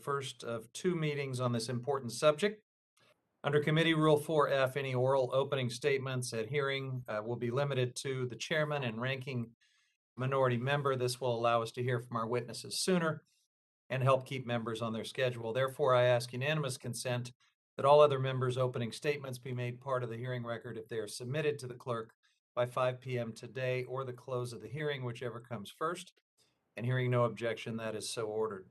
first of two meetings on this important subject. Under Committee Rule 4F, any oral opening statements at hearing will be limited to the chairman and ranking minority member. This will allow us to hear from our witnesses sooner and help keep members on their schedule. Therefore, I ask unanimous consent that all other members' opening statements be made part of the hearing record if they are submitted to the clerk by 5 p.m. today or the close of the hearing, whichever comes first. And hearing no objection, that is so ordered.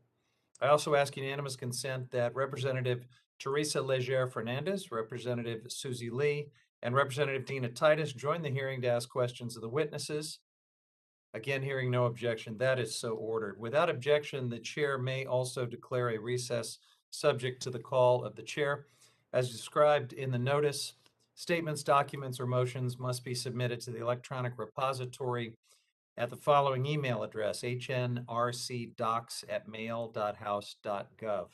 I also ask unanimous consent that Representative Teresa Leger Fernandez, Representative Susie Lee, and Representative Dina Titus join the hearing to ask questions of the witnesses. Again, hearing no objection, that is so ordered. Without objection, the chair may also declare a recess subject to the call of the chair. As described in the notice, statements, documents, or motions must be submitted to the electronic repository at the following email address, hnrcdocs@mail.house.gov.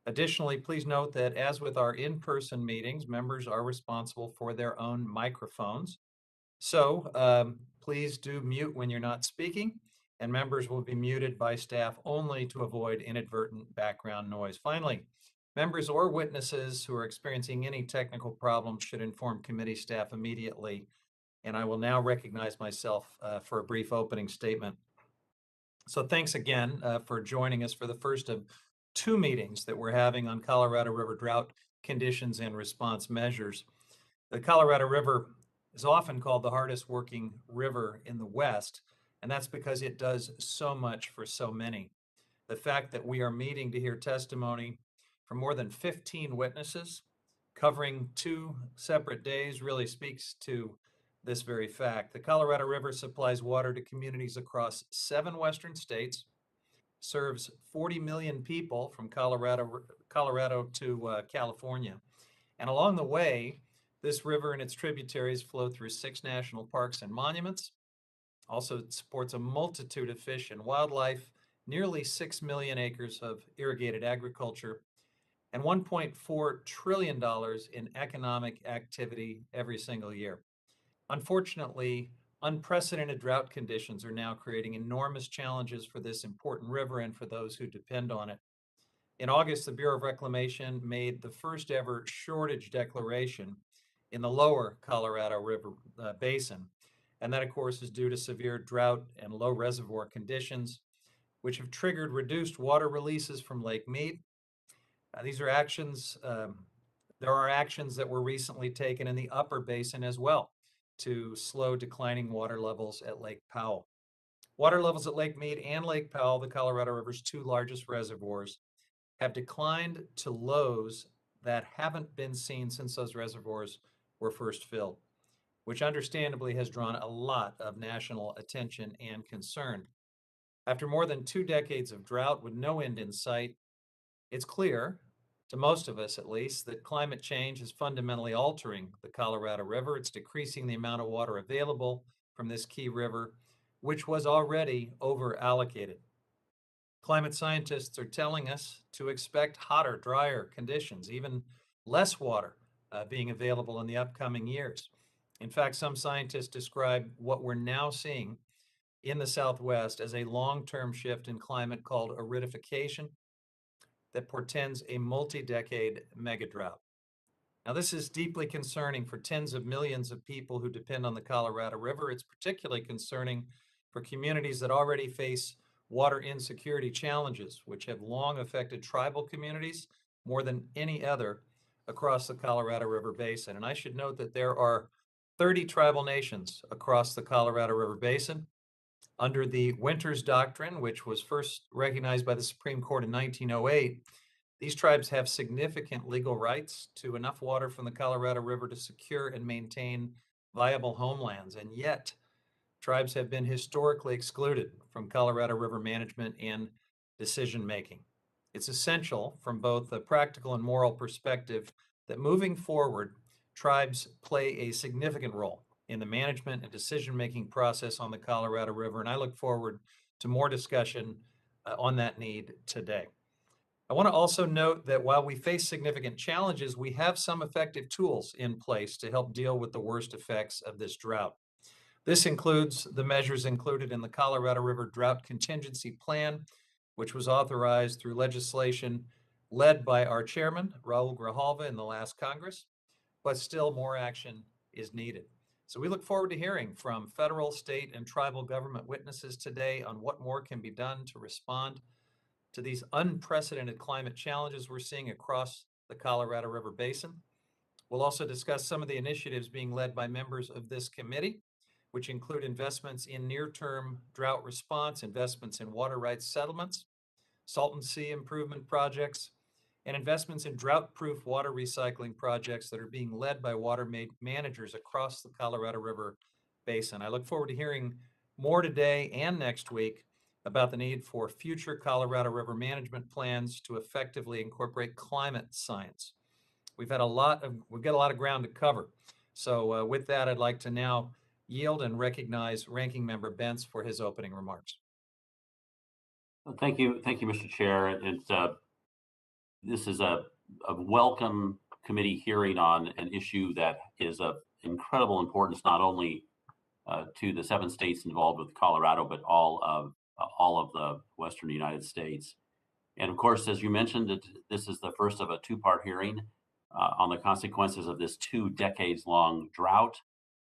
Additionally, please note that as with our in-person meetings, members are responsible for their own microphones. So please do mute when you're not speaking, and members will be muted by staff only to avoid inadvertent background noise. Finally, members or witnesses who are experiencing any technical problems should inform committee staff immediately. And I will now recognize myself for a brief opening statement. So thanks again for joining us for the first of two meetings that we're having on Colorado River drought conditions and response measures. The Colorado River is often called the hardest working river in the West, and that's because it does so much for so many. The fact that we are meeting to hear testimony from more than 15 witnesses covering two separate days really speaks to this very fact. The Colorado River supplies water to communities across 7 western states, serves 40 million people from Colorado to California. And along the way, this river and its tributaries flow through 6 national parks and monuments. Also, it supports a multitude of fish and wildlife, nearly 6 million acres of irrigated agriculture, and $1.4 trillion in economic activity every single year. Unfortunately, unprecedented drought conditions are now creating enormous challenges for this important river and for those who depend on it. In August, the Bureau of Reclamation made the first ever shortage declaration in the lower Colorado River Basin. And that, of course, is due to severe drought and low reservoir conditions, which have triggered reduced water releases from Lake Mead. These are actions, there are actions that were recently taken in the upper basin as well to slow declining water levels at Lake Powell. Water levels at Lake Mead and Lake Powell, the Colorado River's 2 largest reservoirs, have declined to lows that haven't been seen since those reservoirs were first filled, which understandably has drawn a lot of national attention and concern. After more than 2 decades of drought with no end in sight, it's clear, to most of us at least, that climate change is fundamentally altering the Colorado River. It's decreasing the amount of water available from this key river, which was already over-allocated. Climate scientists are telling us to expect hotter, drier conditions, even less water being available in the upcoming years. In fact, some scientists describe what we're now seeing in the Southwest as a long-term shift in climate called aridification that portends a multi-decade megadrought. Now, this is deeply concerning for tens of millions of people who depend on the Colorado River. It's particularly concerning for communities that already face water insecurity challenges, which have long affected tribal communities more than any other across the Colorado River Basin. And I should note that there are 30 tribal nations across the Colorado River Basin. Under the Winters Doctrine, which was first recognized by the Supreme Court in 1908, these tribes have significant legal rights to enough water from the Colorado River to secure and maintain viable homelands. And yet, tribes have been historically excluded from Colorado River management and decision-making. It's essential from both a practical and moral perspective that moving forward, tribes play a significant role in the management and decision-making process on the Colorado River, and I look forward to more discussion on that need today. I want to also note that while we face significant challenges, we have some effective tools in place to help deal with the worst effects of this drought. This includes the measures included in the Colorado River Drought Contingency Plan, which was authorized through legislation led by our chairman, Raul Grijalva, in the last Congress, but still more action is needed. So we look forward to hearing from federal, state, and tribal government witnesses today on what more can be done to respond to these unprecedented climate challenges we're seeing across the Colorado River Basin. We'll also discuss some of the initiatives being led by members of this committee, which include investments in near-term drought response, investments in water rights settlements, Salton Sea improvement projects, and investments in drought-proof water recycling projects that are being led by water managers across the Colorado River Basin. I look forward to hearing more today and next week about the need for future Colorado River management plans to effectively incorporate climate science. We've got a lot of ground to cover. So with that, I'd like to now yield and recognize Ranking Member Bentz for his opening remarks. Thank you, Mr. Chair. This is a welcome committee hearing on an issue that is of incredible importance, not only to the 7 states involved with Colorado, but all of the Western United States. And of course, as you mentioned, this is the first of a 2-part hearing on the consequences of this 2 decades-long drought.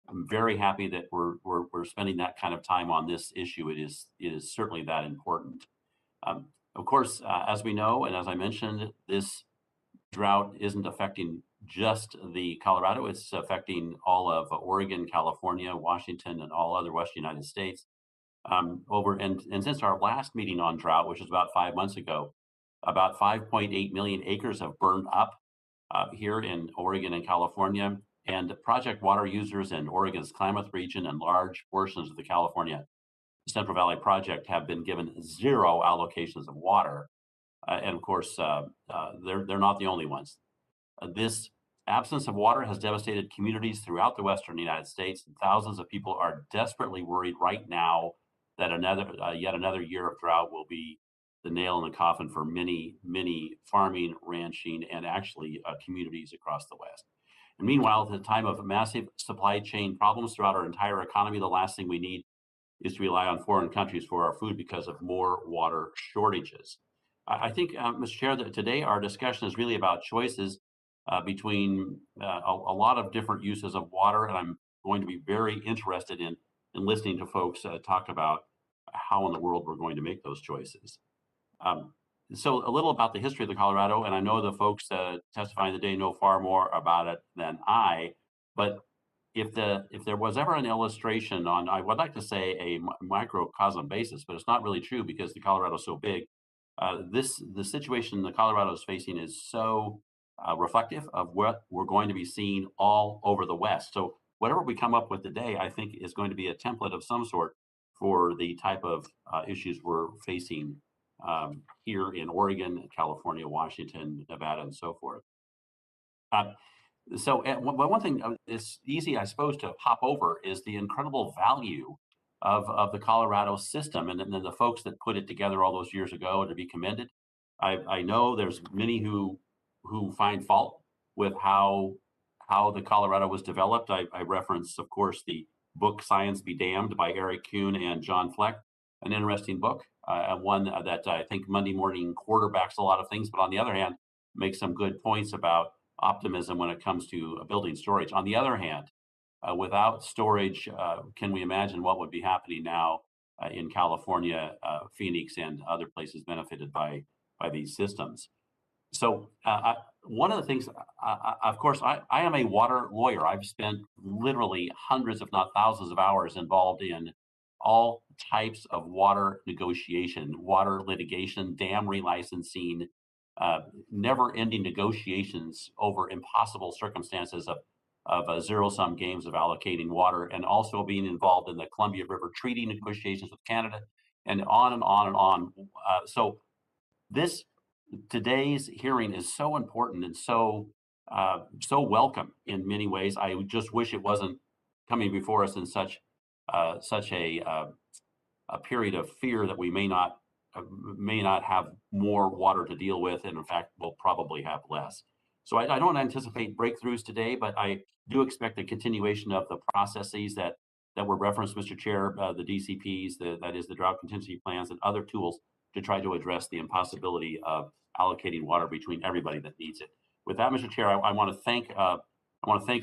I'm very happy that we're spending that kind of time on this issue. It is certainly that important. Of course, as we know, and as I mentioned, this drought isn't affecting just the Colorado, it's affecting all of Oregon, California, Washington, and all other Western United States. And since our last meeting on drought, which was about 5 months ago, about 5.8 million acres have burned up here in Oregon and California, and project water users in Oregon's Klamath region and large portions of the California Central Valley Project have been given 0 allocations of water. And of course, they're not the only ones. This absence of water has devastated communities throughout the Western United States, and thousands of people are desperately worried right now that yet another year of drought will be the nail in the coffin for many, many farming, ranching, and actually communities across the West. And meanwhile, at a time of massive supply chain problems throughout our entire economy, the last thing we need is to rely on foreign countries for our food because of more water shortages. I think, Mr. Chair, that today our discussion is really about choices between a lot of different uses of water, and I'm going to be very interested in listening to folks talk about how in the world we're going to make those choices. So a little about the history of the Colorado, and I know the folks testifying today know far more about it than I, but if there was ever an illustration on, I would like to say a microcosm basis, but it's not really true because the Colorado is so big. The situation the Colorado is facing is so reflective of what we're going to be seeing all over the West. So whatever we come up with today, I think is going to be a template of some sort for the type of issues we're facing here in Oregon, California, Washington, Nevada, and so forth. So one thing is easy, I suppose, to hop over is the incredible value of the Colorado system, and then the folks that put it together all those years ago to be commended. I know there's many who find fault with how the Colorado was developed. I reference, of course, the book Science Be Damned by Eric Kuhn and John Fleck, an interesting book, one that I think Monday morning quarterbacks a lot of things, but on the other hand, makes some good points about optimism when it comes to building storage. On the other hand, without storage, can we imagine what would be happening now in California, Phoenix, and other places benefited by these systems? So one of the things, of course, I am a water lawyer. I've spent literally hundreds, if not thousands of hours involved in all types of water negotiation, water litigation, dam relicensing, never-ending negotiations over impossible circumstances of zero-sum games of allocating water, and also being involved in the Columbia River Treaty negotiations with Canada, and on and on and on. So today's hearing is so important and so welcome in many ways. I just wish it wasn't coming before us in such a period of fear that we may not have more water to deal with, and in fact, we'll probably have less. So I don't anticipate breakthroughs today, but I do expect a continuation of the processes that were referenced, Mr. Chair, the DCPs, that is the drought contingency plans and other tools to try to address the impossibility of allocating water between everybody that needs it. With that, Mr. Chair, I want to thank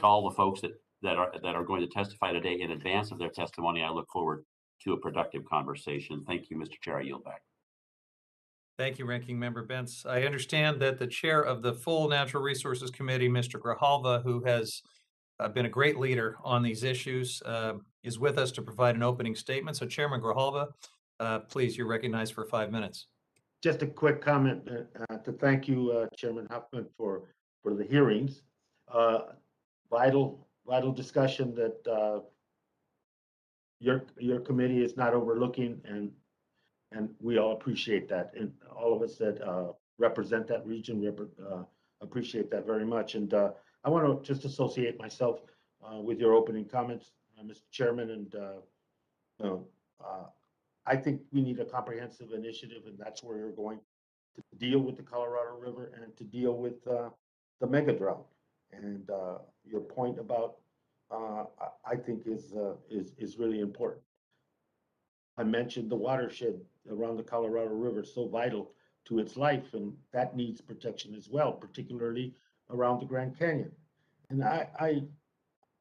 all the folks that are going to testify today in advance of their testimony. I look forward to a productive conversation. Thank you, Mr. Chair. I yield back. Thank you, Ranking Member Bentz. I understand that the chair of the full Natural Resources Committee, Mr. Grijalva, who has been a great leader on these issues, is with us to provide an opening statement. So Chairman Grijalva, please, you're recognized for 5 minutes. Just a quick comment to thank you, Chairman Huffman, for the hearings. Vital discussion that your committee is not overlooking, and we all appreciate that. And all of us that represent that region appreciate that very much. And I want to just associate myself with your opening comments, Mr. Chairman. And I think we need a comprehensive initiative, and that's where you're going to deal with the Colorado River and to deal with the mega drought. And your point about I think is really important. I mentioned the watershed around the Colorado River, so vital to its life, and that needs protection as well, particularly around the Grand Canyon. And I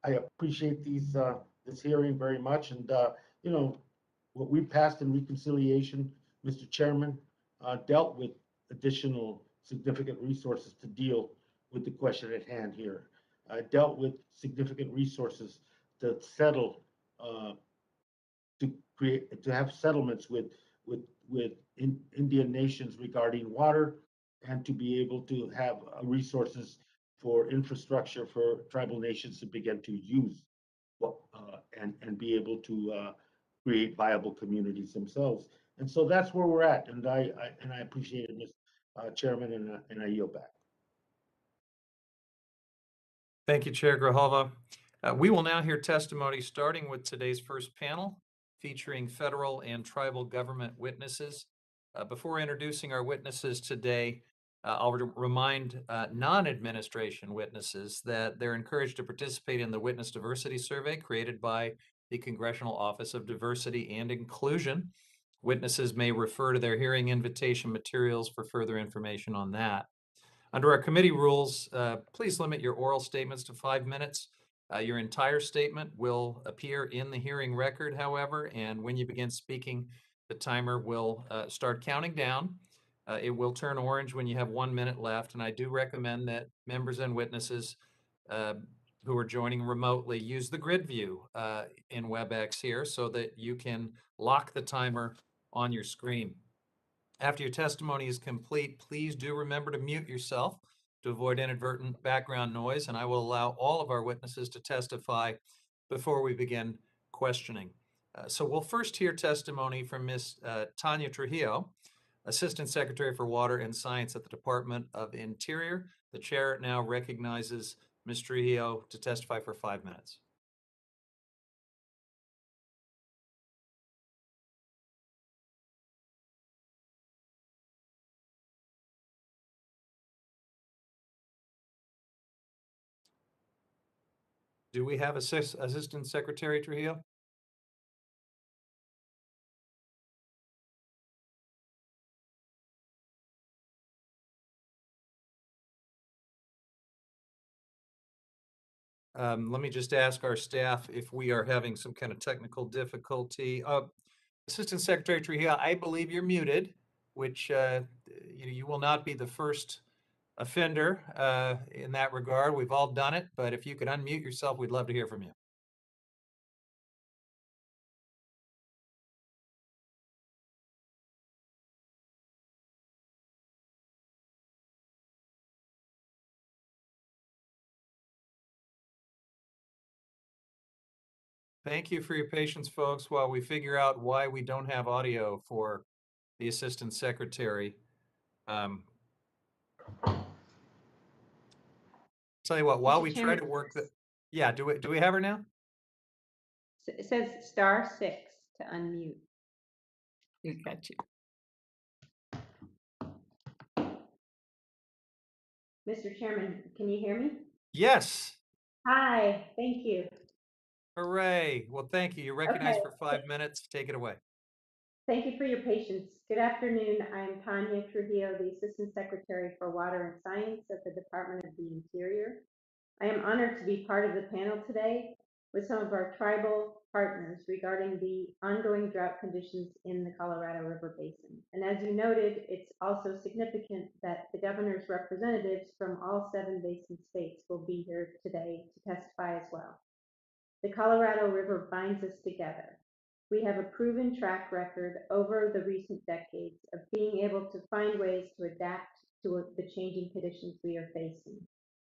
appreciate this hearing very much. And you know, what we passed in reconciliation, Mr. Chairman, dealt with additional significant resources to deal with the question at hand here. Dealt with significant resources to settle, to have settlements with Indian nations regarding water, and to be able to have resources for infrastructure for tribal nations to begin to use, and be able to create viable communities themselves. And so that's where we're at. And I appreciate it, Mr. Chairman, and I yield back. Thank you, Chair Grijalva. We will now hear testimony starting with today's first panel, featuring federal and tribal government witnesses. Before introducing our witnesses today, I'll remind non-administration witnesses that they're encouraged to participate in the Witness Diversity Survey created by the Congressional Office of Diversity and Inclusion. Witnesses may refer to their hearing invitation materials for further information on that. Under our committee rules, please limit your oral statements to 5 minutes. Your entire statement will appear in the hearing record, however, and when you begin speaking, the timer will start counting down. It will turn orange when you have 1 minute left, and I do recommend that members and witnesses who are joining remotely use the grid view in WebEx here so that you can lock the timer on your screen. After your testimony is complete, please do remember to mute yourself to avoid inadvertent background noise, and I will allow all of our witnesses to testify before we begin questioning. So we'll first hear testimony from Ms. Tanya Trujillo, Assistant Secretary for Water and Science at the Department of Interior. The chair now recognizes Ms. Trujillo to testify for 5 minutes. Do we have Assistant Secretary Trujillo? Let me just ask our staff if we are having some kind of technical difficulty. Assistant Secretary Trujillo, I believe you're muted, which you will not be the first offender in that regard. We've all done it, but if you could unmute yourself, we'd love to hear from you. Thank you for your patience, folks, while we figure out why we don't have audio for the Assistant Secretary. Tell you what, while we try to work the, yeah, do we have her now? It says *6 to unmute. We got you. Mr. Chairman, can you hear me? Yes. Hi, thank you. Hooray. Well, thank you. You're recognized for 5 minutes. Take it away. Thank you for your patience. Good afternoon. I'm Tanya Trujillo, the Assistant Secretary for Water and Science at the Department of the Interior. I am honored to be part of the panel today with some of our tribal partners regarding the ongoing drought conditions in the Colorado River Basin. And as you noted, it's also significant that the governor's representatives from all 7 basin states will be here today to testify as well. The Colorado River binds us together. We have a proven track record over the recent decades of being able to find ways to adapt to the changing conditions we are facing.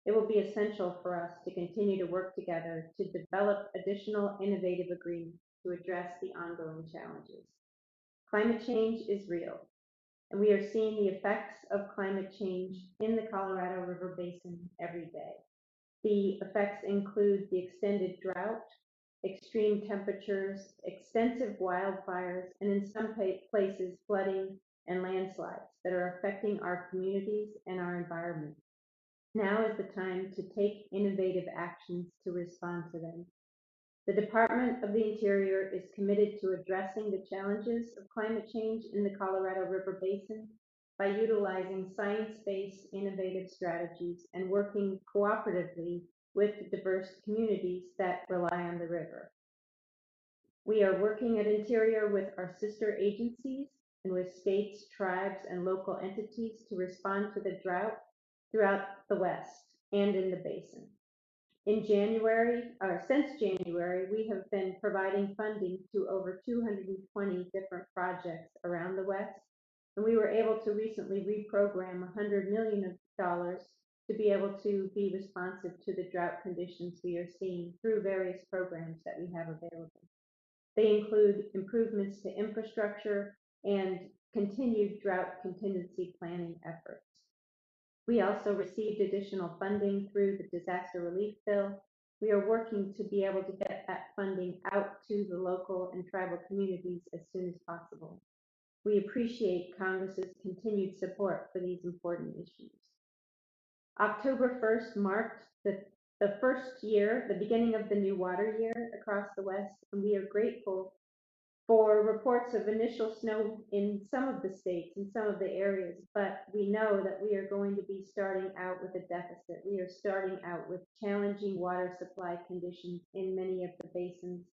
It will be essential for us to continue to work together to develop additional innovative agreements to address the ongoing challenges. Climate change is real, and we are seeing the effects of climate change in the Colorado River Basin every day. The effects include the extended drought, extreme temperatures, extensive wildfires, and in some places, flooding and landslides that are affecting our communities and our environment. Now is the time to take innovative actions to respond to them. The Department of the Interior is committed to addressing the challenges of climate change in the Colorado River Basin by utilizing science-based innovative strategies and working cooperatively with diverse communities that rely on the river. We are working at Interior with our sister agencies and with states, tribes, and local entities to respond to the drought throughout the West and in the basin. Since January, we have been providing funding to over 220 different projects around the West, and we were able to recently reprogram $100 million to be able to be responsive to the drought conditions we are seeing through various programs that we have available. They include improvements to infrastructure and continued drought contingency planning efforts. We also received additional funding through the disaster relief bill. We are working to be able to get that funding out to the local and tribal communities as soon as possible. We appreciate Congress's continued support for these important issues. October 1st marked the first year, the beginning of the new water year across the West, and we are grateful for reports of initial snow in some of the states, in some of the areas, but we know that we are going to be starting out with a deficit. We are starting out with challenging water supply conditions in many of the basins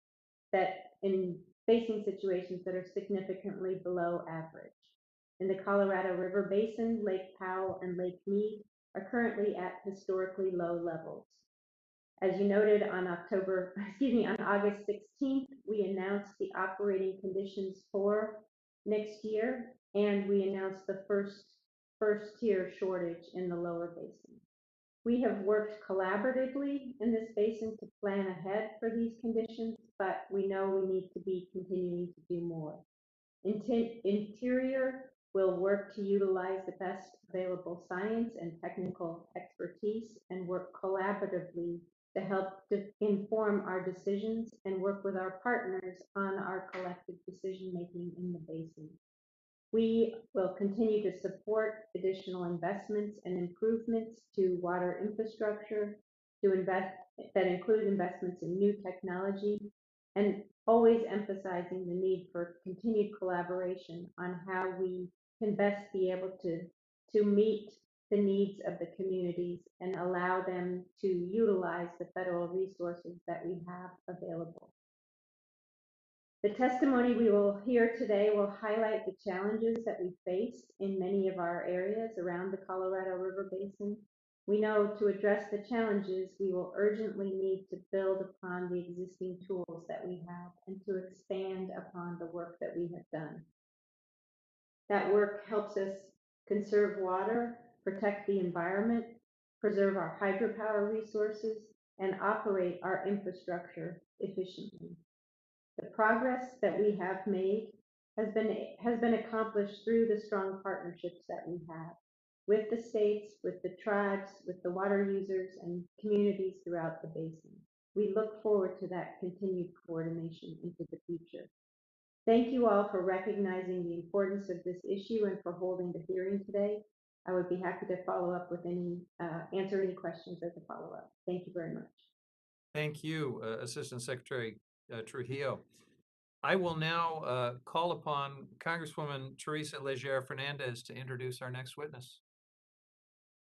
facing situations that are significantly below average. In the Colorado River Basin, Lake Powell and Lake Mead are currently at historically low levels. As you noted, on August 16th, we announced the operating conditions for next year, and we announced the first tier shortage in the lower basin. We have worked collaboratively in this basin to plan ahead for these conditions, but we know we need to be continuing to do more. Interior will work to utilize the best available science and technical expertise and work collaboratively to help inform our decisions and work with our partners on our collective decision-making in the basin. We will continue to support additional investments and improvements to water infrastructure that include investments in new technology, and always emphasizing the need for continued collaboration on how we can best be able to meet the needs of the communities and allow them to utilize the federal resources that we have available. The testimony we will hear today will highlight the challenges that we face in many of our areas around the Colorado River Basin. We know to address the challenges, we will urgently need to build upon the existing tools that we have and to expand upon the work that we have done. That work helps us conserve water, protect the environment, preserve our hydropower resources, and operate our infrastructure efficiently. The progress that we have made has been accomplished through the strong partnerships that we have with the states, with the tribes, with the water users, and communities throughout the basin. We look forward to that continued coordination into the future. Thank you all for recognizing the importance of this issue and for holding the hearing today. I would be happy to follow up with answer any questions as a follow-up. Thank you very much. Thank you, Assistant Secretary Trujillo. I will now call upon Congresswoman Teresa Leger Fernandez to introduce our next witness.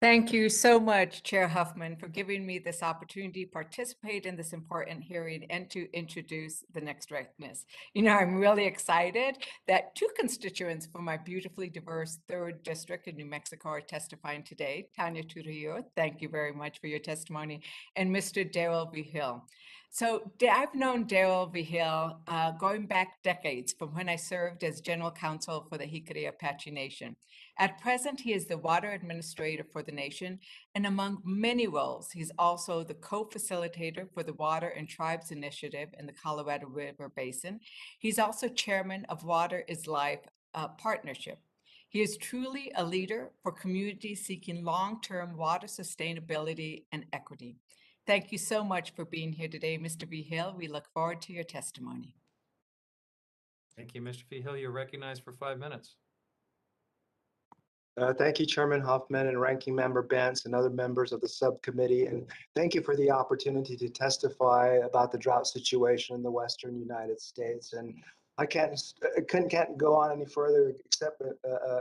Thank you so much, Chair Huffman, for giving me this opportunity to participate in this important hearing and to introduce the next witness. You know, I'm really excited that two constituents from my beautifully diverse 3rd District in New Mexico are testifying today. Tanya Trujillo, thank you very much for your testimony, and Mr. Darrell V. Hill. So I've known Darrell V. Hill going back decades from when I served as General Counsel for the Jicarilla Apache Nation. At present, he is the water administrator for the nation, and among many roles, he's also the co-facilitator for the Water and Tribes Initiative in the Colorado River Basin. He's also chairman of Water is Life Partnership. He is truly a leader for communities seeking long-term water sustainability and equity. Thank you so much for being here today, Mr. V. Hill. We look forward to your testimony. Thank you, Mr. V. Hill. You're recognized for 5 minutes. Thank you, Chairman Huffman and Ranking Member Bentz and other members of the subcommittee. And thank you for the opportunity to testify about the drought situation in the Western United States. And I can't go on any further except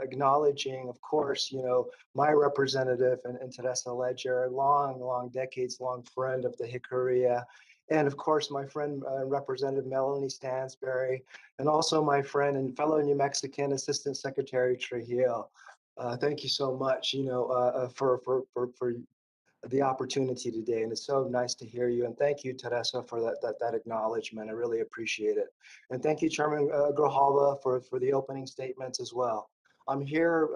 acknowledging, of course, you know, my representative and Teresa Leger, a long, decades-long friend of the Jicarilla. And of course, my friend, Representative Melanie Stansberry, and also my friend and fellow New Mexican Assistant Secretary Trujillo. Thank you so much, you know, for the opportunity today, and it's so nice to hear you. And thank you, Teresa, for that acknowledgement. I really appreciate it. And thank you, Chairman Grijalva, for the opening statements as well. I'm here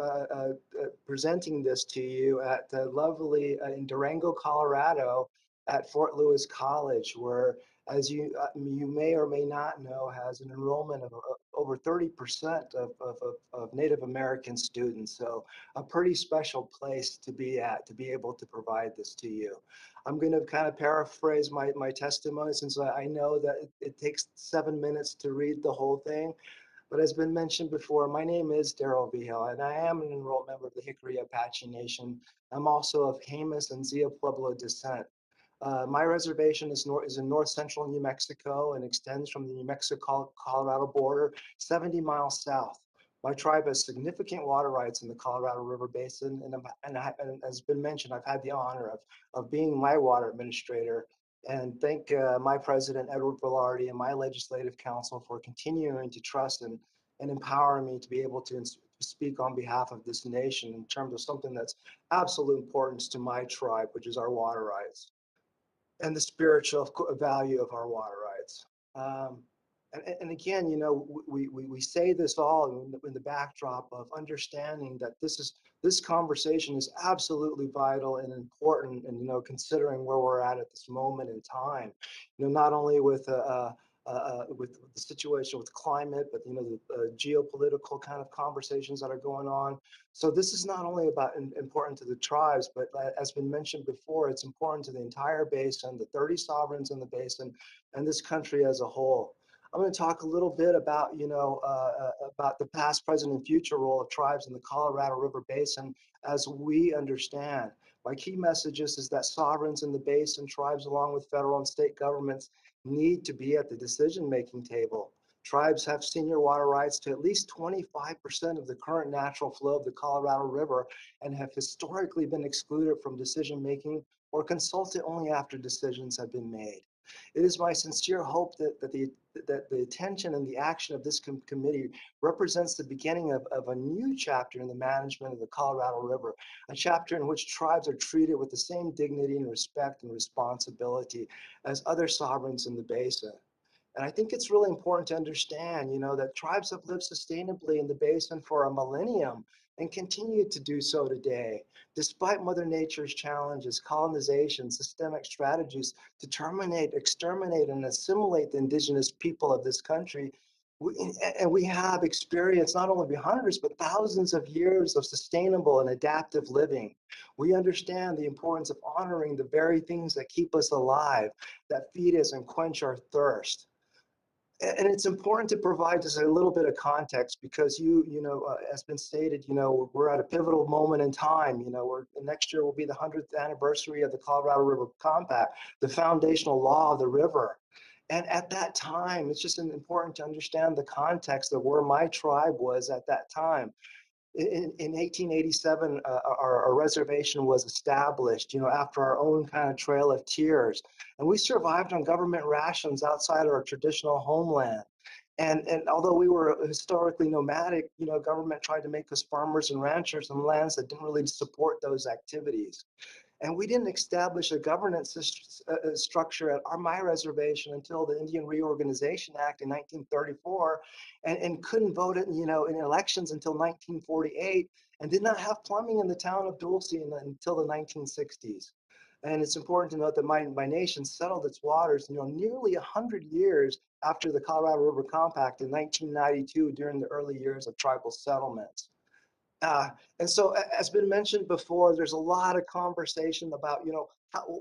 presenting this to you at the lovely in Durango, Colorado, at Fort Lewis College, where, as you may or may not know, has an enrollment of over 30% of Native American students. So a pretty special place to be at, to be able to provide this to you. I'm going to kind of paraphrase my testimony, since I know that it takes 7 minutes to read the whole thing. But as been mentioned before, my name is Darrell V. Hill, and I am an enrolled member of the Jicarilla Apache Nation. I'm also of Jemez and Zia Pueblo descent. My reservation is in north central New Mexico and extends from the New Mexico-Colorado border 70 miles south. My tribe has significant water rights in the Colorado River Basin, and as been mentioned, I've had the honor of being my water administrator, and thank my president, Edward Velarde, and my legislative council for continuing to trust and empower me to be able to speak on behalf of this nation in terms of something that's absolute importance to my tribe, which is our water rights and the spiritual value of our water rights. And again, you know, we say this all in the backdrop of understanding that this conversation is absolutely vital and important, and, you know, considering where we're at this moment in time, you know, not only with the situation with climate, but, you know, the geopolitical kind of conversations that are going on. So this is not only about important to the tribes, but as been mentioned before, it's important to the entire basin, the 30 sovereigns in the basin, and this country as a whole. I'm going to talk a little bit about, you know, about the past, present, and future role of tribes in the Colorado River Basin as we understand. My key messages is that sovereigns in the basin, tribes along with federal and state governments, need to be at the decision-making table. Tribes have senior water rights to at least 25% of the current natural flow of the Colorado River and have historically been excluded from decision-making or consulted only after decisions have been made. It is my sincere hope that the attention and the action of this committee represents the beginning of a new chapter in the management of the Colorado River, a chapter in which tribes are treated with the same dignity and respect and responsibility as other sovereigns in the basin. And I think it's really important to understand, you know, that tribes have lived sustainably in the basin for a millennium and continue to do so today, despite Mother Nature's challenges, colonization, systemic strategies to terminate, exterminate, and assimilate the indigenous people of this country. We have experienced not only hundreds, but thousands of years of sustainable and adaptive living. We understand the importance of honoring the very things that keep us alive, that feed us and quench our thirst. And it's important to provide just a little bit of context because as been stated, you know, we're at a pivotal moment in time. You know, next year will be the 100th anniversary of the Colorado River Compact, the foundational law of the river. And at that time, it's just important to understand the context of where my tribe was at that time. In 1887, our reservation was established, after our own kind of Trail of Tears. And we survived on government rations outside our traditional homeland. And although we were historically nomadic, government tried to make us farmers and ranchers in lands that didn't really support those activities. And we didn't establish a governance structure at my reservation until the Indian Reorganization Act in 1934, and couldn't vote in elections until 1948, and did not have plumbing in the town of Dulce until the 1960s. And it's important to note that my nation settled its waters, nearly 100 years after the Colorado River Compact in 1992, during the early years of tribal settlements. And so, as been mentioned before, there's a lot of conversation about,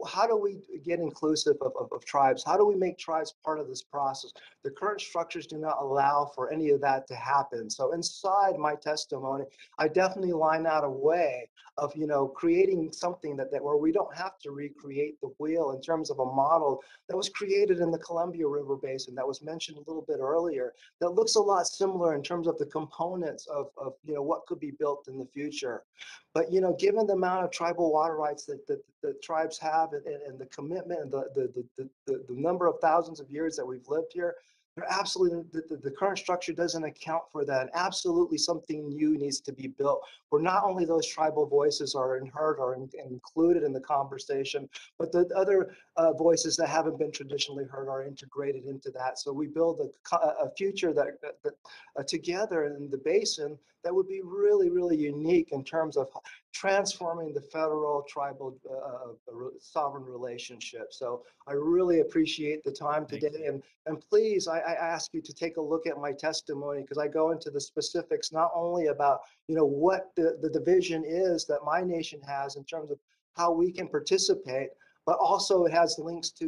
how do we get inclusive of tribes? How do we make tribes part of this process? The current structures do not allow for any of that to happen. So inside my testimony, I definitely line out a way of, creating something that where we don't have to recreate the wheel, in terms of a model that was created in the Columbia River Basin that was mentioned a little bit earlier, that looks a lot similar in terms of the components of what could be built in the future. But given the amount of tribal water rights that the tribes have, and the commitment, and the number of thousands of years that we've lived here, they're absolutely, the current structure doesn't account for that. And absolutely something new needs to be built, where not only those tribal voices are heard or included in the conversation, but the other voices that haven't been traditionally heard are integrated into that. So we build a future that together in the basin that would be really, really unique in terms of transforming the federal tribal sovereign relationship. So I really appreciate the time today. And please, I ask you to take a look at my testimony, because I go into the specifics, not only about, what the division is that my nation has in terms of how we can participate, but also it has links to,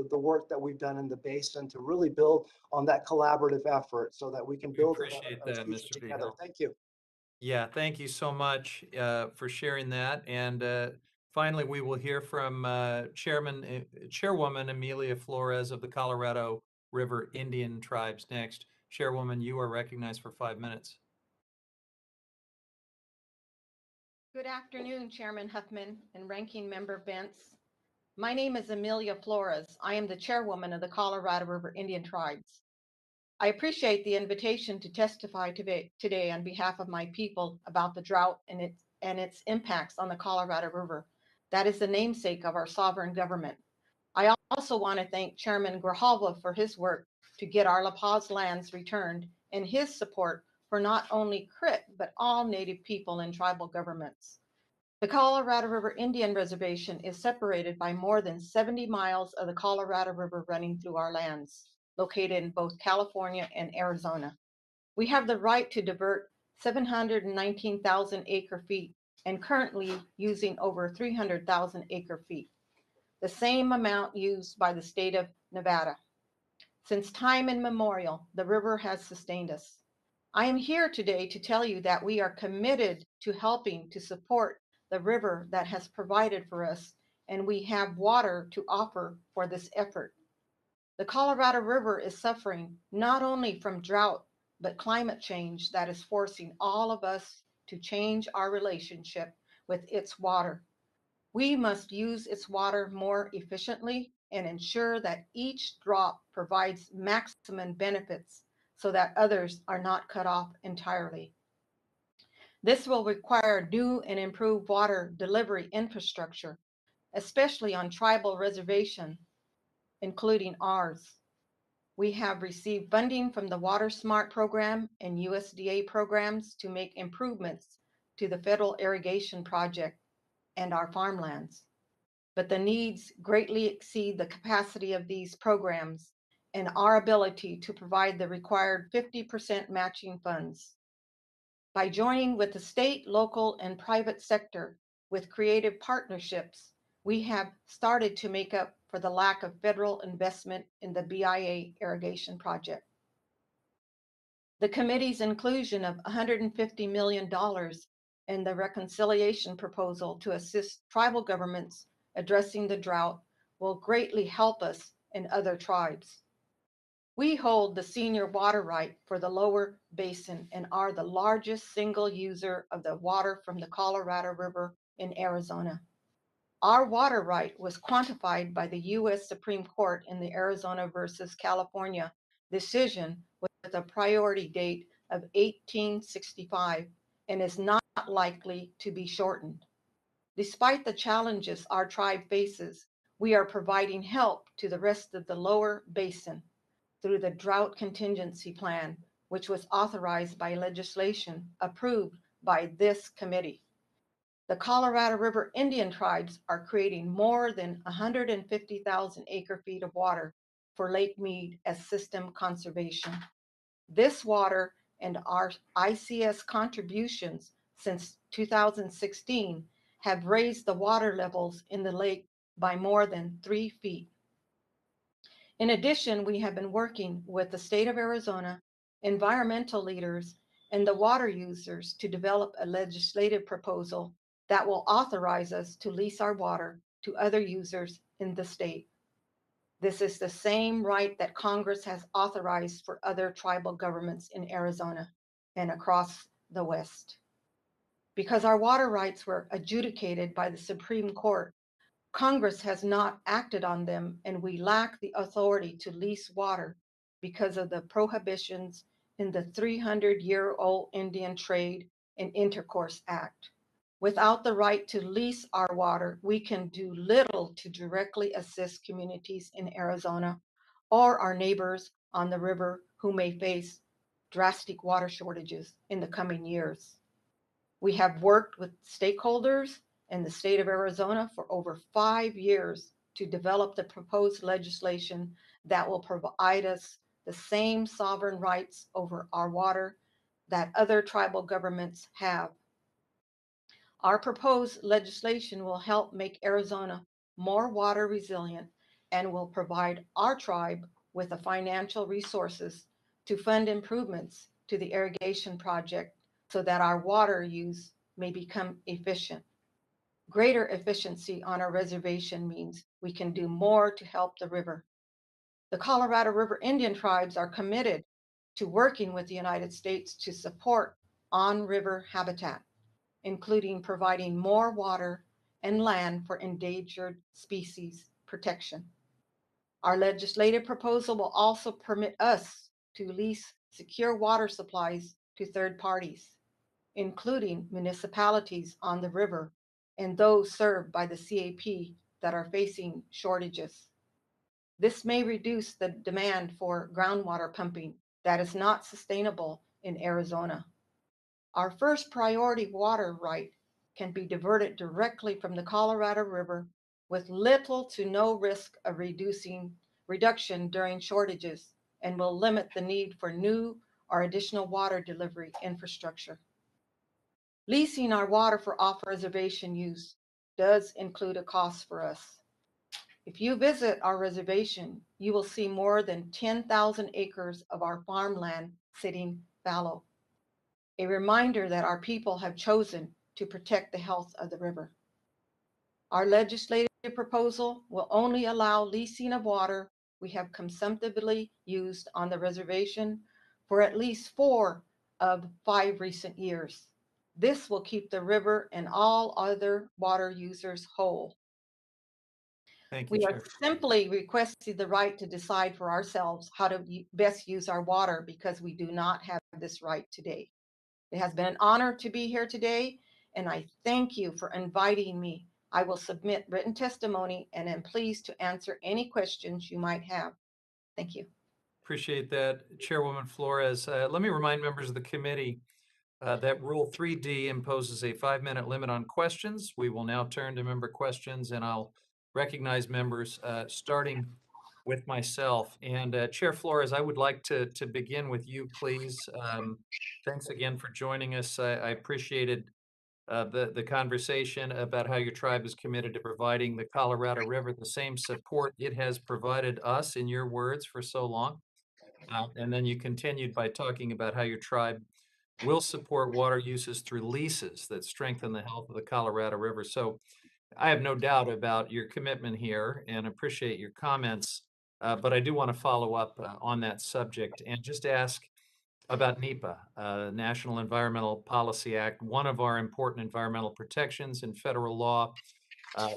the work that we've done in the basin to really build on that collaborative effort, so that we can build appreciate a that, future Mr. together. Vigil. Thank you. Yeah, thank you so much for sharing that. And finally, we will hear from Chairwoman Amelia Flores of the Colorado River Indian Tribes next. Chairwoman, you are recognized for 5 minutes. Good afternoon, Chairman Huffman and Ranking Member Bentz. My name is Amelia Flores. I am the chairwoman of the Colorado River Indian Tribes. I appreciate the invitation to testify today on behalf of my people about the drought and its impacts on the Colorado River. That is the namesake of our sovereign government. I also want to thank Chairman Grijalva for his work to get our La Paz lands returned, and his support for not only CRIT, but all Native people and tribal governments. The Colorado River Indian Reservation is separated by more than 70 miles of the Colorado River running through our lands, located in both California and Arizona. We have the right to divert 719,000 acre feet and currently using over 300,000 acre feet, the same amount used by the state of Nevada. Since time immemorial, the river has sustained us. I am here today to tell you that we are committed to helping to support the river that has provided for us, and we have water to offer for this effort. The Colorado River is suffering not only from drought, but climate change that is forcing all of us to change our relationship with its water. We must use its water more efficiently and ensure that each drop provides maximum benefits so that others are not cut off entirely. This will require new and improved water delivery infrastructure, especially on tribal reservation, including ours. We have received funding from the Water Smart program and USDA programs to make improvements to the federal irrigation project and our farmlands. But the needs greatly exceed the capacity of these programs and our ability to provide the required 50% matching funds. By joining with the state, local, and private sector with creative partnerships, we have started to make up for the lack of federal investment in the BIA irrigation project. The committee's inclusion of $150 million in the reconciliation proposal to assist tribal governments addressing the drought will greatly help us and other tribes. We hold the senior water right for the lower basin and are the largest single user of the water from the Colorado River in Arizona. Our water right was quantified by the U.S. Supreme Court in the Arizona versus California decision with a priority date of 1865 and is not likely to be shortened. Despite the challenges our tribe faces, we are providing help to the rest of the lower basin through the Drought Contingency Plan, which was authorized by legislation approved by this committee. The Colorado River Indian tribes are creating more than 150,000 acre-feet of water for Lake Mead as system conservation. This water and our ICS contributions since 2016 have raised the water levels in the lake by more than 3 feet. In addition, we have been working with the state of Arizona, environmental leaders, and the water users to develop a legislative proposal that will authorize us to lease our water to other users in the state. This is the same right that Congress has authorized for other tribal governments in Arizona and across the West. Because our water rights were adjudicated by the Supreme Court, Congress has not acted on them, and we lack the authority to lease water because of the prohibitions in the 300-year-old Indian Trade and Intercourse Act. Without the right to lease our water, we can do little to directly assist communities in Arizona or our neighbors on the river who may face drastic water shortages in the coming years. We have worked with stakeholders in the state of Arizona for over 5 years to develop the proposed legislation that will provide us the same sovereign rights over our water that other tribal governments have. Our proposed legislation will help make Arizona more water resilient and will provide our tribe with the financial resources to fund improvements to the irrigation project so that our water use may become efficient. Greater efficiency on our reservation means we can do more to help the river. The Colorado River Indian tribes are committed to working with the United States to support on-river habitat, including providing more water and land for endangered species protection. Our legislative proposal will also permit us to lease secure water supplies to third parties, including municipalities on the river and those served by the CAP that are facing shortages. This may reduce the demand for groundwater pumping that is not sustainable in Arizona. Our first priority water right can be diverted directly from the Colorado River with little to no risk of reduction during shortages and will limit the need for new or additional water delivery infrastructure. Leasing our water for off-reservation use does include a cost for us. If you visit our reservation, you will see more than 10,000 acres of our farmland sitting fallow. A reminder that our people have chosen to protect the health of the river. Our legislative proposal will only allow leasing of water we have consumptively used on the reservation for at least 4 of 5 recent years. This will keep the river and all other water users whole. Thank you, We are Chair. simply requesting the right to decide for ourselves how to best use our water because we do not have this right today. It has been an honor to be here today, and I thank you for inviting me. I will submit written testimony and am pleased to answer any questions you might have. Thank you. Appreciate that, Chairwoman Flores. Let me remind members of the committee that Rule 3D imposes a 5-minute limit on questions. We will now turn to member questions, and I'll recognize members starting with myself. And Chair Flores, I would like to begin with you, please. Thanks again for joining us. I appreciated the conversation about how your tribe is committed to providing the Colorado River the same support it has provided us, in your words, for so long. And then you continued by talking about how your tribe will support water uses through leases that strengthen the health of the Colorado River. So I have no doubt about your commitment here and appreciate your comments. but I do want to follow up on that subject and just ask about NEPA, National Environmental Policy Act, one of our important environmental protections in federal law,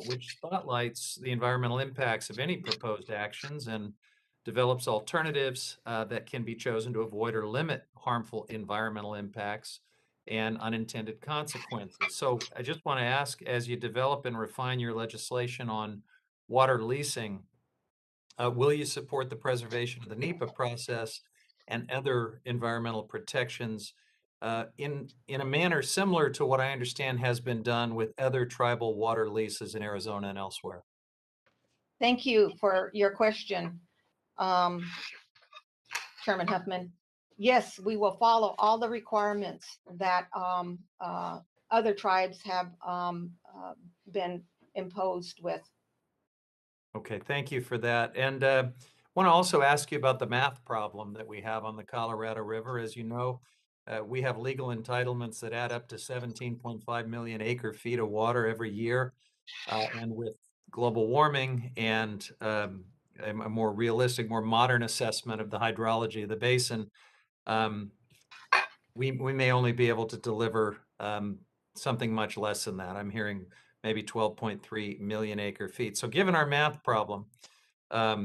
which spotlights the environmental impacts of any proposed actions and develops alternatives that can be chosen to avoid or limit harmful environmental impacts and unintended consequences. So I just want to ask, as you develop and refine your legislation on water leasing, will you support the preservation of the NEPA process and other environmental protections in a manner similar to what I understand has been done with other tribal water leases in Arizona and elsewhere? Thank you for your question, Chairman Huffman. Yes, we will follow all the requirements that other tribes have been imposed with. Okay, thank you for that. And want to also ask you about the math problem that we have on the Colorado River. As you know, we have legal entitlements that add up to 17.5 million acre feet of water every year. And with global warming and a more realistic, more modern assessment of the hydrology of the basin, we may only be able to deliver something much less than that. I'm hearing maybe 12.3 million acre feet. So given our math problem, I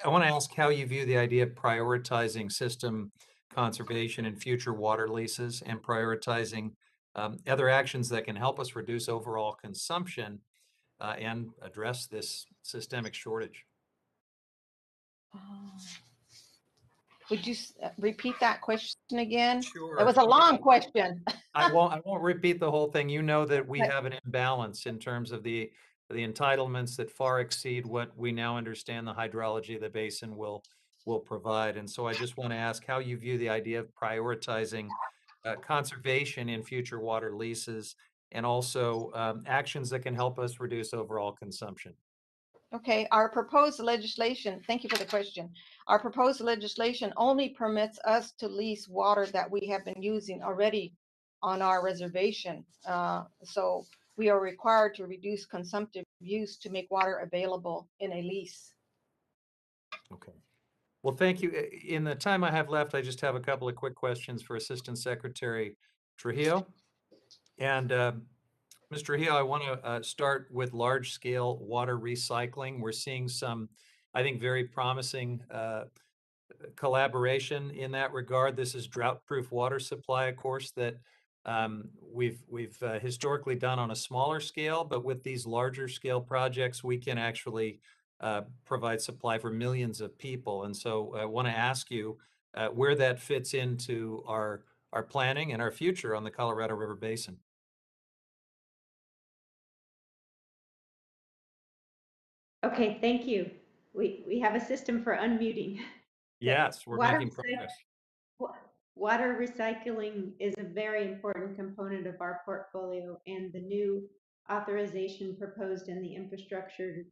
want to ask how you view the idea of prioritizing system conservation and future water leases and prioritizing other actions that can help us reduce overall consumption and address this systemic shortage. Would you repeat that question again? Sure. It was a long question. I won't repeat the whole thing. You know that we have an imbalance in terms of the entitlements that far exceed what we now understand the hydrology of the basin will provide. And so I just want to ask how you view the idea of prioritizing conservation in future water leases and also actions that can help us reduce overall consumption. Okay, our proposed legislation, thank you for the question. Our proposed legislation only permits us to lease water that we have been using already on our reservation. So we are required to reduce consumptive use to make water available in a lease. Okay. Well, thank you. In the time I have left, I just have a couple of quick questions for Assistant Secretary Trujillo. And Mr. Trujillo, I want to start with large-scale water recycling. We're seeing some, I think, very promising collaboration in that regard. This is drought-proof water supply, of course, that we've historically done on a smaller scale, but with these larger scale projects, we can actually provide supply for millions of people. And so I want to ask you where that fits into our planning and our future on the Colorado River Basin. Okay, thank you. We have a system for unmuting. Yes, we're making progress. Water recycling is a very important component of our portfolio, and the new authorization proposed in the infrastructure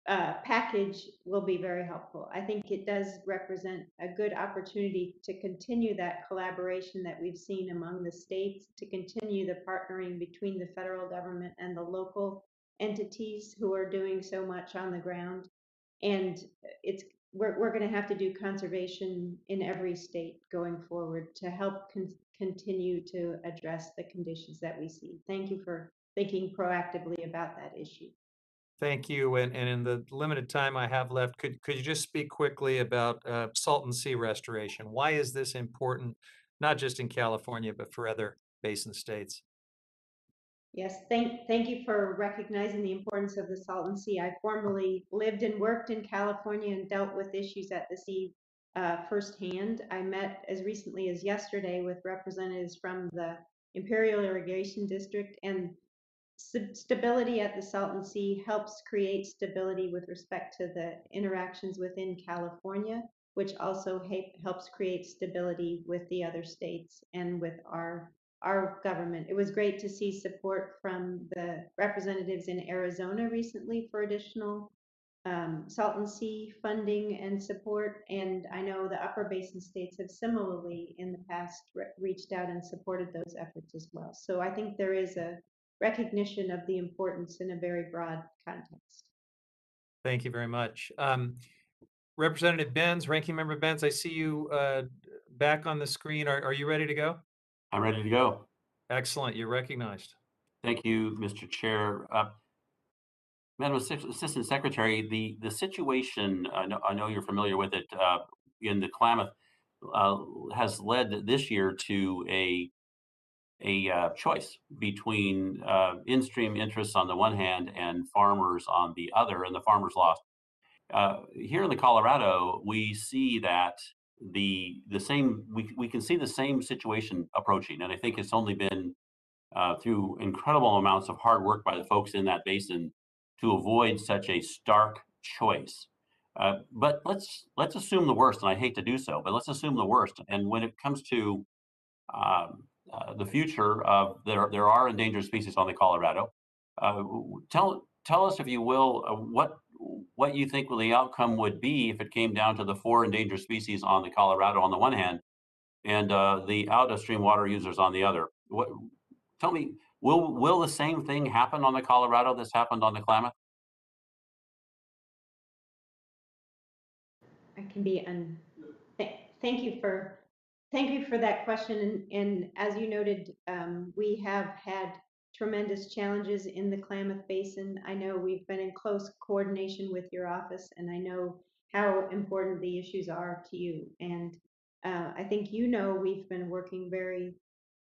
package will be very helpful. I think it does represent a good opportunity to continue that collaboration that we've seen among the states, to continue the partnering between the federal government and the local entities who are doing so much on the ground. And we're going to have to do conservation in every state going forward to help continue to address the conditions that we see. Thank you for thinking proactively about that issue. Thank you. And in the limited time I have left, could you just speak quickly about Salton Sea Restoration? Why is this important, not just in California, but for other basin states? Yes, thank you for recognizing the importance of the Salton Sea. I formerly lived and worked in California and dealt with issues at the sea firsthand. I met as recently as yesterday with representatives from the Imperial Irrigation District, and stability at the Salton Sea helps create stability with respect to the interactions within California, which also helps create stability with the other states and with our government. It was great to see support from the representatives in Arizona recently for additional Salton Sea funding and support, and I know the Upper Basin states have similarly in the past reached out and supported those efforts as well. So I think there is a recognition of the importance in a very broad context. Thank you very much. Representative Benz, Ranking Member Benz, I see you back on the screen. Are you ready to go? I'm ready to go. Excellent. You're recognized. Thank you, Mr. Chair. Madam Assistant Secretary, the situation, I know you're familiar with it, in the Klamath has led this year to a choice between in-stream interests on the one hand and farmers on the other, and the farmers lost. Here in the Colorado, we see that the same we can see the same situation approaching, and I think it's only been through incredible amounts of hard work by the folks in that basin to avoid such a stark choice. But let's assume the worst, and I hate to do so, but let's assume the worst. And when it comes to the future of there are endangered species on the Colorado, tell us, if you will, what you think the outcome would be if it came down to the 4 endangered species on the Colorado on the one hand, and the out of stream water users on the other. Tell me, will the same thing happen on the Colorado that's happened on the Klamath? I can be thank you for that question. And as you noted, we have had tremendous challenges in the Klamath Basin. I know we've been in close coordination with your office, and I know how important the issues are to you. And I think we've been working very,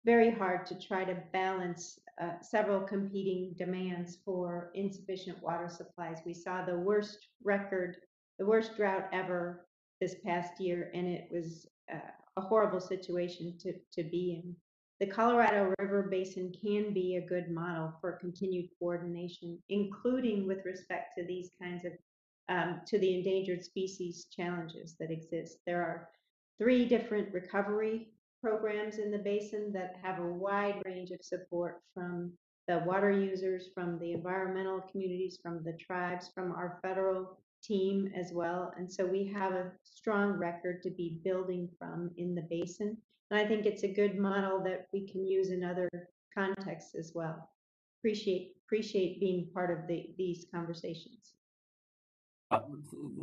very hard to try to balance several competing demands for insufficient water supplies. We saw the worst drought ever this past year, and it was a horrible situation to be in. The Colorado River Basin can be a good model for continued coordination, including with respect to these kinds of to the endangered species challenges that exist. There are 3 different recovery programs in the basin that have a wide range of support from the water users, from the environmental communities, from the tribes, from our federal team as well. And so we have a strong record to be building from in the basin. And I think it's a good model that we can use in other contexts as well. Appreciate being part of these conversations.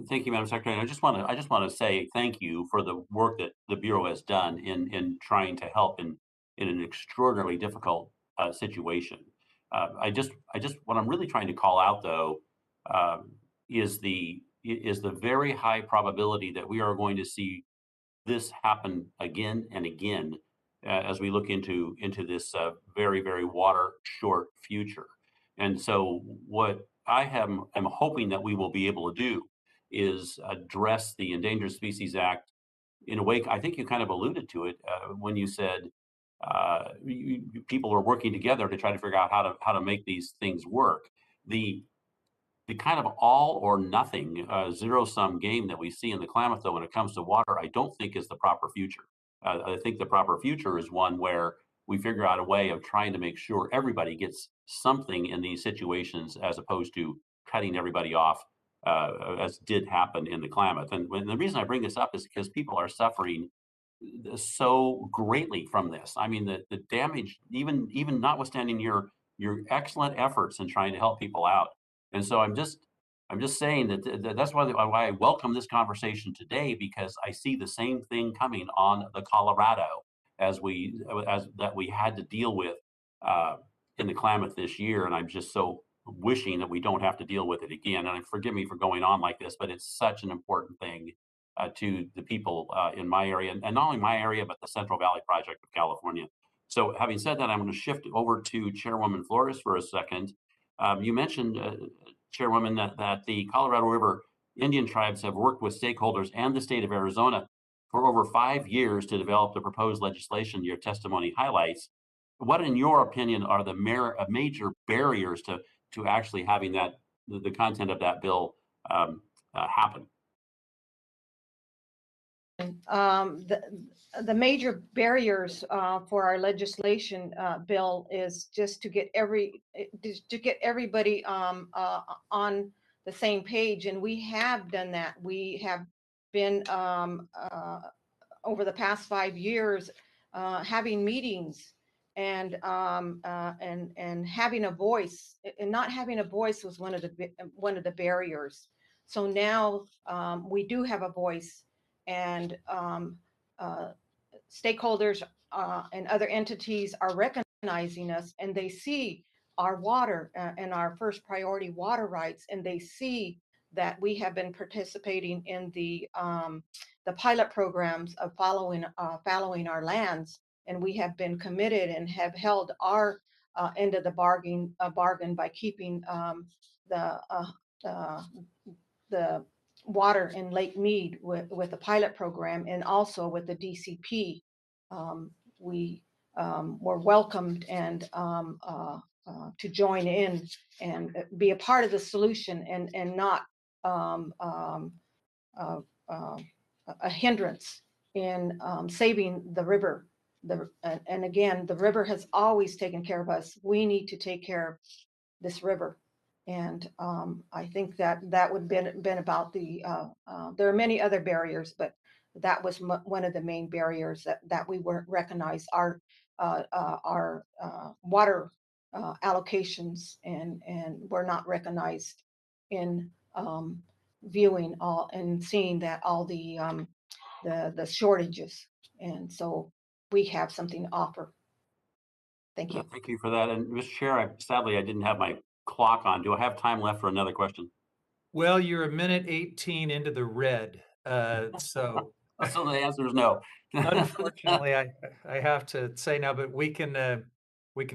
Thank you, Madam Secretary. I just want to say thank you for the work that the Bureau has done in trying to help in an extraordinarily difficult situation. What I'm really trying to call out, though, is the very high probability that we are going to see this happen again and again as we look into this very, very water short future. And so what I am hoping that we will be able to do is address the Endangered Species Act in a way. I think you kind of alluded to it when you said people are working together to try to figure out how to make these things work. The kind of all or nothing zero-sum game that we see in the Klamath, though, when it comes to water, I don't think is the proper future. I think the proper future is one where we figure out a way of trying to make sure everybody gets something in these situations, as opposed to cutting everybody off, as did happen in the Klamath. And the reason I bring this up is because people are suffering so greatly from this. I mean, the damage, even notwithstanding your excellent efforts in trying to help people out. And so I'm just saying that's why I welcome this conversation today, because I see the same thing coming on the Colorado as that we had to deal with in the Klamath this year, and I'm just so wishing that we don't have to deal with it again. And forgive me for going on like this, but it's such an important thing to the people in my area, and not only my area, but the Central Valley Project of California. So having said that, I'm going to shift over to Chairwoman Flores for a second. You mentioned, Chairwoman, that the Colorado River Indian tribes have worked with stakeholders and the state of Arizona for over 5 years to develop the proposed legislation your testimony highlights. What, in your opinion, are the major barriers to actually having the content of that bill happen? The major barriers for our legislation bill is just to get everybody on the same page, and we have done that. We have been over the past 5 years having meetings and having a voice. And not having a voice was one of the barriers. So now we do have a voice, and stakeholders and other entities are recognizing us, and they see our water and our first priority water rights, and they see that we have been participating in the pilot programs of following our lands, and we have been committed and have held our end of the bargain by keeping the water in Lake Mead with the pilot program, and also with the DCP. We were welcomed and to join in and be a part of the solution, and not a hindrance in saving the river. And again, the river has always taken care of us. We need to take care of this river. And I think that would been about the, there are many other barriers, but that was one of the main barriers that we weren't recognized. Our water allocations and were not recognized in viewing all and seeing that all the shortages. And so we have something to offer. Thank you. Thank you for that. And Mr. Chair, sadly, I didn't have my clock on. Do I have time left for another question? Well, you're a minute 18 into the red, so. So the answer is no. Unfortunately, I have to say now, but we can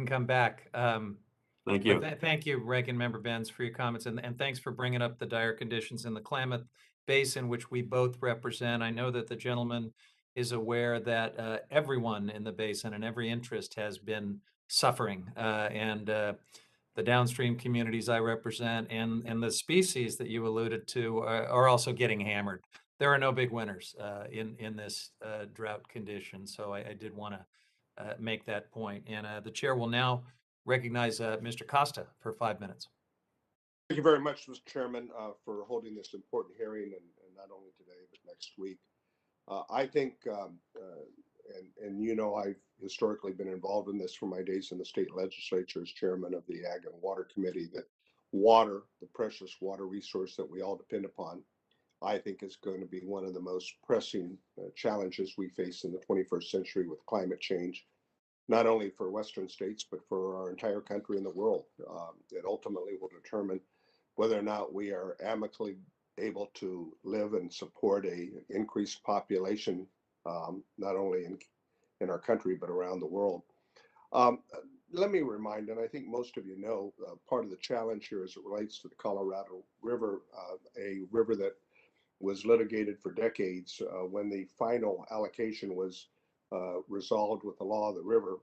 come back. Thank you. Thank you, Ranking Member Benz, for your comments, and thanks for bringing up the dire conditions in the Klamath Basin, which we both represent. I know that the gentleman is aware that everyone in the basin and every interest has been suffering, and the downstream communities I represent and the species that you alluded to are also getting hammered. There are no big winners in this drought condition, so I did want to make that point. And the chair will now recognize Mr. Costa for 5 minutes. Thank you very much, Mr. Chairman, for holding this important hearing, and not only today, but next week. I think, and you know, I've historically been involved in this from my days in the state legislature as chairman of the Ag and Water Committee, that water, the precious water resource that we all depend upon, I think is going to be one of the most pressing challenges we face in the 21st century with climate change, not only for Western states, but for our entire country and the world. It ultimately will determine whether or not we are amicably able to live and support a increased population, not only in our country, but around the world. Let me remind, and I think most of you know, part of the challenge here as it relates to the Colorado River, a river that was litigated for decades. When the final allocation was resolved with the law of the river,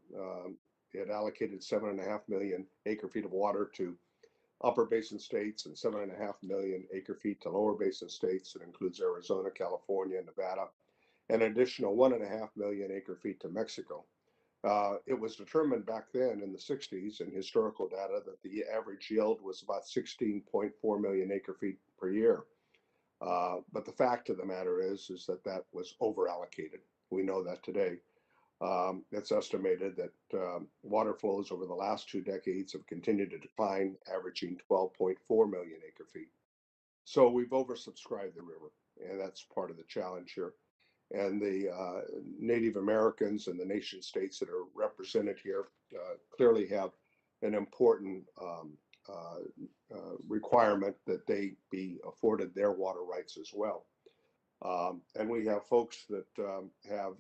it allocated 7.5 million acre feet of water to upper basin states and 7.5 million acre feet to lower basin states. It includes Arizona, California, Nevada, and an additional 1.5 million acre feet to Mexico. It was determined back then in the 60s in historical data that the average yield was about 16.4 million acre feet per year. But the fact of the matter is that was over allocated. We know that today. It's estimated that water flows over the last 2 decades have continued to decline, averaging 12.4 million acre feet. So we've oversubscribed the river, and that's part of the challenge here. And the Native Americans and the nation states that are represented here clearly have an important requirement that they be afforded their water rights as well. And we have folks that have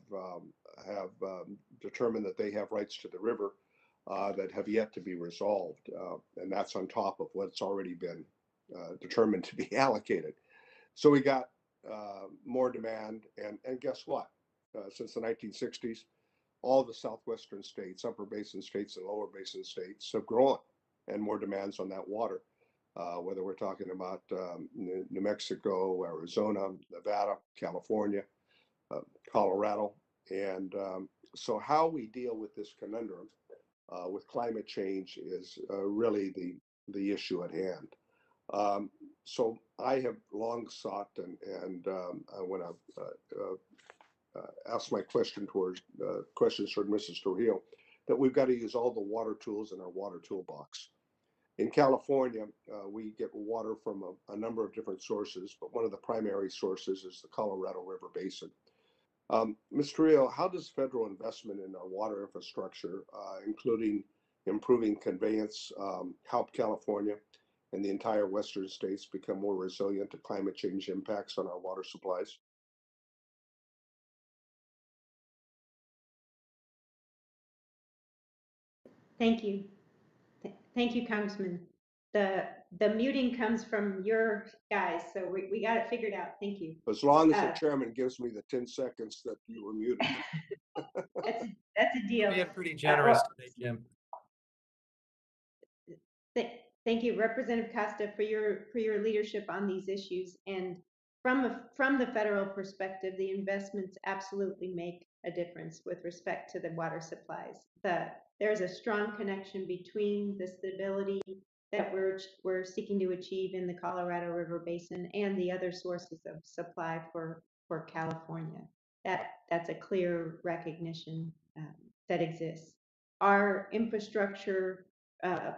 determined that they have rights to the river that have yet to be resolved. And that's on top of what's already been determined to be allocated. So we got more demand, and guess what? Since the 1960s, all the southwestern states, upper basin states and lower basin states have grown, and more demands on that water. Whether we're talking about New Mexico, Arizona, Nevada, California, Colorado. And so how we deal with this conundrum with climate change is really the issue at hand. So I have long sought, and I want to ask my questions toward Mrs. Trujillo, that we've got to use all the water tools in our water toolbox. In California, we get water from a number of different sources, but one of the primary sources is the Colorado River Basin. Ms. Trujillo, how does federal investment in our water infrastructure, including improving conveyance, help California and the entire Western states become more resilient to climate change impacts on our water supplies? Thank you. Thank you, Congressman. The muting comes from your guys, so we got it figured out. Thank you. As long as the chairman gives me the 10 seconds that you were muted. That's a deal. Being pretty generous today, Jim. Thank you, Representative Costa, for your leadership on these issues. And from the federal perspective, the investments absolutely make a difference with respect to the water supplies. There's a strong connection between the stability that we're seeking to achieve in the Colorado River Basin and the other sources of supply for California. That's a clear recognition that exists. Our infrastructure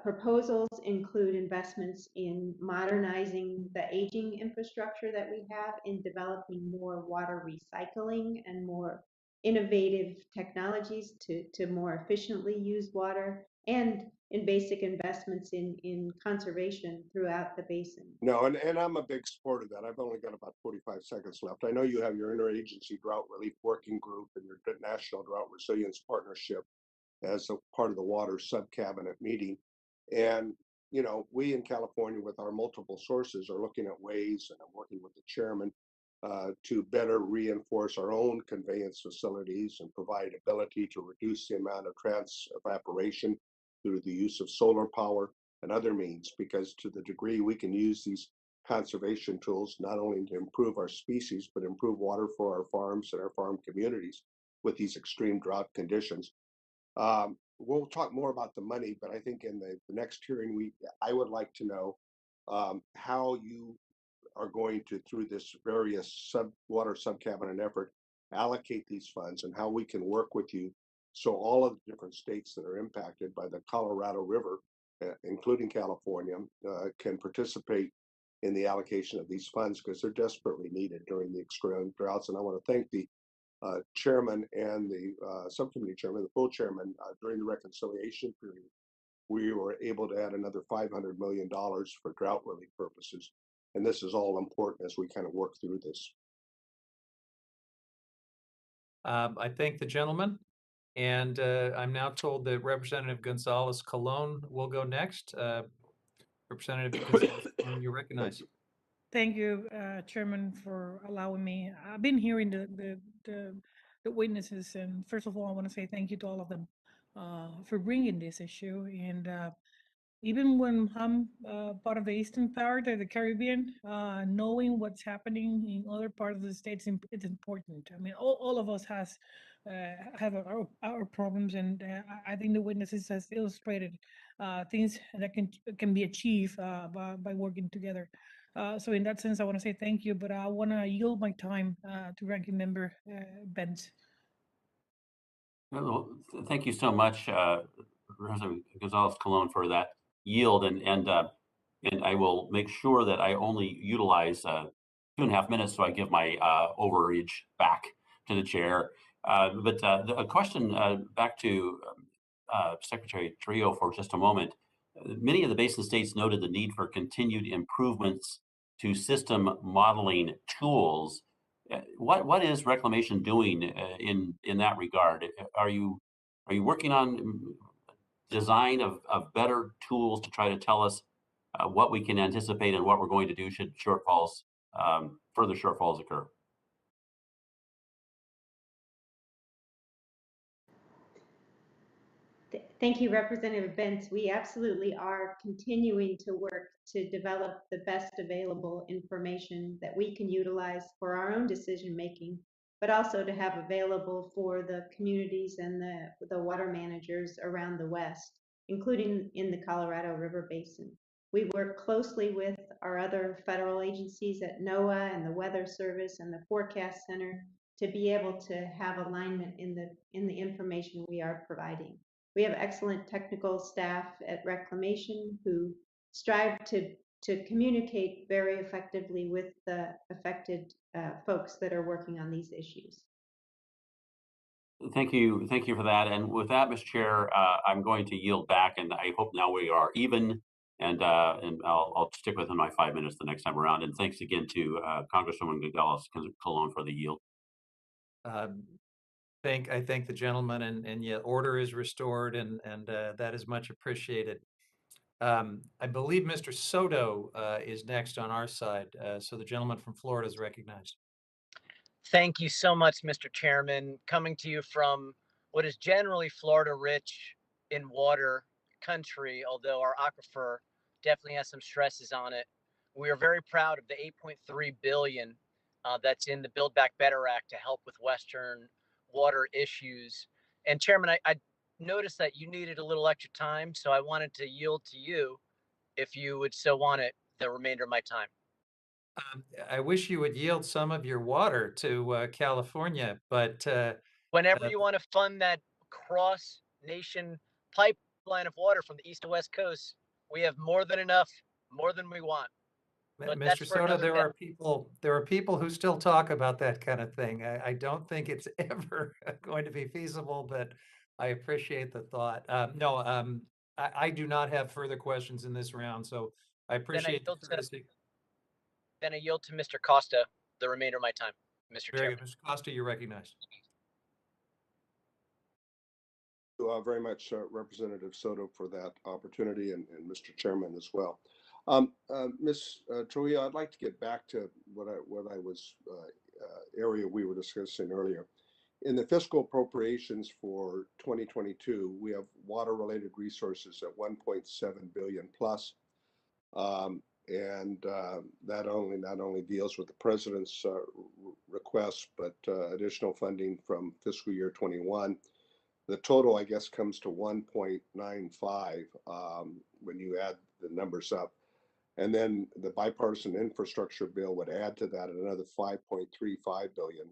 proposals include investments in modernizing the aging infrastructure that we have, in developing more water recycling and more innovative technologies to more efficiently use water, and in basic investments in conservation throughout the basin. No, and I'm a big supporter of that. I've only got about 45 seconds left. I know you have your interagency drought relief working group and your national drought resilience partnership as a part of the water sub-cabinet meeting. And, you know, we in California with our multiple sources are looking at ways, and I'm working with the chairman, to better reinforce our own conveyance facilities and provide ability to reduce the amount of evaporation through the use of solar power and other means, because to the degree we can use these conservation tools, not only to improve our species, but improve water for our farms and our farm communities with these extreme drought conditions. We'll talk more about the money, but I think in the next hearing, I would like to know how you are going to, through this various water sub-cabinet effort, allocate these funds and how we can work with you so all of the different states that are impacted by the Colorado River, including California, can participate in the allocation of these funds, because they're desperately needed during the extreme droughts. And I want to thank the chairman and the subcommittee chairman, the full chairman, during the reconciliation period, we were able to add another $500 million for drought relief purposes. And this is all important as we kind of work through this. I thank the gentleman, and I'm now told that Representative Gonzalez Colon will go next. Representative Gonzalez Colon, you recognize. Thank you, Chairman, for allowing me. I've been hearing the witnesses, and first of all, I want to say thank you to all of them for bringing this issue. And even when I'm part of the eastern part of the Caribbean, knowing what's happening in other parts of the states, it's important. I mean, all of us have our problems, and I think the witnesses has illustrated things that can be achieved by working together. So in that sense, I want to say thank you, but I want to yield my time to Ranking Member Benz. Well, thank you so much, Representative Gonzalez Colon, for that yield, and I will make sure that I only utilize 2.5 minutes, so I give my overreach back to the chair. But a question back to Secretary Trujillo for just a moment. Many of the basin states noted the need for continued improvements to system modeling tools. What is Reclamation doing in that regard? Are you working on design of better tools to try to tell us what we can anticipate and what we're going to do should further shortfalls occur? Thank you, Representative Benz. We absolutely are continuing to work to develop the best available information that we can utilize for our own decision making, but also to have available for the communities and the water managers around the West, including in the Colorado River Basin. We work closely with our other federal agencies at NOAA and the Weather Service and the Forecast Center to be able to have alignment in the information we are providing. We have excellent technical staff at Reclamation who strive to communicate very effectively with the affected folks that are working on these issues. Thank you for that. And with that, Mr. Chair, I'm going to yield back, and I hope now we are even. And I'll stick within my 5 minutes the next time around. And thanks again to Congresswoman Gonzalez-Colon for the yield. I thank the gentleman, and yet order is restored, and that is much appreciated. I believe Mr. Soto is next on our side, so the gentleman from Florida is recognized. Thank you so much, Mr. Chairman. Coming to you from what is generally Florida rich in water country, although our aquifer definitely has some stresses on it. We are very proud of the $8.3 billion that's in the Build Back Better Act to help with Western water issues. And Chairman, I noticed that you needed a little extra time, so I wanted to yield to you if you would so want it the remainder of my time. I wish you would yield some of your water to California, but whenever you want to fund that cross-nation pipeline of water from the east to west coast, we have more than enough, more than we want. But that's Mr. for Soto, another day. there are people who still talk about that kind of thing. I don't think it's ever going to be feasible, but I appreciate the thought. No, I do not have further questions in this round, so I appreciate the courtesy. Then I yield to Mr. Costa the remainder of my time, Mr. Very Chairman. good. Mr. Costa, you're recognized. Very much, Representative Soto, for that opportunity, and Mr. Chairman as well. Ms. Trujillo, I'd like to get back to what I was area we were discussing earlier. In the fiscal appropriations for 2022, we have water-related resources at 1.7 billion plus, and that not only deals with the president's request, but additional funding from fiscal year 21. The total, I guess, comes to 1.95 when you add the numbers up. And then the bipartisan infrastructure bill would add to that another 5.35 billion,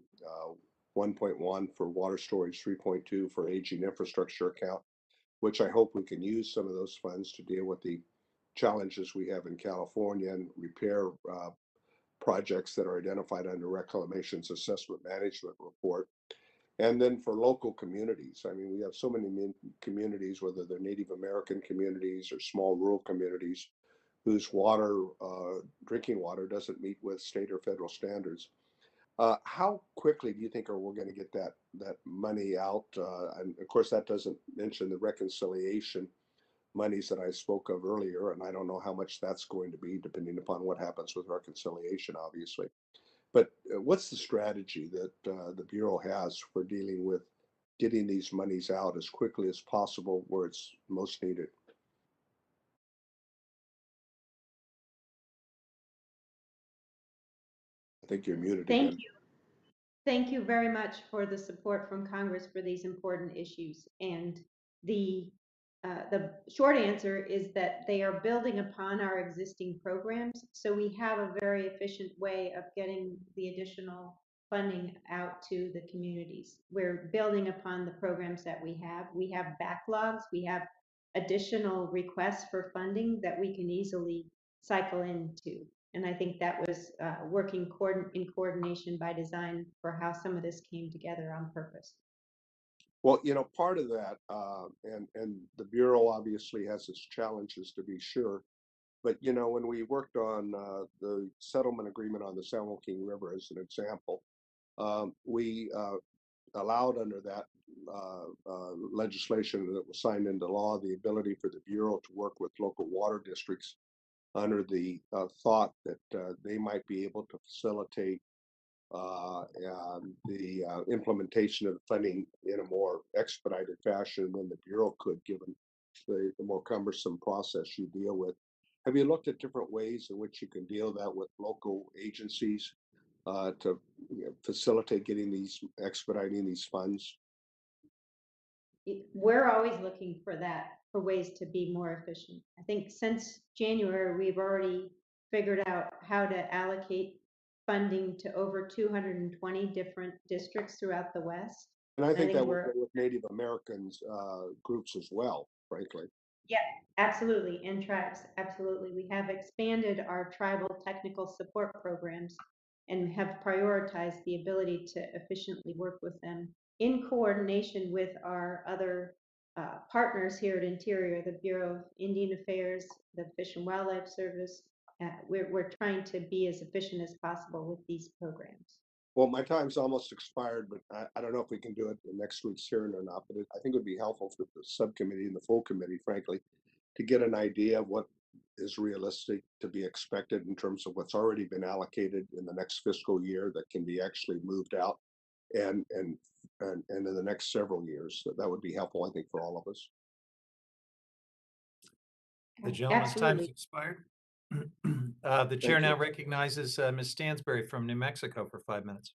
1.1 for water storage, 3.2 for aging infrastructure account, which I hope we can use some of those funds to deal with the challenges we have in California and repair projects that are identified under Reclamation's assessment management report. And then for local communities, I mean, we have so many communities, whether they're Native American communities or small rural communities, whose drinking water doesn't meet with state or federal standards. How quickly do you think are we going to get that money out? And of course, that doesn't mention the reconciliation monies that I spoke of earlier, and I don't know how much that's going to be, depending upon what happens with reconciliation, obviously. But what's the strategy that the Bureau has for dealing with getting these monies out as quickly as possible where it's most needed? I think you're muted again. Thank you. Thank you very much for the support from Congress for these important issues. And the short answer is that they are building upon our existing programs. So we have a very efficient way of getting the additional funding out to the communities. We're building upon the programs that we have. We have backlogs. We have additional requests for funding that we can easily cycle into. And I think that was working in coordination by design for how some of this came together on purpose. Well, part of that, and the Bureau obviously has its challenges, to be sure. But, when we worked on the settlement agreement on the San Joaquin River, as an example, we allowed under that legislation that was signed into law the ability for the Bureau to work with local water districts under the thought that they might be able to facilitate the implementation of the funding in a more expedited fashion than the Bureau could, given the more cumbersome process you deal with. Have you looked at different ways in which you can deal that with local agencies to facilitate expediting these funds? We're always looking for ways to be more efficient. I think since January, we've already figured out how to allocate funding to over 220 different districts throughout the West. And I think that would go with Native Americans groups as well, frankly. Yeah, absolutely. And tribes, absolutely. We have expanded our tribal technical support programs and have prioritized the ability to efficiently work with them in coordination with our other partners here at Interior, the Bureau of Indian Affairs, the Fish and Wildlife Service. We're trying to be as efficient as possible with these programs. Well, my time's almost expired, but I don't know if we can do it in next week's hearing or not, but I think it would be helpful for the subcommittee and the full committee, frankly, to get an idea of what is realistic to be expected in terms of what's already been allocated in the next fiscal year that can be actually moved out and in the next several years. That would be helpful, I think, for all of us. The gentleman's time has Absolutely. expired. The chair Thank now you. recognizes Ms. Stansberry from New Mexico for 5 minutes.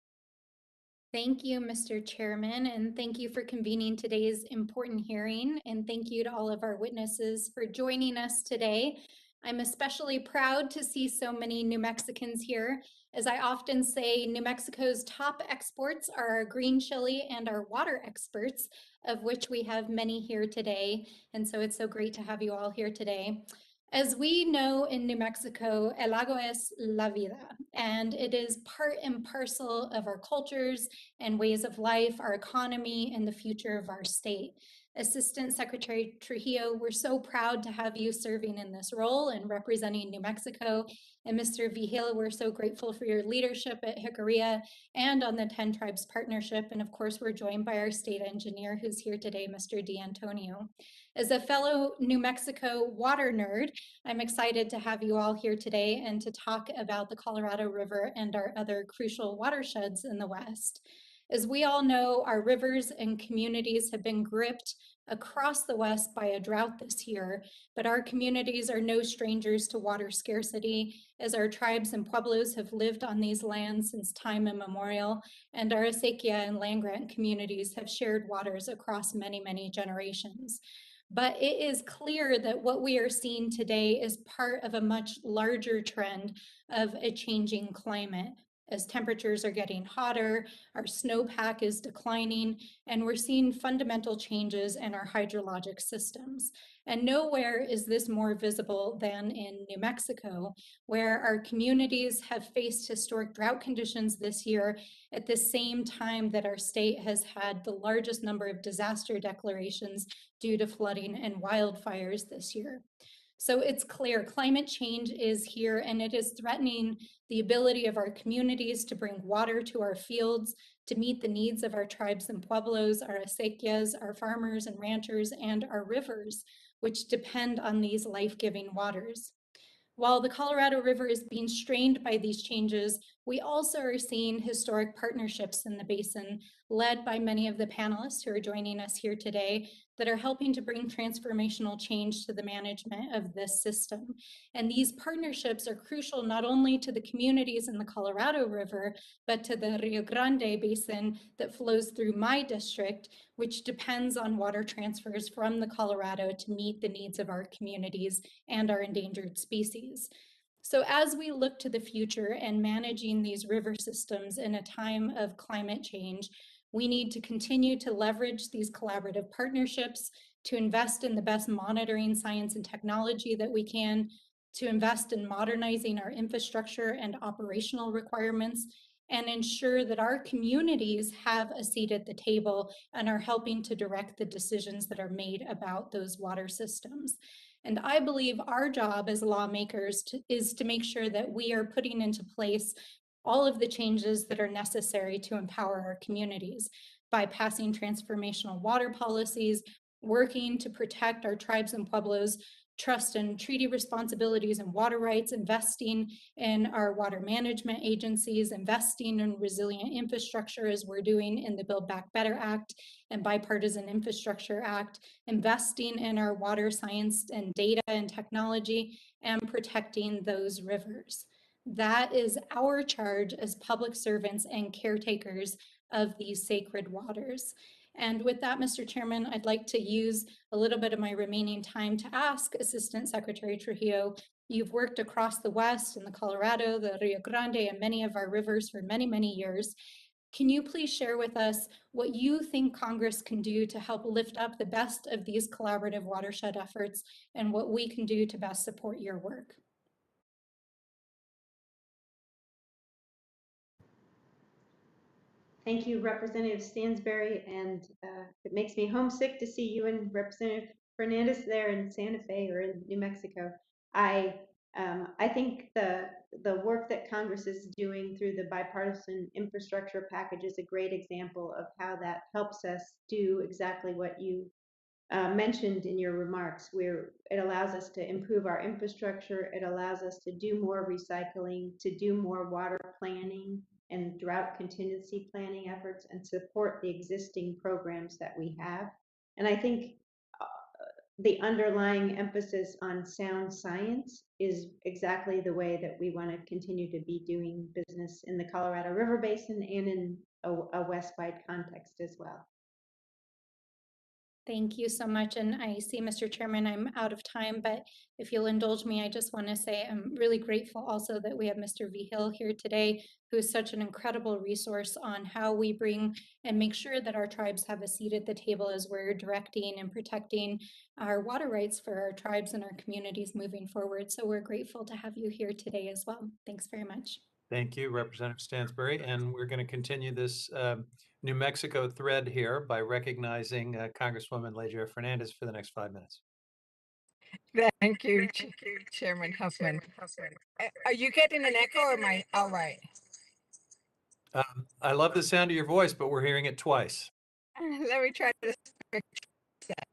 Thank you, Mr. Chairman, and thank you for convening today's important hearing. And thank you to all of our witnesses for joining us today. I'm especially proud to see so many New Mexicans here. As I often say, New Mexico's top exports are our green chili and our water experts, of which we have many here today. And so it's so great to have you all here today. As we know in New Mexico, el lago es la vida, and it is part and parcel of our cultures and ways of life, our economy, and the future of our state. Assistant Secretary Trujillo, we're so proud to have you serving in this role and representing New Mexico. And Mr. Vigil, we're so grateful for your leadership at Jicarilla and on the 10 Tribes Partnership. And of course, we're joined by our state engineer who's here today, Mr. D'Antonio. As a fellow New Mexico water nerd, I'm excited to have you all here today and to talk about the Colorado River and our other crucial watersheds in the West. As we all know, our rivers and communities have been gripped across the West by a drought this year, but our communities are no strangers to water scarcity, as our tribes and pueblos have lived on these lands since time immemorial, and our acequia and land-grant communities have shared waters across many, many generations. But it is clear that what we are seeing today is part of a much larger trend of a changing climate. As temperatures are getting hotter, our snowpack is declining, and we're seeing fundamental changes in our hydrologic systems. And nowhere is this more visible than in New Mexico, where our communities have faced historic drought conditions this year at the same time that our state has had the largest number of disaster declarations due to flooding and wildfires this year. So it's clear climate change is here, and it is threatening the ability of our communities to bring water to our fields, to meet the needs of our tribes and pueblos, our acequias, our farmers and ranchers, and our rivers, which depend on these life-giving waters. While the Colorado River is being strained by these changes, we also are seeing historic partnerships in the basin, led by many of the panelists who are joining us here today, that are helping to bring transformational change to the management of this system. And these partnerships are crucial not only to the communities in the Colorado River, but to the Rio Grande Basin that flows through my district, which depends on water transfers from the Colorado to meet the needs of our communities and our endangered species. So as we look to the future and managing these river systems in a time of climate change, we need to continue to leverage these collaborative partnerships, to invest in the best monitoring science and technology that we can, to invest in modernizing our infrastructure and operational requirements, and ensure that our communities have a seat at the table and are helping to direct the decisions that are made about those water systems. And I believe our job as lawmakers is to make sure that we are putting into place all of the changes that are necessary to empower our communities by passing transformational water policies, working to protect our tribes and pueblos, trust and treaty responsibilities and water rights, investing in our water management agencies, investing in resilient infrastructure as we're doing in the Build Back Better Act and Bipartisan Infrastructure Act, investing in our water science and data and technology, and protecting those rivers. That is our charge as public servants and caretakers of these sacred waters. And with that, Mr. Chairman, I'd like to use a little bit of my remaining time to ask Assistant Secretary Trujillo, you've worked across the West in the Colorado, the Rio Grande, and many of our rivers for many, many years. Can you please share with us what you think Congress can do to help lift up the best of these collaborative watershed efforts and what we can do to best support your work? Thank you, Representative Stansberry, and it makes me homesick to see you and Representative Fernandez there in Santa Fe or in New Mexico. I think the work that Congress is doing through the bipartisan infrastructure package is a great example of how that helps us do exactly what you mentioned in your remarks, where it allows us to improve our infrastructure, it allows us to do more recycling, to do more water planning and drought contingency planning efforts, and support the existing programs that we have. And I think the underlying emphasis on sound science is exactly the way that we want to continue to be doing business in the Colorado River Basin and in a West-wide context as well. Thank you so much. And I see, Mr. Chairman, I'm out of time, but if you'll indulge me, I just want to say I'm really grateful also that we have Mr. V. Hill here today, who is such an incredible resource on how we bring and make sure that our tribes have a seat at the table as we're directing and protecting our water rights for our tribes and our communities moving forward. So we're grateful to have you here today as well. Thanks very much. Thank you, Representative Stansberry. And we're going to continue this New Mexico thread here by recognizing Congresswoman Leger Fernandez for the next 5 minutes. Thank you, Chairman Huffman. Are you getting an echo or am I all right? I love the sound of your voice, but we're hearing it twice. Let me try to fix that.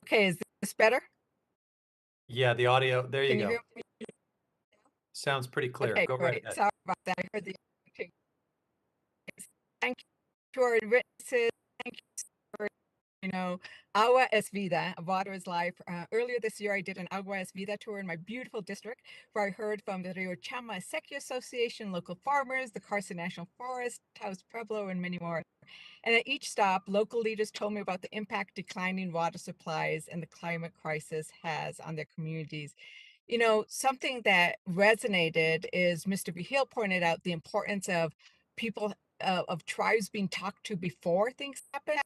Okay, is this better? Yeah, the audio, there you Can go. you hear me? Sounds pretty clear. Okay, Go great. right ahead. Sorry about that. I heard the thank you to our witnesses. Thank you for, Agua es Vida, Water is Life. Earlier this year, I did an Agua es Vida tour in my beautiful district, where I heard from the Rio Chama Sequia Association, local farmers, the Carson National Forest, Taos Pueblo, and many more. And at each stop, local leaders told me about the impact declining water supplies and the climate crisis has on their communities. Something that resonated is Mr. Vigil pointed out the importance of people, of tribes being talked to before things happen.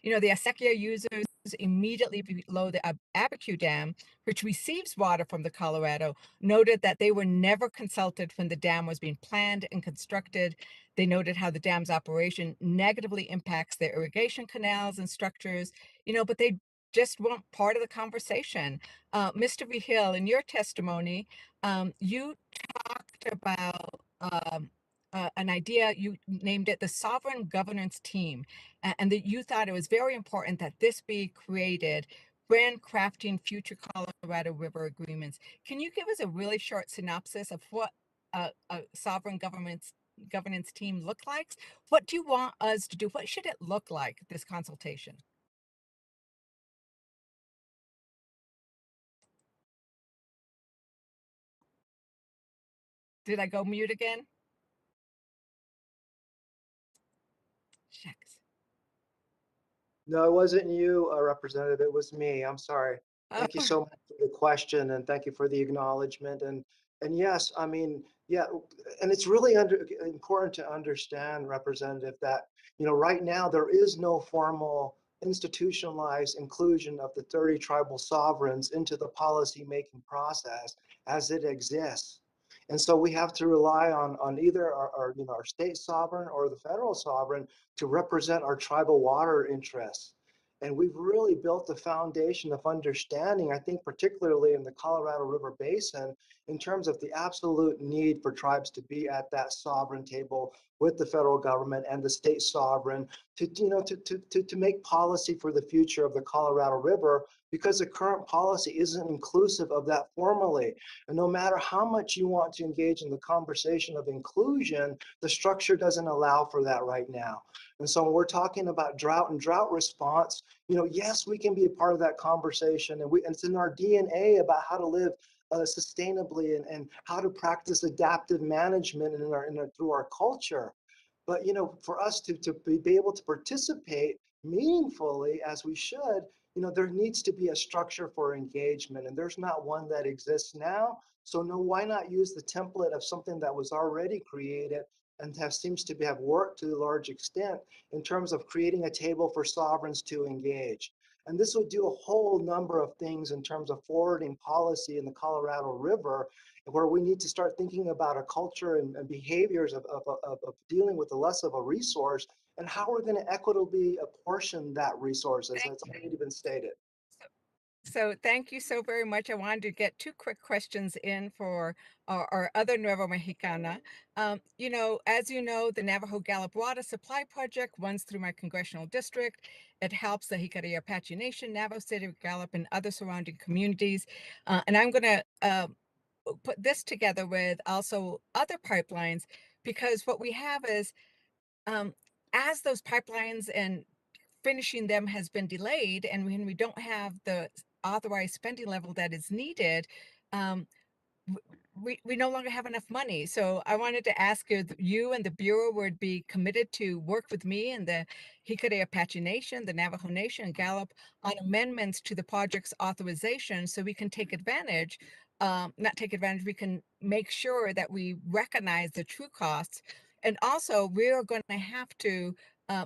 The acequia users immediately below the Abiquiu Dam, which receives water from the Colorado, noted that they were never consulted when the dam was being planned and constructed. They noted how the dam's operation negatively impacts their irrigation canals and structures, but they just weren't part of the conversation. Mr. Vigil, in your testimony, you talked about an idea, you named it the Sovereign Governance Team, and that you thought it was very important that this be created when crafting future Colorado River agreements. Can you give us a really short synopsis of what a sovereign governance team look like? What do you want us to do? What should it look like, this consultation? Did I go mute again? Shucks. No, it wasn't you, Representative. It was me. I'm sorry. Thank you so much for the question, and thank you for the acknowledgement. And yes, I mean, yeah, and it's really important to understand, Representative, that right now there is no formal institutionalized inclusion of the 30 tribal sovereigns into the policy-making process as it exists. And so we have to rely on either our state sovereign or the federal sovereign to represent our tribal water interests. And we've really built a foundation of understanding, I think, particularly in the Colorado River Basin, in terms of the absolute need for tribes to be at that sovereign table with the federal government and the state sovereign to make policy for the future of the Colorado River, because the current policy isn't inclusive of that formally. And no matter how much you want to engage in the conversation of inclusion, the structure doesn't allow for that right now. And so when we're talking about drought and drought response, yes, we can be a part of that conversation, and it's in our DNA about how to live sustainably and how to practice adaptive management through our culture. But for us to be able to participate meaningfully as we should, there needs to be a structure for engagement, and there's not one that exists now. So no, why not use the template of something that was already created and seems to have worked to a large extent in terms of creating a table for sovereigns to engage. And this would do a whole number of things in terms of forwarding policy in the Colorado River, where we need to start thinking about a culture and behaviors of dealing with the less of a resource and how we're going to equitably apportion that resource, as it's already been stated. So thank you so very much. I wanted to get two quick questions in for our other Nuevo Mexicana. As you know, the Navajo Gallup Water Supply Project runs through my congressional district. It helps the Jicarilla Apache Nation, Navajo City of Gallup, and other surrounding communities. And I'm going to put this together with also other pipelines, because what we have is, as those pipelines and finishing them has been delayed, and when we don't have the authorized spending level that is needed, we no longer have enough money. So I wanted to ask you and the Bureau would be committed to work with me and the Jicarilla Apache Nation, the Navajo Nation, and Gallup on amendments to the project's authorization so we can take advantage, not take advantage, we can make sure that we recognize the true costs. And also, we are going to have to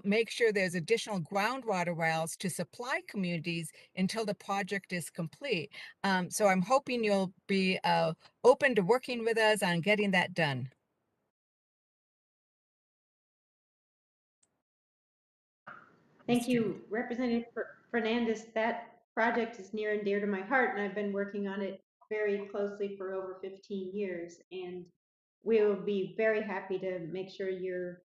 make sure there's additional groundwater wells to supply communities until the project is complete. So I'm hoping you'll be open to working with us on getting that done. Thank you, Representative Fernandez. That project is near and dear to my heart, and I've been working on it very closely for over 15 years. And we will be very happy to make sure your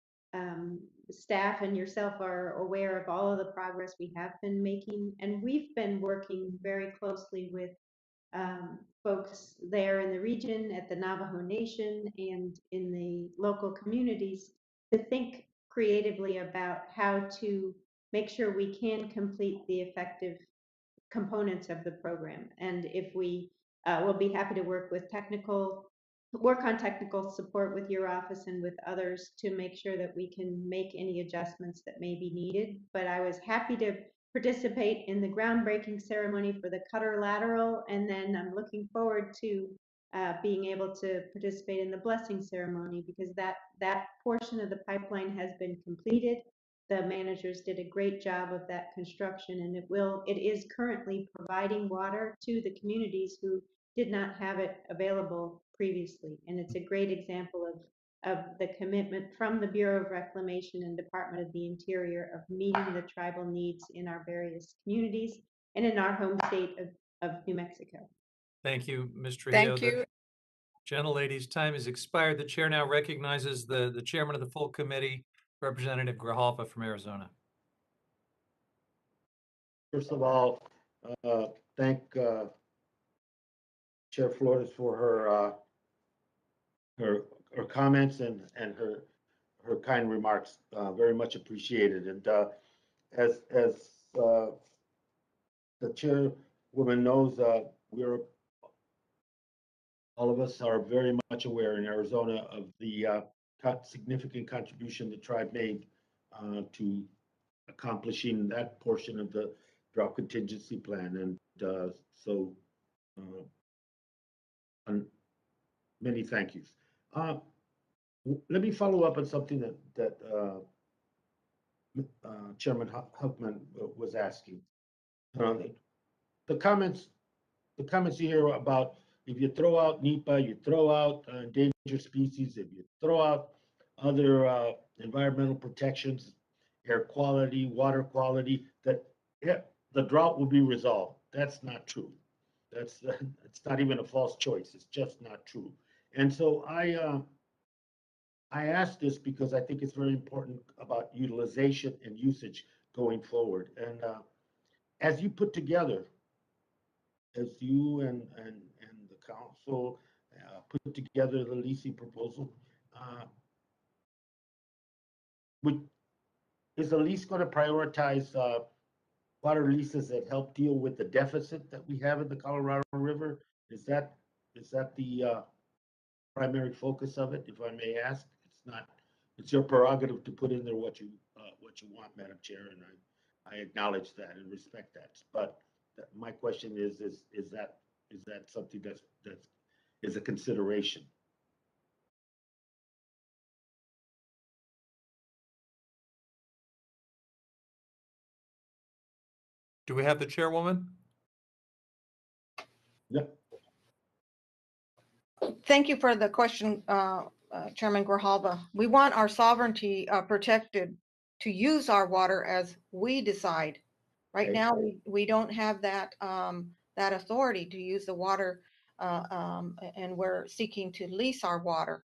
staff and yourself are aware of all of the progress we have been making. And we've been working very closely with folks there in the region, at the Navajo Nation, and in the local communities to think creatively about how to make sure we can complete the effective components of the program. And if we will be happy to work on technical support with your office and with others to make sure that we can make any adjustments that may be needed. But I was happy to participate in the groundbreaking ceremony for the Cutter Lateral, and then I'm looking forward to being able to participate in the blessing ceremony, because that portion of the pipeline has been completed. The managers did a great job of that construction, and it is currently providing water to the communities who did not have it available previously. And it's a great example of the commitment from the Bureau of Reclamation and Department of the Interior of meeting the tribal needs in our various communities and in our home state of New Mexico. Thank you, Ms. Trujillo. Thank you. The gentlelady's time has expired. The chair now recognizes the chairman of the full committee, Representative Grijalva from Arizona. First of all, thank Chair Flores for her comments and her kind remarks. Very much appreciated. And as the chairwoman knows, all of us are very much aware in Arizona of the significant contribution the tribe made to accomplishing that portion of the drought contingency plan. And so many thank yous. Let me follow up on something that Chairman Huffman was asking. The comments you hear about, if you throw out NEPA, you throw out endangered species, if you throw out other environmental protections, air quality, water quality, that the drought will be resolved. That's not true. It's not even a false choice. It's just not true. And so I ask this because I think it's very important about utilization and usage going forward. And as you put together, as you and the council put together the leasing proposal, is the lease going to prioritize water leases that help deal with the deficit that we have in the Colorado River? Is that the primary focus of it, if I may ask? It's not. It's your prerogative to put in there what you want, Madam Chair, and I acknowledge that and respect that. But my question is that something that is a consideration? Do we have the chairwoman? Yep. Thank you for the question, Chairman Grijalva. We want our sovereignty protected to use our water as we decide. Right Okay. now, we don't have that that authority to use the water, and we're seeking to lease our water.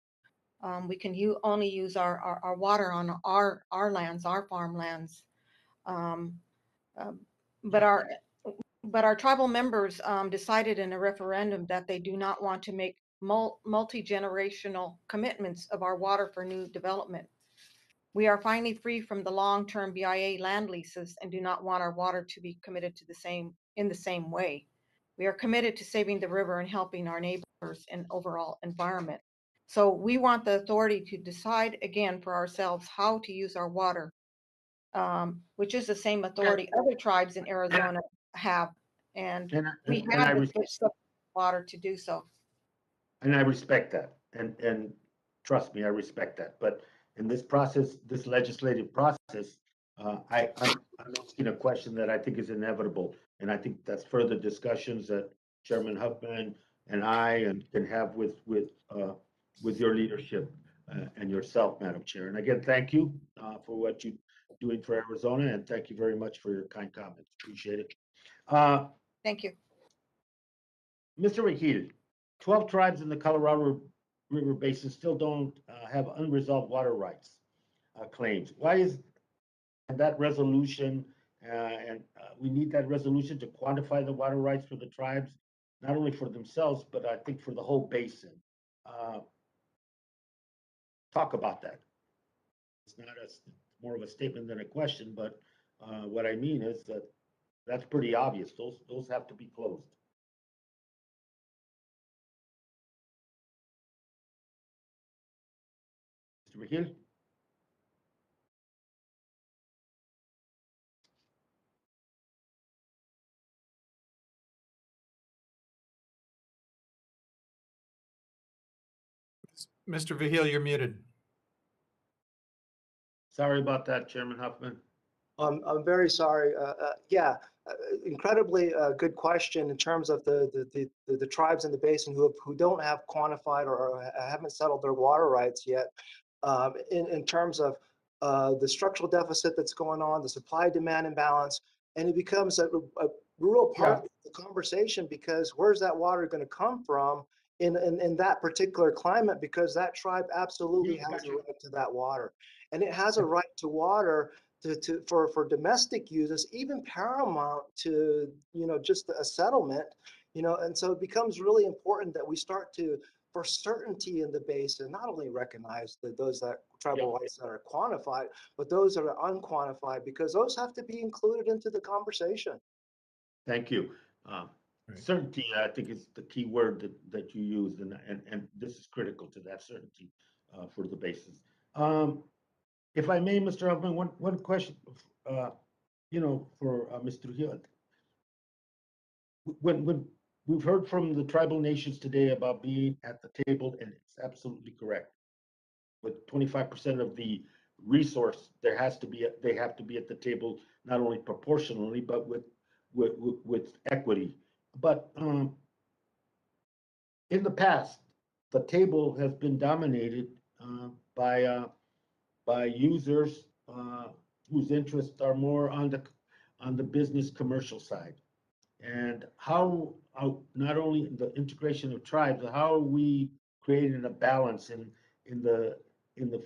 We can only use our water on our lands, our farmlands. Um, but our tribal members decided in a referendum that they do not want to make multi-generational commitments of our water for new development. We are finally free from the long-term BIA land leases and do not want our water to be committed to in the same way. We are committed to saving the river and helping our neighbors and overall environment. So we want the authority to decide again for ourselves how to use our water, which is the same authority other tribes in Arizona have. And we have the water to do so. And I respect that. And trust me, I respect that. But in this process, this legislative process, I'm asking a question that I think is inevitable. And I think that's further discussions that Chairman Huffman and I can have with your leadership and yourself, Madam Chair. And again, thank you for what you're doing for Arizona, and thank you very much for your kind comments. Appreciate it. Thank you. Mr. Rahil, 12 tribes in the Colorado River Basin still don't have unresolved water rights claims. Why is that resolution, and we need that resolution to quantify the water rights for the tribes, not only for themselves, but I think for the whole basin. Talk about that. It's not more of a statement than a question, but what I mean is that that's pretty obvious. Those have to be closed. Mr. Rahil? Mr. Vihil, you're muted. Sorry about that, Chairman Huffman. I'm very sorry. Incredibly good question in terms of the tribes in the basin who don't have quantified or haven't settled their water rights yet. In terms of the structural deficit that's going on, the supply-demand imbalance, and it becomes a real part of the conversation, because where's that water going to come from in that particular climate? Because that tribe absolutely has a right to that water, and it has a right to water for domestic uses, even paramount to just a settlement, and so it becomes really important that we start to, for certainty in the basin, not only recognize those tribal rights that are quantified, but those that are unquantified, because those have to be included into the conversation. Thank you. Certainty, I think, is the key word that you used, and this is critical to that certainty for the basin. If I may, Mr. Huffman, one question, for Mr. Hill. When we've heard from the tribal nations today about being at the table, and it's absolutely correct. With 25% of the resource, they have to be at the table, not only proportionally, but with equity. But in the past, the table has been dominated by users whose interests are more on the business commercial side. And how not only the integration of tribes, but how are we creating a balance in the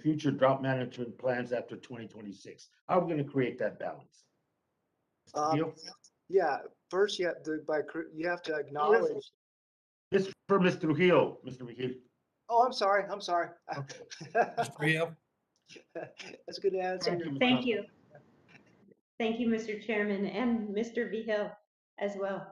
future drought management plans after 2026? How are we going to create that balance? Yeah, first you have to acknowledge. This is for Mr. Trujillo, Mr. Trujillo. Oh, I'm sorry. Okay. Mr. Trujillo? That's a good answer. Thank you. Thank you, Mr. Chairman, and Mr. Vihil as well.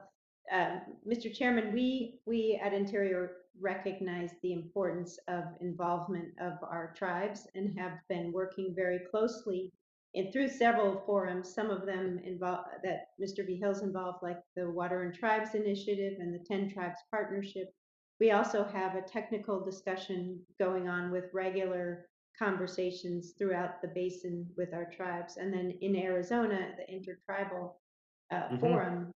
Mr. Chairman, we at Interior recognize the importance of involvement of our tribes and have been working very closely and through several forums, some of them involve that Mr. V. Hill's involved, like the Water and Tribes Initiative and the 10 Tribes Partnership. We also have a technical discussion going on with regular conversations throughout the basin with our tribes. And then in Arizona, the Intertribal Forum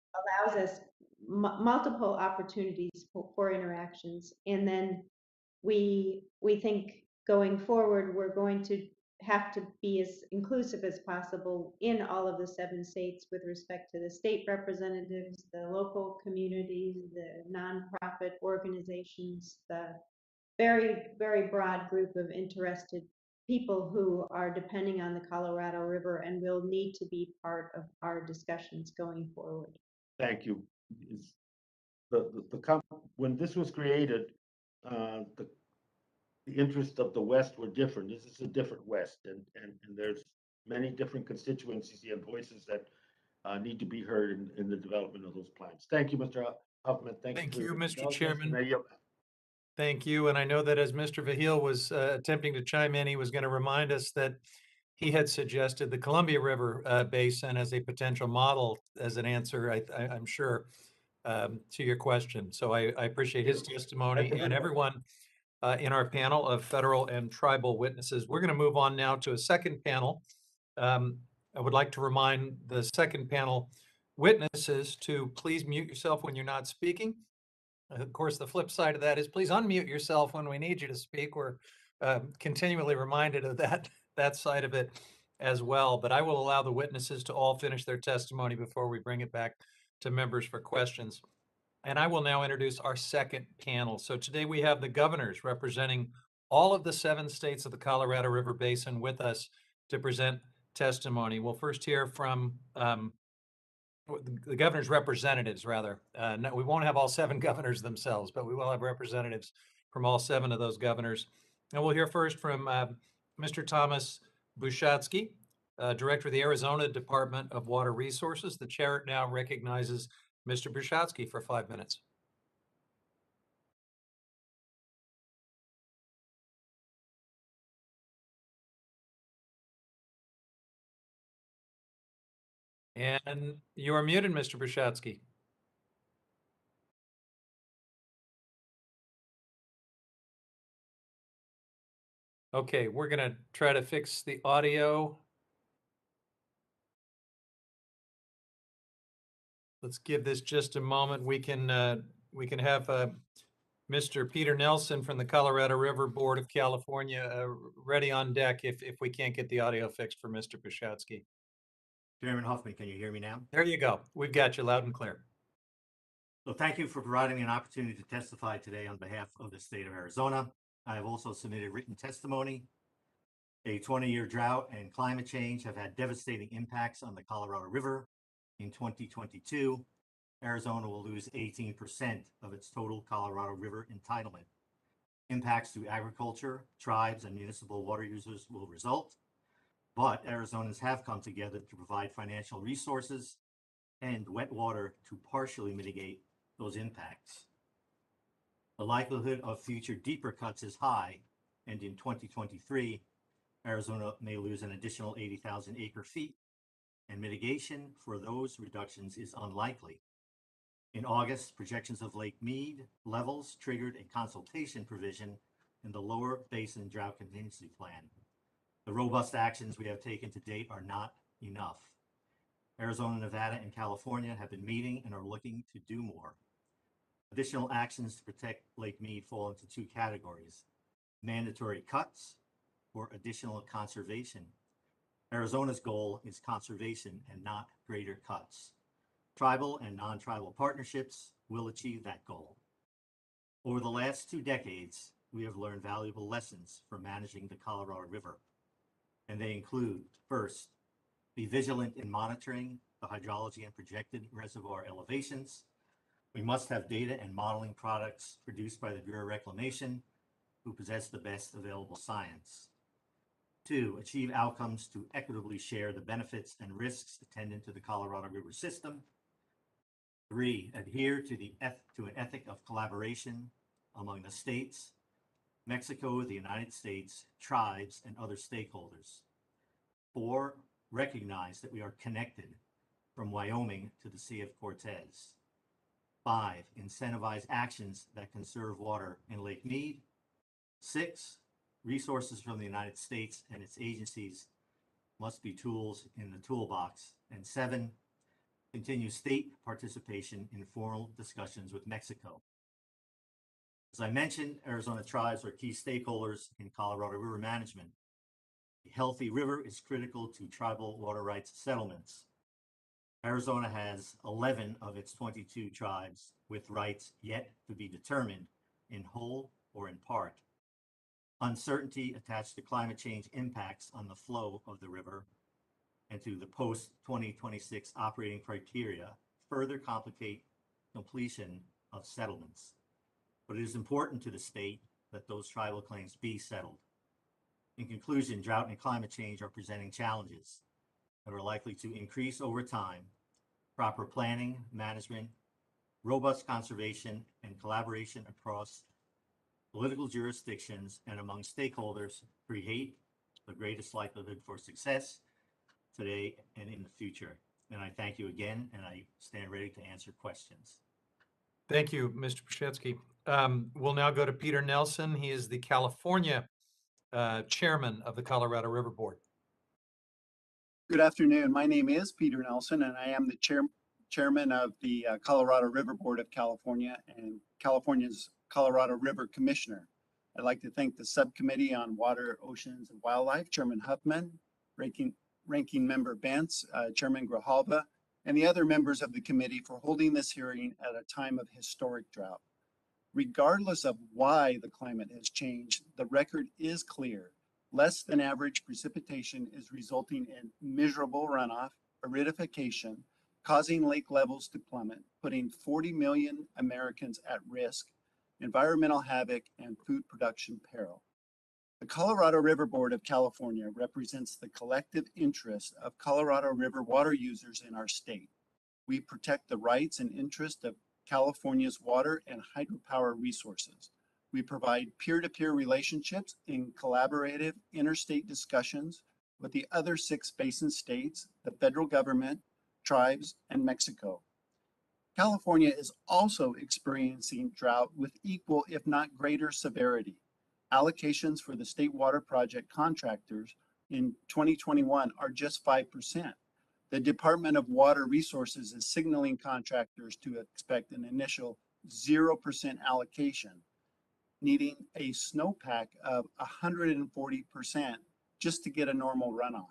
allows us multiple opportunities for interactions. And then we think going forward, we're going to have to be as inclusive as possible in all of the 7 states with respect to the state representatives, the local communities, the nonprofit organizations, the very, very broad group of interested people who are depending on the Colorado River and will need to be part of our discussions going forward. Thank you. When this was created, the interests of the West were different. This is a different West, and there's many different constituencies and voices that need to be heard in the development of those plans. Thank you, Mr. Huffman. Thank for you, your Mr. indulgence, Chairman. and I yield back. Thank you. And I know that as Mr. Vahil was attempting to chime in, he was going to remind us that he had suggested the Columbia River Basin as a potential model as an answer, I'm sure, to your question. So I appreciate his testimony and everyone in our panel of federal and tribal witnesses. We're going to move on now to a second panel. I would like to remind the second panel witnesses to please mute yourself when you're not speaking. Of course, the flip side of that is please unmute yourself when we need you to speak. We're continually reminded of that side of it as well. But I will allow the witnesses to all finish their testimony before we bring it back to members for questions. And I will now introduce our second panel. So today we have the governors representing all of the 7 states of the Colorado River Basin with us to present testimony. We'll first hear from the governor's representatives, rather. No, we won't have all 7 governors themselves, but we will have representatives from all 7 of those governors. And we'll hear first from Mr. Thomas Bushatsky, Director of the Arizona Department of Water Resources. The chair now recognizes Mr. Bushatsky for 5 minutes. And you are muted, Mr. Bushatsky. Okay, we're going to try to fix the audio. Let's give this just a moment. We can have Mr. Peter Nelson from the Colorado River Board of California ready on deck if we can't get the audio fixed for Mr. Bushatsky. Chairman Huffman, can you hear me now? There you go. We've got you loud and clear. So thank you for providing me an opportunity to testify today on behalf of the state of Arizona. I have also submitted written testimony. A 20-year drought and climate change have had devastating impacts on the Colorado River. In 2022, Arizona will lose 18% of its total Colorado River entitlement. Impacts to agriculture, tribes, and municipal water users will result, but Arizonans have come together to provide financial resources and wet water to partially mitigate those impacts. The likelihood of future deeper cuts is high, and in 2023, Arizona may lose an additional 80,000 acre-feet, and mitigation for those reductions is unlikely. In August, projections of Lake Mead levels triggered a consultation provision in the Lower Basin Drought Contingency Plan. The robust actions we have taken to date are not enough. Arizona, Nevada, and California have been meeting and are looking to do more. Additional actions to protect Lake Mead fall into 2 categories: mandatory cuts or additional conservation. Arizona's goal is conservation and not greater cuts. Tribal and non-tribal partnerships will achieve that goal. Over the last 2 decades, we have learned valuable lessons from managing the Colorado River, and they include, first, be vigilant in monitoring the hydrology and projected reservoir elevations. We must have data and modeling products produced by the Bureau of Reclamation, who possess the best available science. 2, achieve outcomes to equitably share the benefits and risks attendant to the Colorado River system. 3, adhere to an ethic of collaboration among the states, Mexico, the United States, tribes, and other stakeholders. 4, recognize that we are connected from Wyoming to the Sea of Cortez. 5, incentivize actions that conserve water in Lake Mead. 6, resources from the United States and its agencies must be tools in the toolbox. And 7, continue state participation in formal discussions with Mexico. As I mentioned, Arizona tribes are key stakeholders in Colorado River management. A healthy river is critical to tribal water rights settlements. Arizona has 11 of its 22 tribes with rights yet to be determined in whole or in part. Uncertainty attached to climate change impacts on the flow of the river and to the post-2026 operating criteria further complicate completion of settlements. But it is important to the state that those tribal claims be settled. In conclusion, drought and climate change are presenting challenges that are likely to increase over time. Proper planning, management, robust conservation, and collaboration across political jurisdictions and among stakeholders create the greatest likelihood for success today and in the future. And I thank you again, and I stand ready to answer questions. Thank you, Mr. Pshetsky. We'll now go to Peter Nelson. He is the California chairman of the Colorado River Board. Good afternoon. My name is Peter Nelson, and I am the chairman of the Colorado River Board of California and California's Colorado River Commissioner. I'd like to thank the Subcommittee on Water, Oceans, and Wildlife, Chairman Huffman, Ranking Member Bentz, Chairman Grijalva, and the other members of the committee for holding this hearing at a time of historic drought. Regardless of why the climate has changed, the record is clear. Less than average precipitation is resulting in miserable runoff, aridification, causing lake levels to plummet, putting 40 million Americans at risk, environmental havoc, and food production peril. The Colorado River Board of California represents the collective interest of Colorado River water users in our state. We protect the rights and interests of California's water and hydropower resources. We provide peer-to-peer relationships in collaborative interstate discussions with the other 6 basin states, the federal government, tribes, and Mexico. California is also experiencing drought with equal, if not greater, severity. Allocations for the state water project contractors in 2021 are just 5%. The Department of Water Resources is signaling contractors to expect an initial 0% allocation, needing a snowpack of 140% just to get a normal runoff.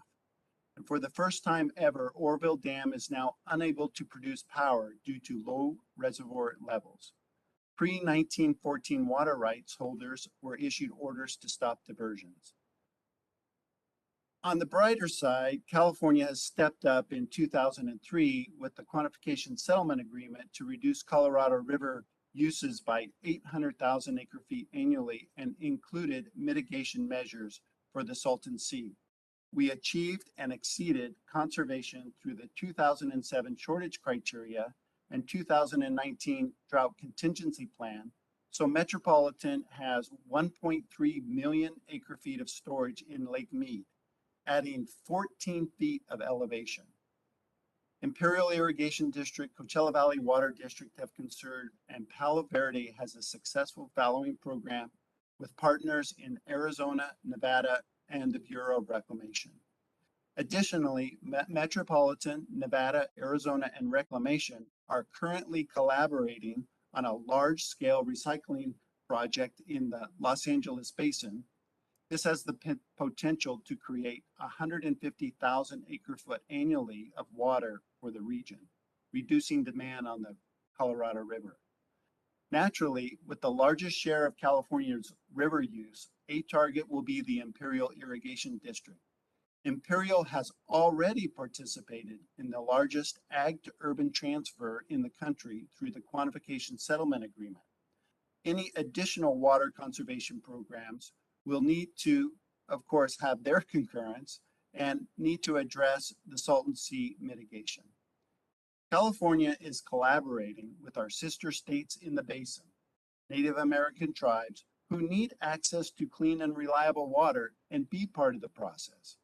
And for the first time ever, Oroville Dam is now unable to produce power due to low reservoir levels. Pre-1914 water rights holders were issued orders to stop diversions. On the brighter side, California has stepped up in 2003 with the Quantification Settlement Agreement to reduce Colorado River uses by 800,000 acre-feet annually and included mitigation measures for the Salton Sea. We achieved and exceeded conservation through the 2007 shortage criteria and 2019 drought contingency plan, so Metropolitan has 1.3 million acre-feet of storage in Lake Mead, adding 14 feet of elevation. Imperial Irrigation District, Coachella Valley Water District have conserved, and Palo Verde has a successful fallowing program with partners in Arizona, Nevada, and the Bureau of Reclamation. Additionally, Metropolitan, Nevada, Arizona, and Reclamation are currently collaborating on a large-scale recycling project in the Los Angeles Basin. This has the potential to create 150,000 acre-foot annually of water for the region, reducing demand on the Colorado River. Naturally, with the largest share of California's river use, a target will be the Imperial Irrigation District. Imperial has already participated in the largest ag-to-urban transfer in the country through the Quantification Settlement Agreement. Any additional water conservation programs will need to, of course, have their concurrence and need to address the Salton Sea mitigation. California is collaborating with our sister states in the basin, Native American tribes who need access to clean and reliable water and be part of the process.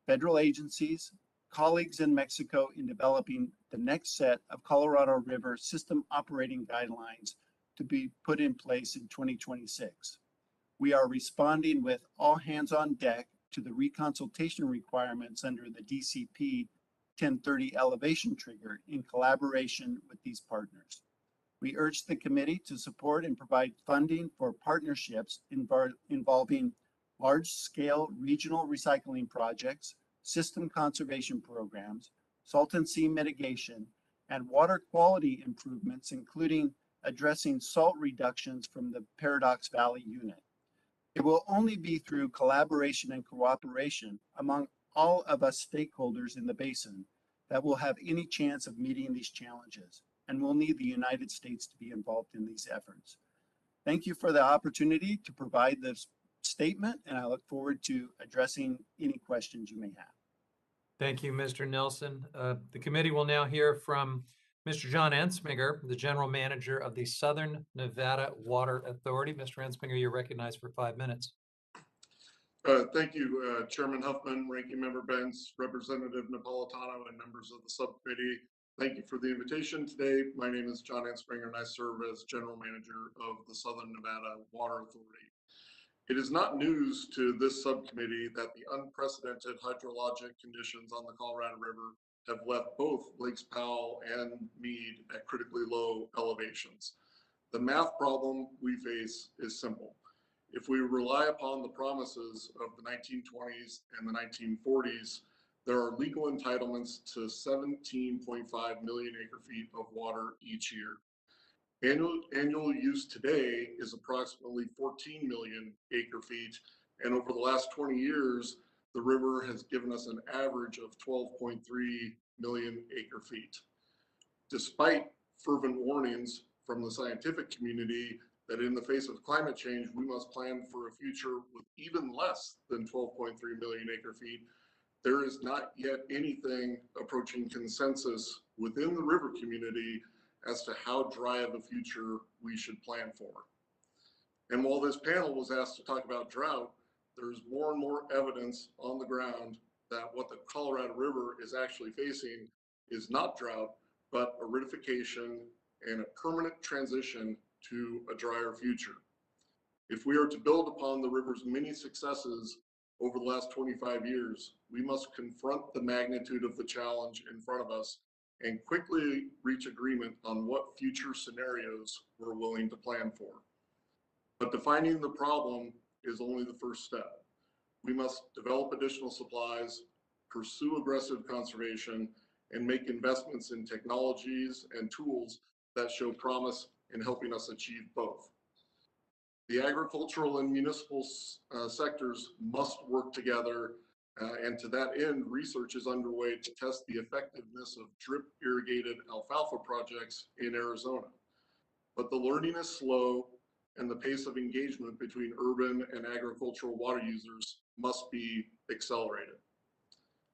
Federal agencies, colleagues in Mexico in developing the next set of Colorado River system operating guidelines to be put in place in 2026. We are responding with all hands on deck to the reconsultation requirements under the DCP 1030 elevation trigger in collaboration with these partners. We urge the committee to support and provide funding for partnerships involving large-scale regional recycling projects, system conservation programs, Salton Sea mitigation, and water quality improvements, including addressing salt reductions from the Paradox Valley unit. It will only be through collaboration and cooperation among all of us stakeholders in the basin that will have any chance of meeting these challenges, and we'll need the United States to be involved in these efforts. Thank you for the opportunity to provide this statement, and I look forward to addressing any questions you may have. Thank you, Mr. Nelson. The committee will now hear from Mr. John Ensminger, the General Manager of the Southern Nevada Water Authority. Mr. Ensminger, you're recognized for 5 minutes. Thank you, Chairman Huffman, Ranking Member Bentz, Representative Napolitano, and members of the subcommittee. Thank you for the invitation today. My name is John Ensminger, and I serve as General Manager of the Southern Nevada Water Authority. It is not news to this subcommittee that the unprecedented hydrologic conditions on the Colorado River have left both Lakes Powell and Meade at critically low elevations. The math problem we face is simple. If we rely upon the promises of the 1920s and the 1940s, there are legal entitlements to 17.5 million acre feet of water each year. Annual use today is approximately 14 million acre feet, and over the last 20 years, the river has given us an average of 12.3 million acre feet. Despite fervent warnings from the scientific community that in the face of climate change, we must plan for a future with even less than 12.3 million acre feet, there is not yet anything approaching consensus within the river community as to how dry of a future we should plan for. And while this panel was asked to talk about drought, there's more and more evidence on the ground that what the Colorado River is actually facing is not drought, but aridification and a permanent transition to a drier future. If we are to build upon the river's many successes over the last 25 years, we must confront the magnitude of the challenge in front of us and quickly reach agreement on what future scenarios we're willing to plan for. But defining the problem is only the first step. We must develop additional supplies, pursue aggressive conservation, and make investments in technologies and tools that show promise in helping us achieve both. The agricultural and municipal sectors must work together, and to that end, research is underway to test the effectiveness of drip irrigated alfalfa projects in Arizona. But the learning is slow, and the pace of engagement between urban and agricultural water users must be accelerated.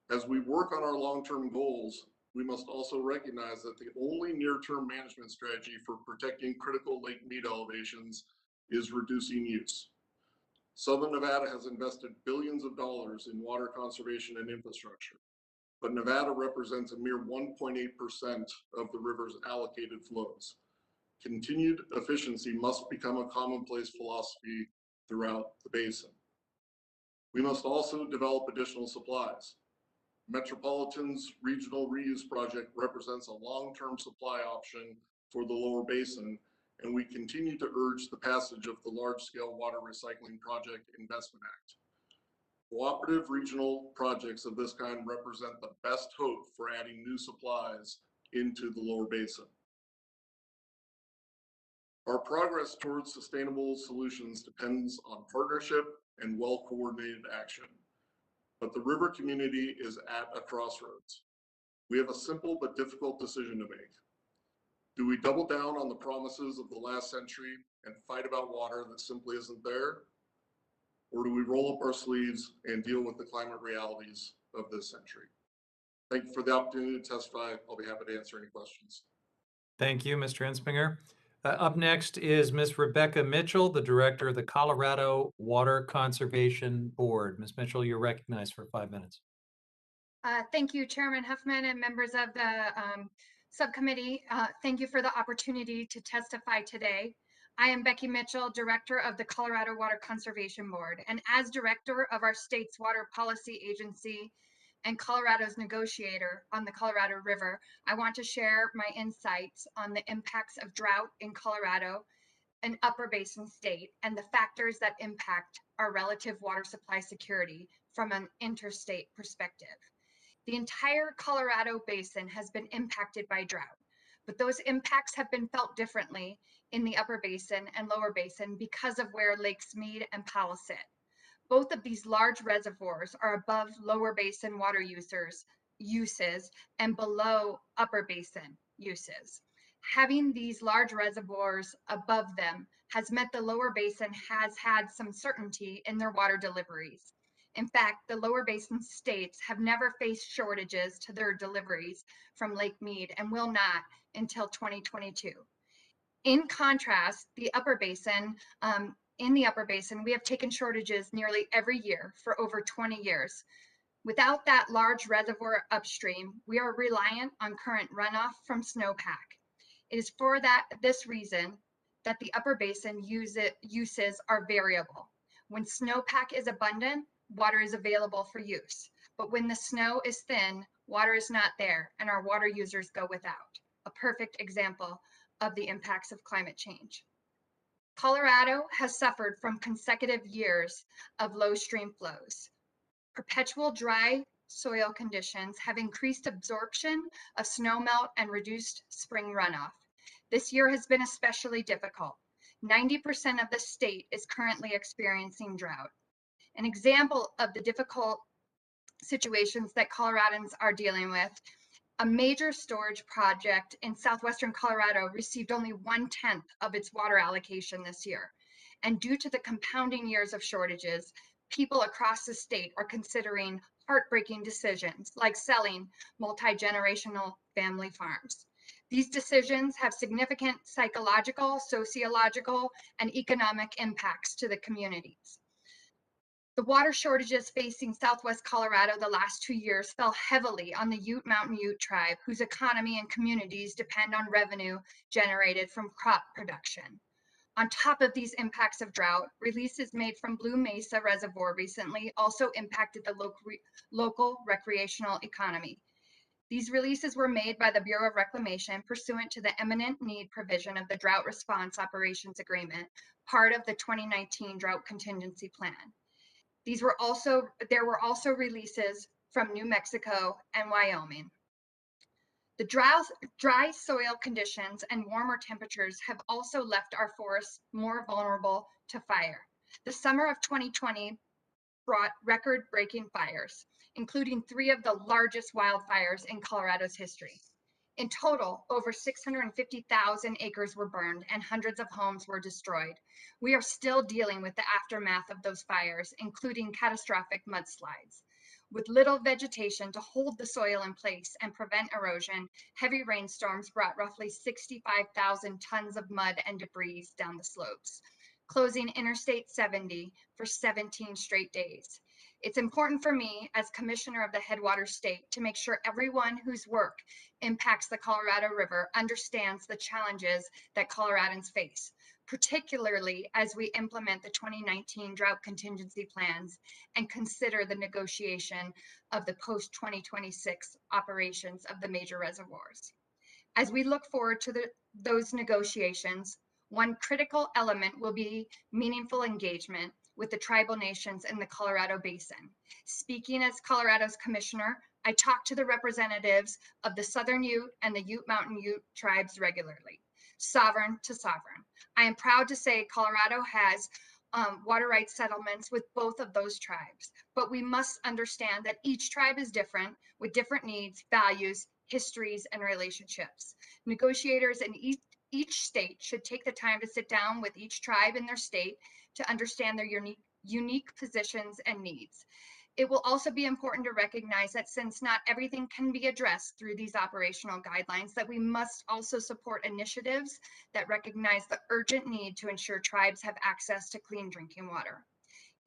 As we work on our long-term goals, we must also recognize that the only near-term management strategy for protecting critical Lake Meade elevations is reducing use. Southern Nevada has invested billions of dollars in water conservation and infrastructure, but Nevada represents a mere 1.8% of the river's allocated flows. Continued efficiency must become a commonplace philosophy throughout the basin. We must also develop additional supplies. Metropolitan's Regional Reuse Project represents a long-term supply option for the lower basin, and we continue to urge the passage of the Large-Scale Water Recycling Project Investment Act. Cooperative regional projects of this kind represent the best hope for adding new supplies into the lower basin. Our progress towards sustainable solutions depends on partnership and well-coordinated action. But the river community is at a crossroads. We have a simple but difficult decision to make. Do we double down on the promises of the last century and fight about water that simply isn't there? Or do we roll up our sleeves and deal with the climate realities of this century? Thank you for the opportunity to testify. I'll be happy to answer any questions. Thank you, Mr. Ensminger. Up next is Ms. Rebecca Mitchell, the Director of the Colorado Water Conservation Board. Ms. Mitchell, you're recognized for 5 minutes. Thank you, Chairman Huffman and members of the subcommittee. Thank you for the opportunity to testify today. I am Becky Mitchell, Director of the Colorado Water Conservation Board, and as Director of our state's water policy agency and Colorado's negotiator on the Colorado River, I want to share my insights on the impacts of drought in Colorado and Upper Basin state and the factors that impact our relative water supply security from an interstate perspective. The entire Colorado Basin has been impacted by drought, but those impacts have been felt differently in the Upper Basin and Lower Basin because of where Lakes Mead and Powell sit. Both of these large reservoirs are above Lower Basin water uses and below Upper Basin uses. Having these large reservoirs above them has meant the Lower Basin has had some certainty in their water deliveries. In fact, the Lower Basin states have never faced shortages to their deliveries from Lake Mead and will not until 2022. In contrast, the Upper Basin, in the Upper Basin, we have taken shortages nearly every year for over 20 years. Without that large reservoir upstream, we are reliant on current runoff from snowpack. It is for this reason that the Upper Basin uses are variable. When snowpack is abundant, water is available for use. But when the snow is thin, water is not there and our water users go without. A perfect example of the impacts of climate change. Colorado has suffered from consecutive years of low stream flows. Perpetual dry soil conditions have increased absorption of snowmelt and reduced spring runoff. This year has been especially difficult. 90% of the state is currently experiencing drought. An example of the difficult situations that Coloradans are dealing with, a major storage project in southwestern Colorado received only 1/10 of its water allocation this year. And due to the compounding years of shortages, people across the state are considering heartbreaking decisions like selling multi-generational family farms. These decisions have significant psychological, sociological, and economic impacts to the communities. The water shortages facing Southwest Colorado the last 2 years fell heavily on the Ute Mountain Ute tribe, whose economy and communities depend on revenue generated from crop production. On top of these impacts of drought, releases made from Blue Mesa Reservoir recently also impacted the local recreational economy. These releases were made by the Bureau of Reclamation pursuant to the eminent need provision of the Drought Response Operations Agreement, part of the 2019 Drought Contingency Plan. There were also releases from New Mexico and Wyoming. The dry soil conditions and warmer temperatures have also left our forests more vulnerable to fire. The summer of 2020 brought record-breaking fires, including 3 of the largest wildfires in Colorado's history. In total, over 650,000 acres were burned and hundreds of homes were destroyed. We are still dealing with the aftermath of those fires, including catastrophic mudslides. With little vegetation to hold the soil in place and prevent erosion, heavy rainstorms brought roughly 65,000 tons of mud and debris down the slopes, closing Interstate 70 for 17 straight days. It's important for me as Commissioner of the Headwaters State to make sure everyone whose work impacts the Colorado River understands the challenges that Coloradans face, particularly as we implement the 2019 drought contingency plans and consider the negotiation of the post-2026 operations of the major reservoirs. As we look forward to those negotiations, one critical element will be meaningful engagement with the tribal nations in the Colorado Basin. Speaking as Colorado's commissioner, I talk to the representatives of the Southern Ute and the Ute Mountain Ute tribes regularly, sovereign to sovereign. I am proud to say Colorado has water rights settlements with both of those tribes, but we must understand that each tribe is different with different needs, values, histories, and relationships. Negotiators in each state should take the time to sit down with each tribe in their state to understand their unique positions and needs. It will also be important to recognize that since not everything can be addressed through these operational guidelines, that we must also support initiatives that recognize the urgent need to ensure tribes have access to clean drinking water.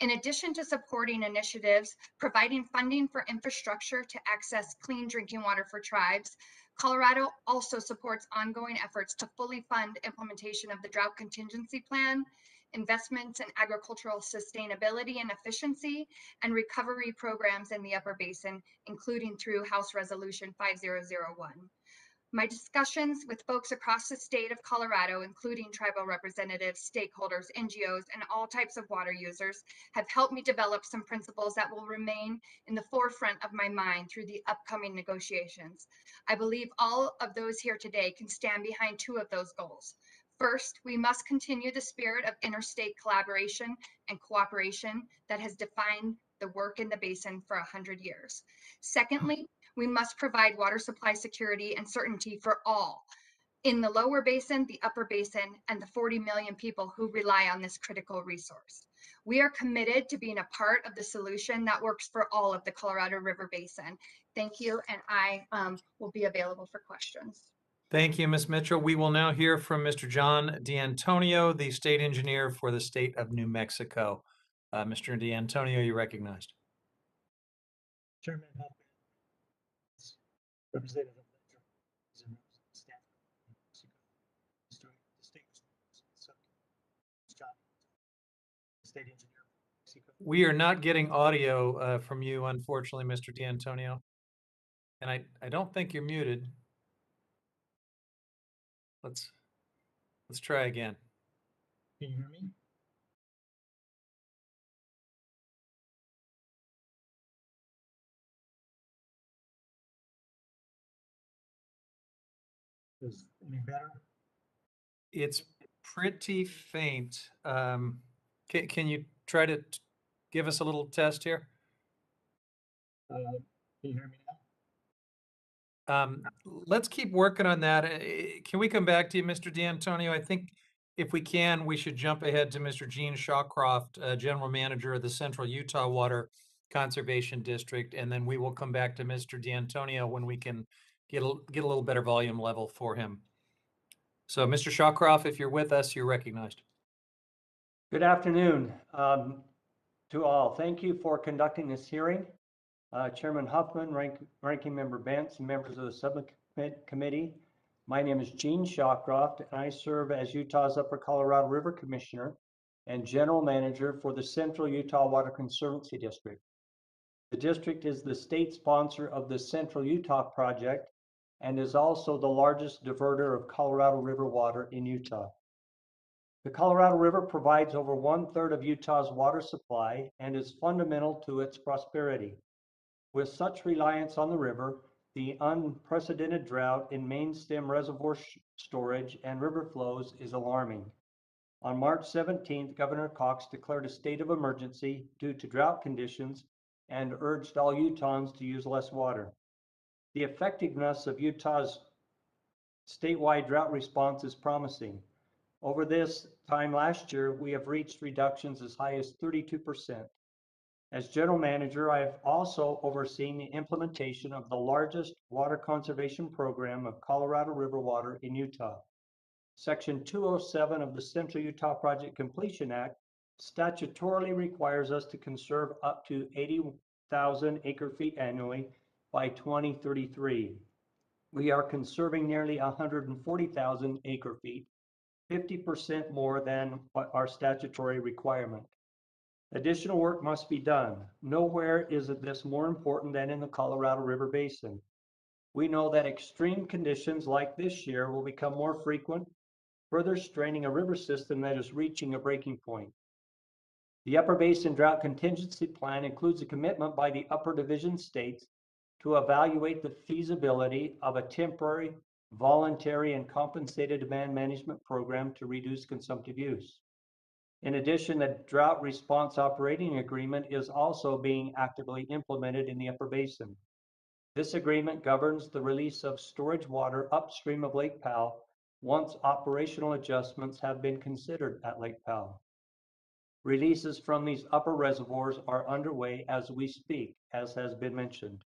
In addition to supporting initiatives, providing funding for infrastructure to access clean drinking water for tribes, Colorado also supports ongoing efforts to fully fund implementation of the Drought Contingency Plan, investments in agricultural sustainability and efficiency, and recovery programs in the Upper Basin, including through House Resolution 5001. My discussions with folks across the state of Colorado, including tribal representatives, stakeholders, NGOs, and all types of water users, have helped me develop some principles that will remain in the forefront of my mind through the upcoming negotiations. I believe all of those here today can stand behind two of those goals. First, we must continue the spirit of interstate collaboration and cooperation that has defined the work in the basin for 100 years. Secondly, we must provide water supply security and certainty for all in the lower basin, the upper basin, and the 40 million people who rely on this critical resource. We are committed to being a part of the solution that works for all of the Colorado River Basin. Thank you, and I will be available for questions. Thank you, Ms. Mitchell. We will now hear from Mr. John D'Antonio, the state engineer for the state of New Mexico. Mr. D'Antonio, you're recognized. Chairman Huffman, Representative Ledger, staff of New Mexico, the state state engineer of Mexico. We are not getting audio from you, unfortunately, Mr. D'Antonio. And I don't think you're muted. Let's try again. Can you hear me? Is any better? It's pretty faint. Can you try to give us a little test here? Can you hear me now? Let's keep working on that. Can we come back to you, Mr. D'Antonio? I think if we can, we should jump ahead to Mr. Gene Shawcroft, General Manager of the Central Utah Water Conservation District, and then we will come back to Mr. D'Antonio when we can get a little better volume level for him. So, Mr. Shawcroft, if you're with us, you're recognized. Good afternoon to all. Thank you for conducting this hearing. Chairman Huffman, Ranking Member Bentz, and members of the subcommittee. My name is Gene Shawcroft, and I serve as Utah's Upper Colorado River Commissioner and General Manager for the Central Utah Water Conservancy District. The district is the state sponsor of the Central Utah Project and is also the largest diverter of Colorado River water in Utah. The Colorado River provides over 1/3 of Utah's water supply and is fundamental to its prosperity. With such reliance on the river, the unprecedented drought in main stem reservoir storage and river flows is alarming. On March 17th, Governor Cox declared a state of emergency due to drought conditions and urged all Utahns to use less water. The effectiveness of Utah's statewide drought response is promising. Over this time last year, we have reached reductions as high as 32%. As General Manager, I have also overseen the implementation of the largest water conservation program of Colorado River water in Utah. Section 207 of the Central Utah Project Completion Act statutorily requires us to conserve up to 80,000 acre-feet annually by 2033. We are conserving nearly 140,000 acre-feet, 50% more than our statutory requirement. Additional work must be done. Nowhere is this more important than in the Colorado River Basin. We know that extreme conditions like this year will become more frequent, further straining a river system that is reaching a breaking point. The Upper Basin Drought Contingency Plan includes a commitment by the Upper Division states to evaluate the feasibility of a temporary, voluntary, and compensated demand management program to reduce consumptive use. In addition, a drought response operating agreement is also being actively implemented in the Upper Basin. This agreement governs the release of storage water upstream of Lake Powell once operational adjustments have been considered at Lake Powell. Releases from these upper reservoirs are underway as we speak, as has been mentioned.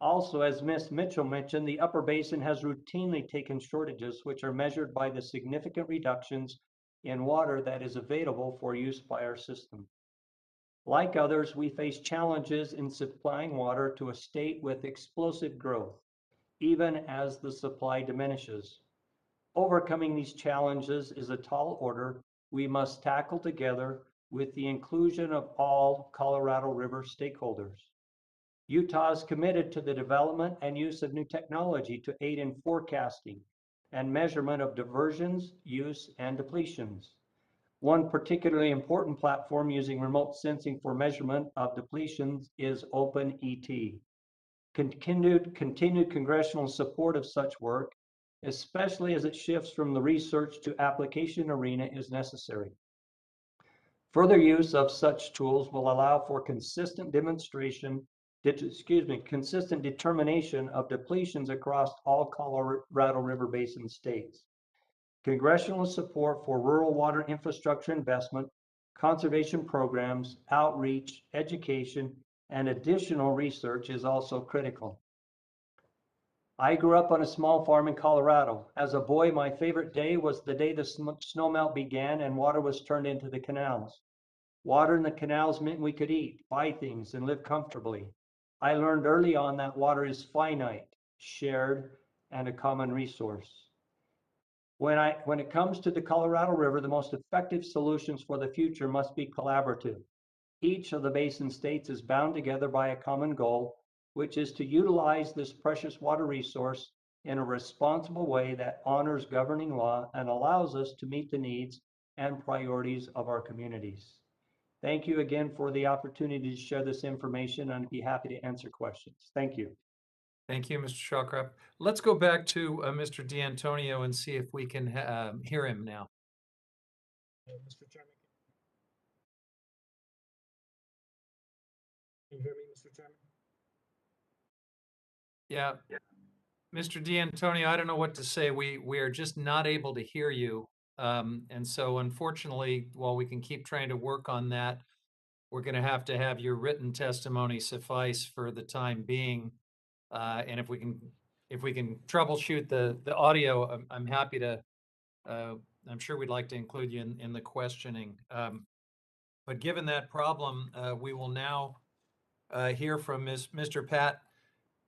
Also, as Ms. Mitchell mentioned, the Upper Basin has routinely taken shortages, which are measured by the significant reductions in water that is available for use by our system. Like others, we face challenges in supplying water to a state with explosive growth, even as the supply diminishes. Overcoming these challenges is a tall order we must tackle together with the inclusion of all Colorado River stakeholders. Utah is committed to the development and use of new technology to aid in forecasting and measurement of diversions, use, and depletions. One particularly important platform using remote sensing for measurement of depletions is OpenET. Continued congressional support of such work, especially as it shifts from the research to application arena, is necessary. Further use of such tools will allow for consistent determination of depletions across all Colorado River Basin states. Congressional support for rural water infrastructure investment, conservation programs, outreach, education, and additional research is also critical. I grew up on a small farm in Colorado. As a boy, my favorite day was the day the snowmelt began and water was turned into the canals. Water in the canals meant we could eat, buy things, and live comfortably. I learned early on that water is finite, shared, and a common resource. When it comes to the Colorado River, the most effective solutions for the future must be collaborative. Each of the basin states is bound together by a common goal, which is to utilize this precious water resource in a responsible way that honors governing law and allows us to meet the needs and priorities of our communities. Thank you again for the opportunity to share this information, and I'd be happy to answer questions. Thank you. Thank you, Mr. Shawcroft. Let's go back to Mr. D'Antonio and see if we can hear him now. Mr. Chairman. Can you hear me, Mr. Chairman? Yeah. Mr. D'Antonio, I don't know what to say. We are just not able to hear you. And so unfortunately, while we can keep trying to work on that, we're going to have your written testimony suffice for the time being. And if we can troubleshoot the audio, I'm happy to, I'm sure we'd like to include you in the questioning. But given that problem, we will now hear from Mr. Pat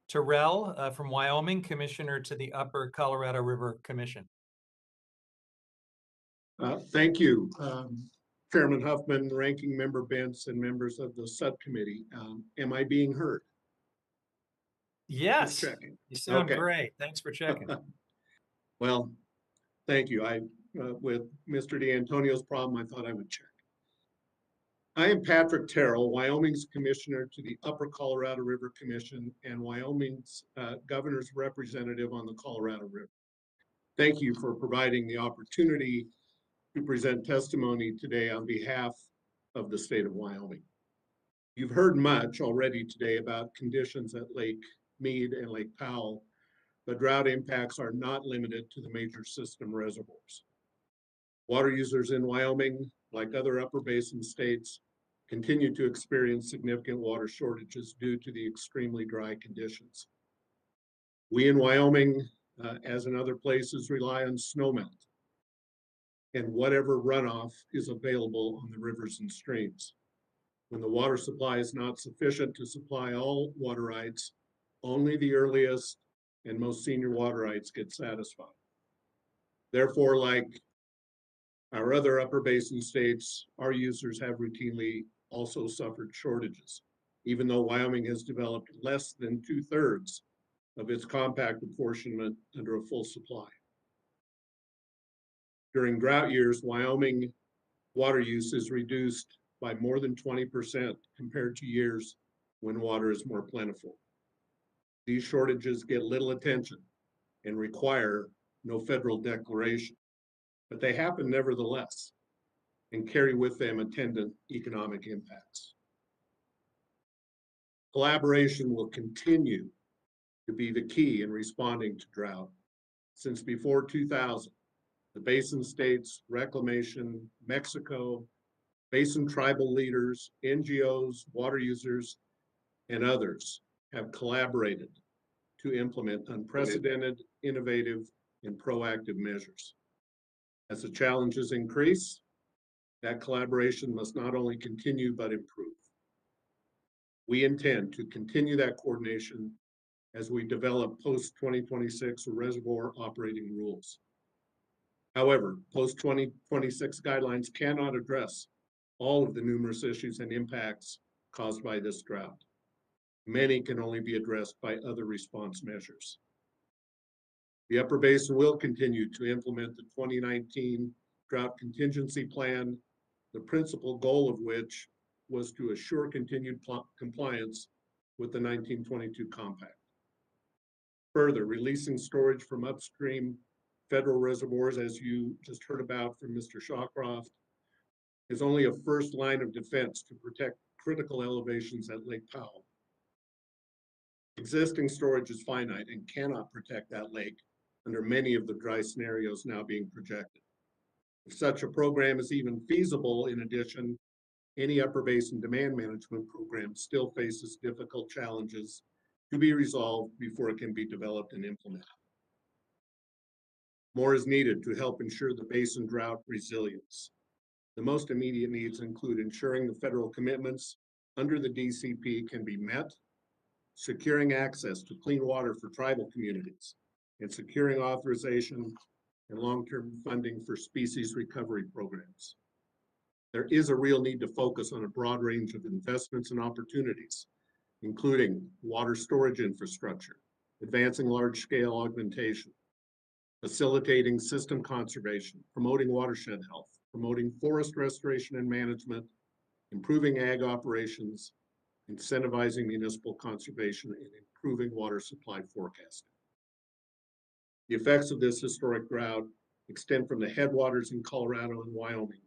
Terrell from Wyoming, Commissioner to the Upper Colorado River Commission. Thank you, Chairman Huffman, Ranking Member Bentz, and members of the subcommittee. Am I being heard? Yes. Just checking. You sound Okay. great. Thanks for checking. Well, thank you. With Mr. D'Antonio's problem, I thought I would check. I am Patrick Terrell, Wyoming's Commissioner to the Upper Colorado River Commission and Wyoming's Governor's Representative on the Colorado River. Thank you for providing the opportunity to present testimony today on behalf of the state of Wyoming. You've heard much already today about conditions at Lake Mead and Lake Powell, but drought impacts are not limited to the major system reservoirs. Water users in Wyoming, like other upper basin states, continue to experience significant water shortages due to the extremely dry conditions. We in Wyoming, as in other places, rely on snowmelt and whatever runoff is available on the rivers and streams. When the water supply is not sufficient to supply all water rights, only the earliest and most senior water rights get satisfied. Therefore, like our other upper basin states, our users have routinely also suffered shortages, even though Wyoming has developed less than 2/3 of its compact apportionment under a full supply. During drought years, Wyoming water use is reduced by more than 20% compared to years when water is more plentiful. These shortages get little attention and require no federal declaration, but they happen nevertheless and carry with them attendant economic impacts. Collaboration will continue to be the key in responding to drought. Since before 2000, the Basin states, Reclamation, Mexico, Basin tribal leaders, NGOs, water users, and others have collaborated to implement unprecedented, innovative, and proactive measures. As the challenges increase, that collaboration must not only continue but improve. We intend to continue that coordination as we develop post-2026 reservoir operating rules. However, post-2026 guidelines cannot address all of the numerous issues and impacts caused by this drought. Many can only be addressed by other response measures. The Upper Basin will continue to implement the 2019 Drought Contingency Plan, the principal goal of which was to assure continued compliance with the 1922 Compact. Further, releasing storage from upstream federal reservoirs, as you just heard about from Mr. Shawcroft, is only a first line of defense to protect critical elevations at Lake Powell. Existing storage is finite and cannot protect that lake under many of the dry scenarios now being projected. If such a program is even feasible, in addition, any Upper Basin demand management program still faces difficult challenges to be resolved before it can be developed and implemented. More is needed to help ensure the basin drought resilience. The most immediate needs include ensuring the federal commitments under the DCP can be met, securing access to clean water for tribal communities, and securing authorization and long-term funding for species recovery programs. There is a real need to focus on a broad range of investments and opportunities, including water storage infrastructure, advancing large-scale augmentation, facilitating system conservation, promoting watershed health, promoting forest restoration and management, improving ag operations, incentivizing municipal conservation, and improving water supply forecasting. The effects of this historic drought extend from the headwaters in Colorado and Wyoming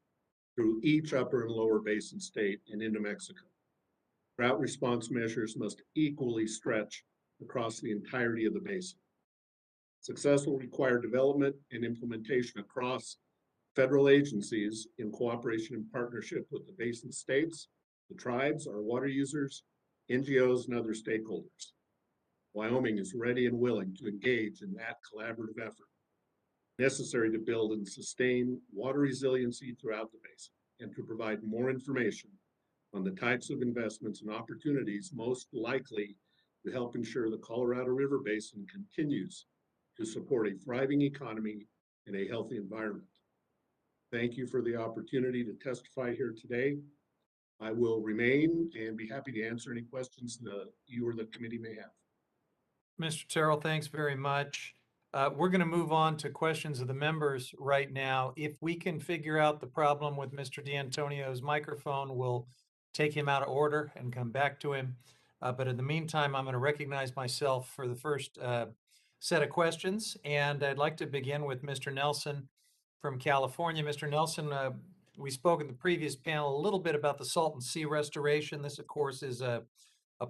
through each upper and lower basin state and into Mexico. Drought response measures must equally stretch across the entirety of the basin. Success will require development and implementation across federal agencies in cooperation and partnership with the basin states, the tribes, our water users, NGOs, and other stakeholders. Wyoming is ready and willing to engage in that collaborative effort necessary to build and sustain water resiliency throughout the basin and to provide more information on the types of investments and opportunities most likely to help ensure the Colorado River Basin continues to support a thriving economy and a healthy environment. Thank you for the opportunity to testify here today. I will remain and be happy to answer any questions that you or the committee may have. Mr. Terrell, thanks very much. We're going to move on to questions of the members right now. If we can figure out the problem with Mr. D'Antonio's microphone, we'll take him out of order and come back to him. But in the meantime, I'm going to recognize myself for the first set of questions. And I'd like to begin with Mr. Nelson from California. Mr. Nelson, we spoke in the previous panel a little bit about the Salton Sea Restoration. This, of course, is a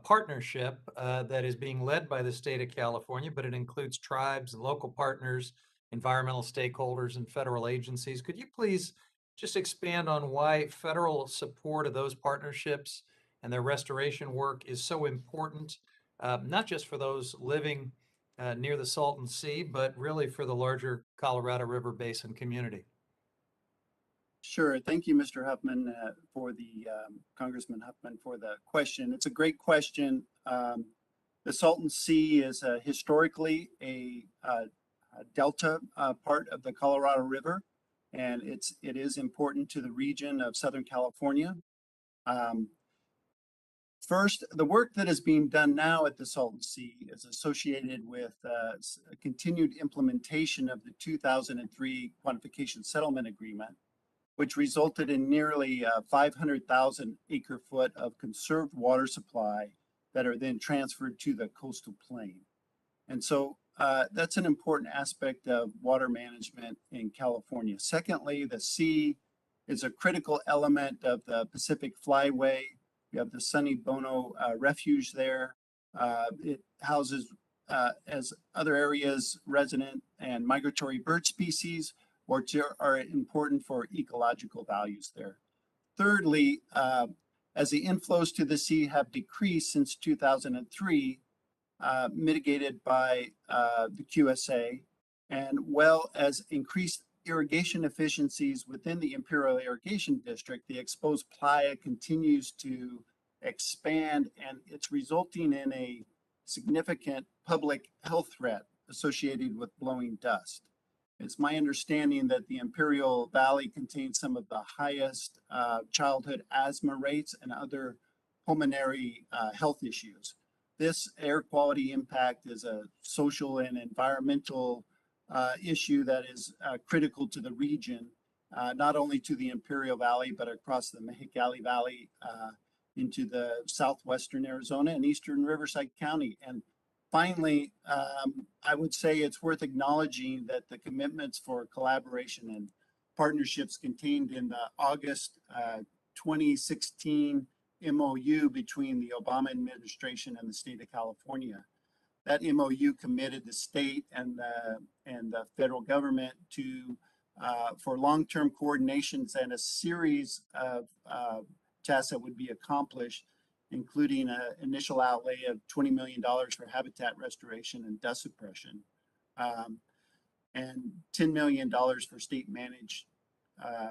partnership that is being led by the state of California, but it includes tribes and local partners, environmental stakeholders, and federal agencies. Could you please just expand on why federal support of those partnerships and their restoration work is so important, not just for those living near the Salton Sea, but really for the larger Colorado River Basin community? Sure. Thank you, Mr. Huffman, for the Congressman Huffman for the question. It's a great question. The Salton Sea is historically a delta part of the Colorado River, and it is important to the region of Southern California. First, the work that is being done now at the Salton Sea is associated with continued implementation of the 2003 Quantification Settlement Agreement, which resulted in nearly 500,000 acre-foot of conserved water supply that are then transferred to the coastal plain. And so that's an important aspect of water management in California. Secondly, the sea is a critical element of the Pacific Flyway. We have the Sunny Bono Refuge there. It houses, as other areas, resident and migratory bird species, which are important for ecological values there. Thirdly, as the inflows to the sea have decreased since 2003, mitigated by the QSA, and well as increased irrigation efficiencies within the Imperial Irrigation District, the exposed playa continues to expand, and it's resulting in a significant public health threat associated with blowing dust. It's my understanding that the Imperial Valley contains some of the highest childhood asthma rates and other pulmonary health issues. This air quality impact is a social and environmental issue that is critical to the region, not only to the Imperial Valley, but across the Mexicali Valley into the southwestern Arizona and eastern Riverside County. And finally, I would say it's worth acknowledging that the commitments for collaboration and partnerships contained in the August 2016 MOU between the Obama administration and the state of California. That MOU committed the state and the federal government to for long-term coordinations and a series of tasks that would be accomplished, including an initial outlay of $20 million for habitat restoration and dust suppression, and $10 million for state managed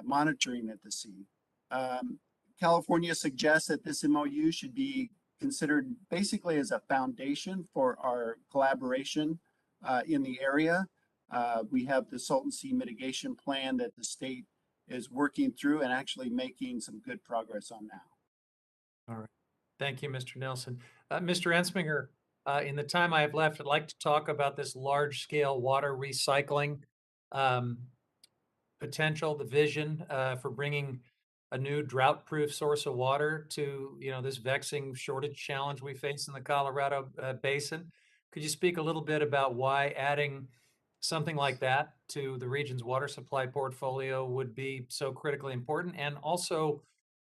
monitoring at the sea. California suggests that this MOU should be considered basically as a foundation for our collaboration in the area. We have the Salton Sea mitigation plan that the state is working through and actually making some good progress on now. All right. Thank you, Mr. Nelson. Mr. Ensminger, in the time I have left, I'd like to talk about this large-scale water recycling potential, the vision for bringing a new drought-proof source of water to, this vexing shortage challenge we face in the Colorado Basin. Could you speak a little bit about why adding something like that to the region's water supply portfolio would be so critically important, and also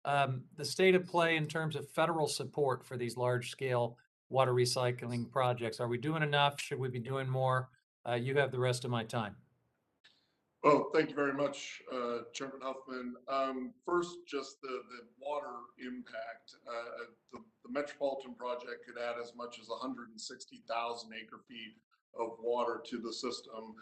the state of play in terms of federal support for these large-scale water recycling projects? Are we doing enough? Should we be doing more? You have the rest of my time. Well, thank you very much, Chairman Huffman. First, just the water impact. The Metropolitan Project could add as much as 160,000 acre feet of water to the system,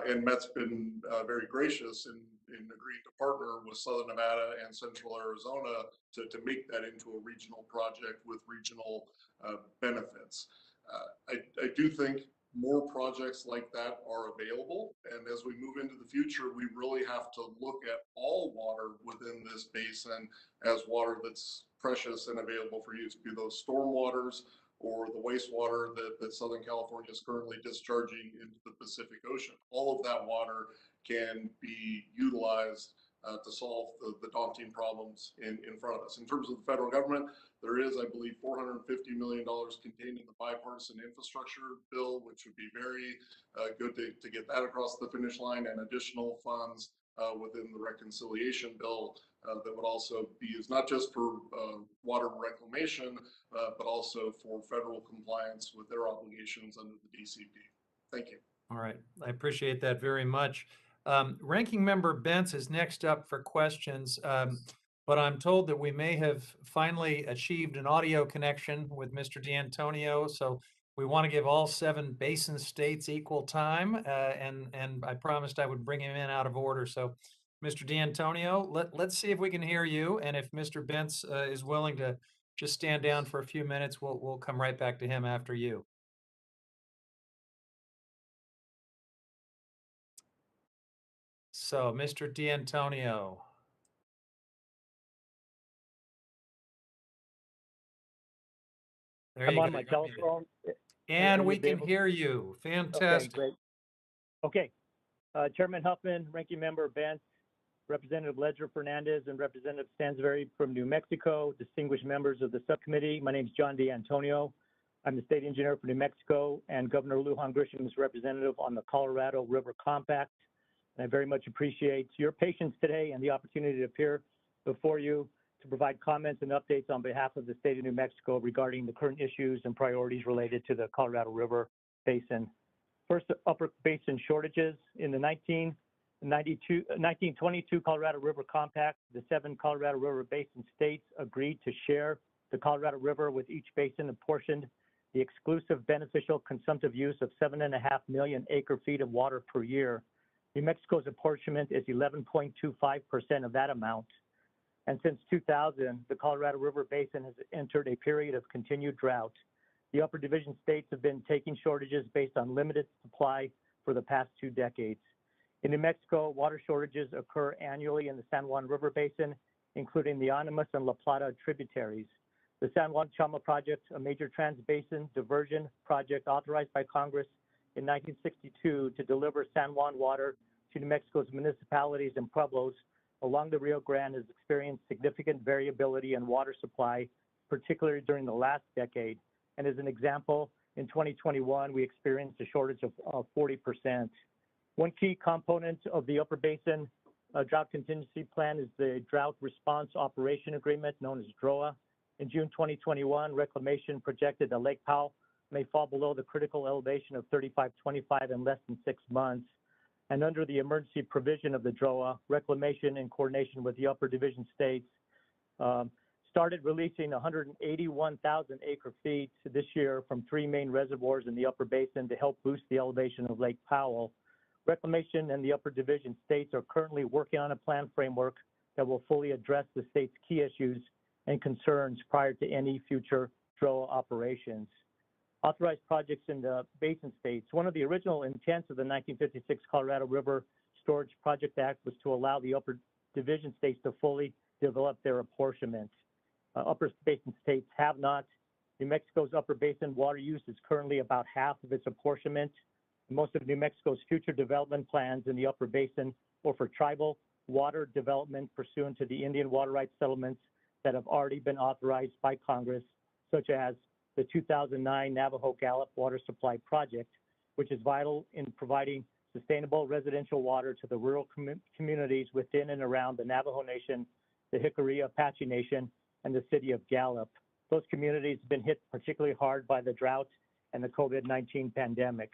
and Met's been very gracious in agreeing to partner with Southern Nevada and Central Arizona to make that into a regional project with regional benefits. I do think more projects like that are available, and as we move into the future, we really have to look at all water within this basin as water that's precious and available for use, be those storm waters or the wastewater that Southern California is currently discharging into the Pacific Ocean. All of that water can be utilized to solve the daunting problems in front of us. In terms of the federal government, there is, I believe, $450 million contained in the bipartisan infrastructure bill, which would be very good to get that across the finish line, and additional funds within the reconciliation bill that would also be used not just for water reclamation, but also for federal compliance with their obligations under the DCP. Thank you. All right, I appreciate that very much. Ranking Member Bentz is next up for questions, but I'm told that we may have finally achieved an audio connection with Mr. D'Antonio, so we want to give all 7 basin states equal time, and I promised I would bring him in out of order. So, Mr. D'Antonio, let's see if we can hear you, and if Mr. Bentz is willing to just stand down for a few minutes, we'll come right back to him after you. So, Mr. D'Antonio. There I'm you on go. my telephone. And we can hear you. Fantastic. Okay, great. Okay. Chairman Huffman, Ranking Member Bentz, Representative Ledger Fernandez, and Representative Stansberry from New Mexico, distinguished members of the subcommittee. My name is John D'Antonio. I'm the state engineer for New Mexico, and Governor Lujan Grisham's representative on the Colorado River Compact. And I very much appreciate your patience today and the opportunity to appear before you to provide comments and updates on behalf of the state of New Mexico regarding the current issues and priorities related to the Colorado River Basin. First, upper basin shortages. In the 1922 Colorado River Compact, the 7 Colorado River Basin states agreed to share the Colorado River, with each basin apportioned the exclusive beneficial consumptive use of 7.5 million acre feet of water per year. New Mexico's apportionment is 11.25% of that amount. and since 2000, the Colorado River Basin has entered a period of continued drought. The upper division states have been taking shortages based on limited supply for the past 2 decades. In New Mexico, water shortages occur annually in the San Juan River Basin, including the Animas and La Plata tributaries. The San Juan Chama project, a major trans-basin diversion project authorized by Congress in 1962 to deliver San Juan water to New Mexico's municipalities and pueblos along the Rio Grande, has experienced significant variability in water supply, particularly during the last decade. And as an example, in 2021, we experienced a shortage of 40%. One key component of the Upper Basin Drought Contingency Plan is the Drought Response Operation Agreement, known as DROA. In June 2021, Reclamation projected that Lake Powell may fall below the critical elevation of 3525 in less than 6 months. And under the emergency provision of the DROA, Reclamation, in coordination with the Upper Division states, started releasing 181,000 acre-feet this year from 3 main reservoirs in the Upper Basin to help boost the elevation of Lake Powell. Reclamation and the Upper Division states are currently working on a plan framework that will fully address the state's key issues and concerns prior to any future DROA operations. Authorized projects in the Basin states. One of the original intents of the 1956 Colorado River Storage Project Act was to allow the Upper Division states to fully develop their apportionment. Upper Basin states have not. New Mexico's Upper Basin water use is currently about half of its apportionment. Most of New Mexico's future development plans in the Upper Basin or for tribal water development pursuant to the Indian water rights settlements that have already been authorized by Congress, such as the 2009 Navajo Gallup Water Supply Project, which is vital in providing sustainable residential water to the rural communities within and around the Navajo Nation, the Hickory Apache Nation, and the city of Gallup. Those communities have been hit particularly hard by the drought and the COVID-19 pandemic.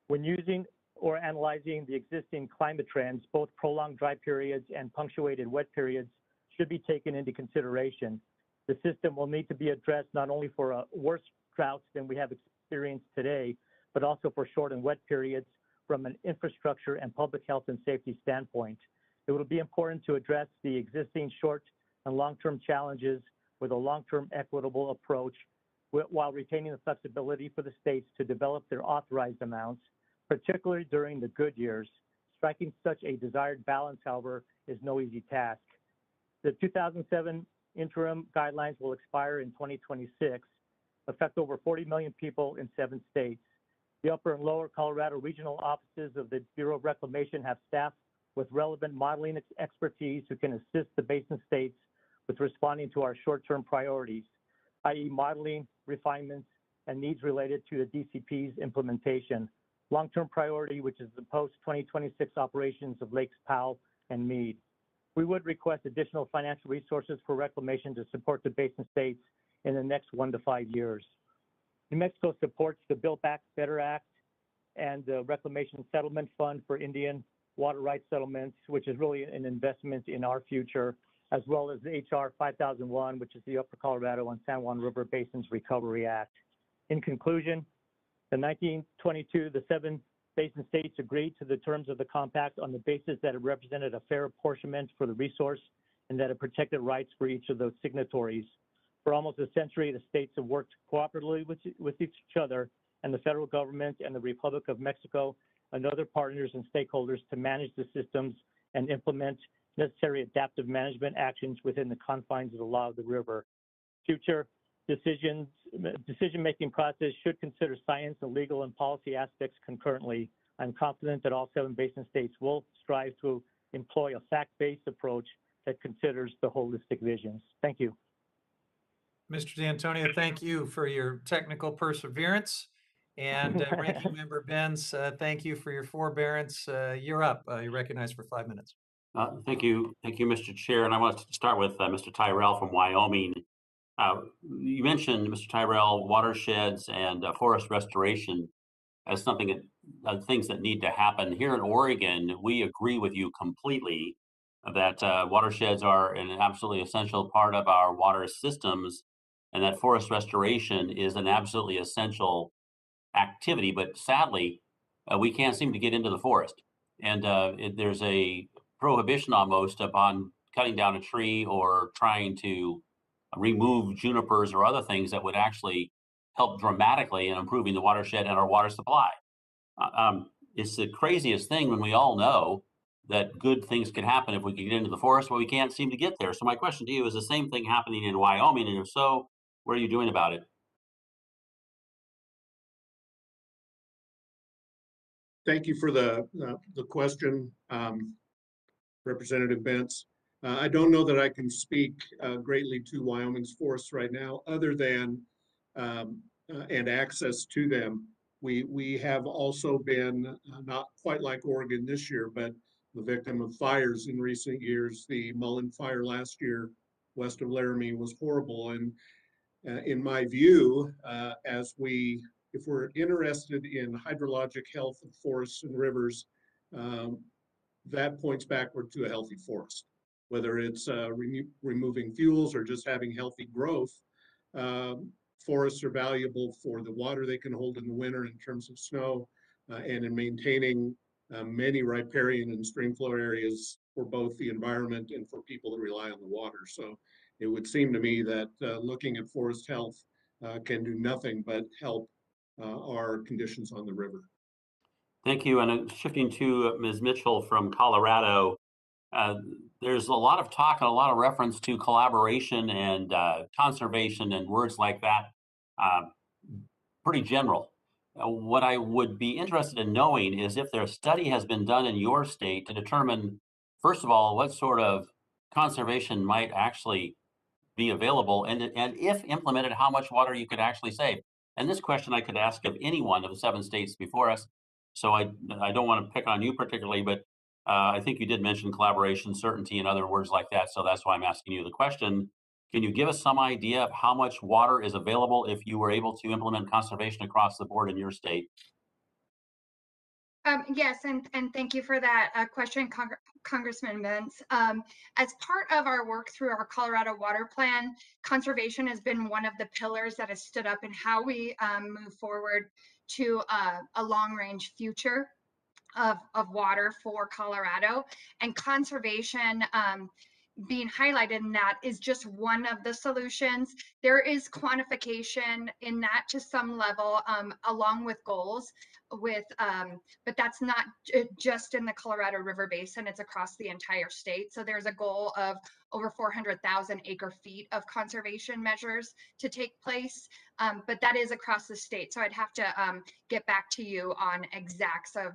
When using or analyzing the existing climate trends, both prolonged dry periods and punctuated wet periods should be taken into consideration. The system will need to be addressed not only for a worse drought than we have experienced today, but also for short and wet periods from an infrastructure and public health and safety standpoint. It will be important to address the existing short and long-term challenges with a long-term equitable approach while retaining the flexibility for the states to develop their authorized amounts, particularly during the good years. Striking such a desired balance, however, is no easy task. The 2007 interim guidelines will expire in 2026, affect over 40 million people in 7 states. The Upper and Lower Colorado regional offices of the Bureau of Reclamation have staff with relevant modeling expertise who can assist the Basin states with responding to our short-term priorities, i.e. modeling, refinements, and needs related to the DCP's implementation. Long-term priority, which is the post-2026 operations of Lakes Powell and Meade. We would request additional financial resources for reclamation to support the Basin states in the next 1 to 5 years. New Mexico supports the Build Back Better Act and the Reclamation Settlement Fund for Indian water rights settlements, which is really an investment in our future, as well as the HR 5001, which is the Upper Colorado and San Juan River Basins Recovery Act. In conclusion, in 1922, the 7 Basin states agreed to the terms of the compact on the basis that it represented a fair apportionment for the resource and that it protected rights for each of those signatories. For almost a century, the states have worked cooperatively with each other and the federal government and the Republic of Mexico and other partners and stakeholders to manage the systems and implement necessary adaptive management actions within the confines of the law of the river. Future decision-making process should consider science and legal and policy aspects concurrently. I'm confident that all 7 Basin states will strive to employ a fact-based approach that considers the holistic visions. Thank you. Mr. D'Antonio, thank you for your technical perseverance. And Ranking Member Benz, thank you for your forbearance. You're up. You're recognized for 5 minutes. Thank you, Mr. Chair. And I want to start with Mr. Tyrell from Wyoming. You mentioned, Mr. Tyrell, watersheds and forest restoration as something that things that need to happen. Here in Oregon, we agree with you completely that watersheds are an absolutely essential part of our water systems, and that forest restoration is an absolutely essential activity. But sadly, we can't seem to get into the forest, and there's a prohibition almost upon cutting down a tree or trying to remove junipers or other things that would actually help dramatically in improving the watershed and our water supply. It's the craziest thing when we all know that good things can happen if we can get into the forest, but we can't seem to get there. So my question to you, is the same thing happening in Wyoming? And if so, what are you doing about it? Thank you for the question, Representative Bentz. I don't know that I can speak greatly to Wyoming's forests right now, other than and access to them. We have also been not quite like Oregon this year, but the victim of fires in recent years. The Mullen Fire last year west of Laramie was horrible, and in my view, if we're interested in hydrologic health of forests and rivers, that points backward to a healthy forest. Whether it's removing fuels or just having healthy growth, forests are valuable for the water they can hold in the winter in terms of snow, and in maintaining many riparian and streamflow areas for both the environment and for people that rely on the water. So it would seem to me that looking at forest health can do nothing but help our conditions on the river. Thank you. And shifting to Ms. Mitchell from Colorado, there's a lot of talk and a lot of reference to collaboration and conservation and words like that, pretty general. What I would be interested in knowing is if their study has been done in your state to determine, first of all, what sort of conservation might actually be available, and if implemented, how much water you could actually save. And this question I could ask of any one of the 7 states before us. So I don't want to pick on you particularly, but I think you did mention collaboration, certainty, and other words like that. So that's why I'm asking you the question. Can you give us some idea of how much water is available if you were able to implement conservation across the board in your state? Yes, and thank you for that question, Congressman Bentz. As part of our work through our Colorado Water Plan, conservation has been one of the pillars that has stood up in how we move forward to a long-range future of water for Colorado. And conservation being highlighted in that is just one of the solutions. There is quantification in that to some level, along with goals, but that's not just in the Colorado River Basin, it's across the entire state. So there's a goal of over 400,000 acre feet of conservation measures to take place, but that is across the state. So I'd have to get back to you on exacts of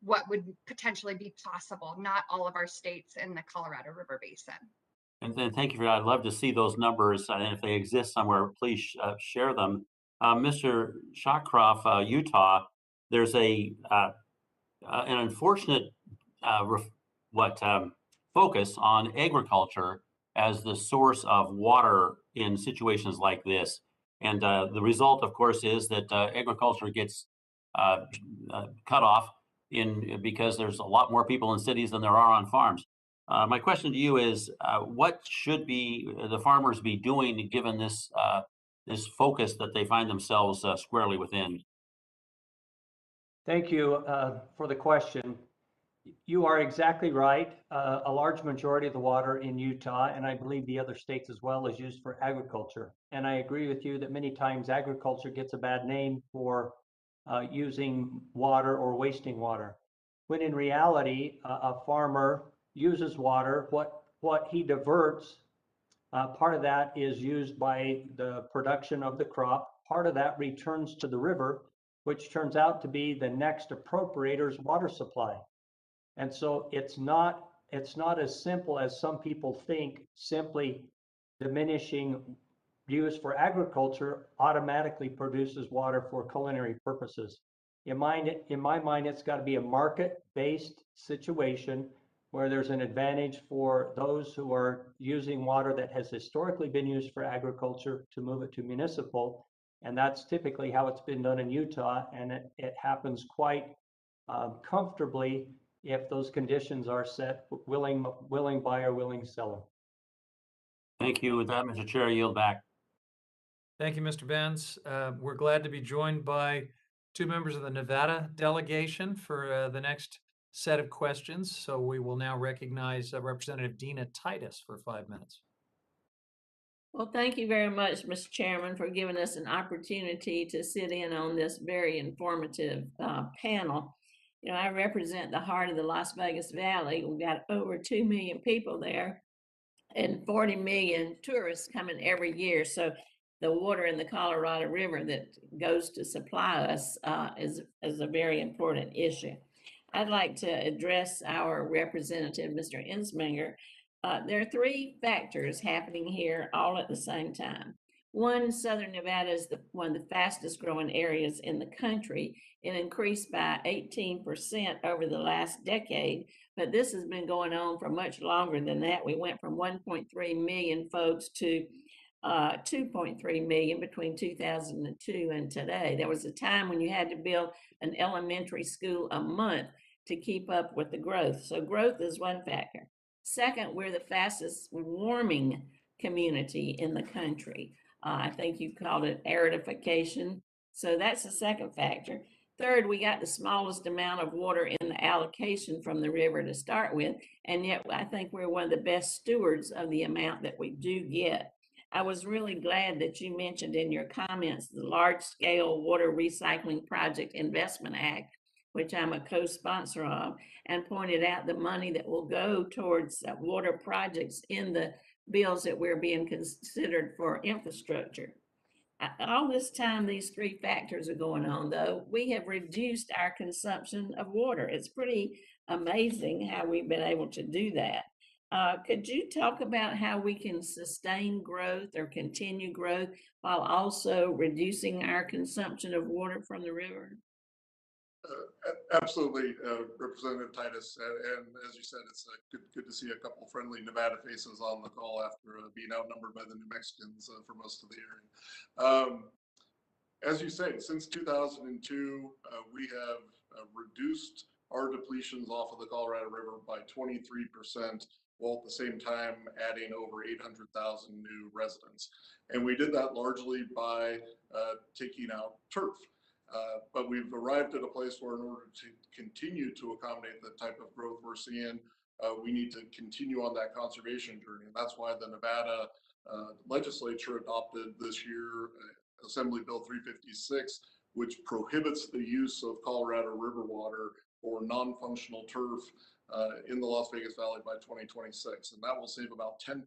what would potentially be possible. Not all of our states in the Colorado River Basin. And then thank you for that. I'd love to see those numbers, and if they exist somewhere, please share them. Mr. Shawcroft, Utah, there's an unfortunate focus on agriculture as the source of water in situations like this. And the result, of course, is that agriculture gets cut off because there's a lot more people in cities than there are on farms. My question to you is, what should the farmers be doing given this focus that they find themselves squarely within? Thank you for the question. You are exactly right. A large majority of the water in Utah, and I believe the other states as well, is used for agriculture. And I agree with you that many times agriculture gets a bad name for using water or wasting water. When in reality, a farmer uses water. What he diverts, part of that is used by the production of the crop. Part of that returns to the river, which turns out to be the next appropriator's water supply. And so it's not as simple as some people think. Simply diminishing use for agriculture automatically produces water for culinary purposes. In my mind, it's got to be a market-based situation where there's an advantage for those who are using water that has historically been used for agriculture to move it to municipal. And that's typically how it's been done in Utah. And it happens quite comfortably if those conditions are set, willing buyer, willing seller. Thank you. With that, Mr. Chair, I yield back. Thank you, Mr. Bentz. We're glad to be joined by 2 members of the Nevada delegation for the next set of questions. So we will now recognize Representative Dina Titus for 5 minutes. Well, thank you very much, Mr. Chairman, for giving us an opportunity to sit in on this very informative panel. You know, I represent the heart of the Las Vegas Valley. We've got over 2 million people there and 40 million tourists coming every year. So the water in the Colorado River that goes to supply us is a very important issue. I'd like to address our representative, Mr. Ensminger. There are 3 factors happening here all at the same time. One, Southern Nevada is one of the fastest growing areas in the country. It increased by 18% over the last decade, but this has been going on for much longer than that. We went from 1.3 million folks to 2.3 million between 2002 and today. There was a time when you had to build an elementary school a month to keep up with the growth. So growth is one factor. Second, we're the fastest warming community in the country. I think you called it aridification. So that's the second factor. Third, we got the smallest amount of water in the allocation from the river to start with, and yet I think we're one of the best stewards of the amount that we do get. I was really glad that you mentioned in your comments the Large-Scale Water Recycling Project Investment Act, which I'm a co-sponsor of, and pointed out the money that will go towards water projects in the bills that we're being considered for infrastructure. All this time, these 3 factors are going on, though, we have reduced our consumption of water. It's pretty amazing how we've been able to do that. Could you talk about how we can sustain growth or continue growth while also reducing our consumption of water from the river? Absolutely, Representative Titus, and as you said, it's good to see a couple friendly Nevada faces on the call after being outnumbered by the New Mexicans for most of the hearing. As you say, since 2002, we have reduced our depletions off of the Colorado River by 23%, while at the same time adding over 800,000 new residents. And we did that largely by taking out turf. But we've arrived at a place where in order to continue to accommodate the type of growth we're seeing, we need to continue on that conservation journey. And that's why the Nevada legislature adopted this year Assembly Bill 356, which prohibits the use of Colorado River water for non-functional turf in the Las Vegas Valley by 2026. And that will save about 10%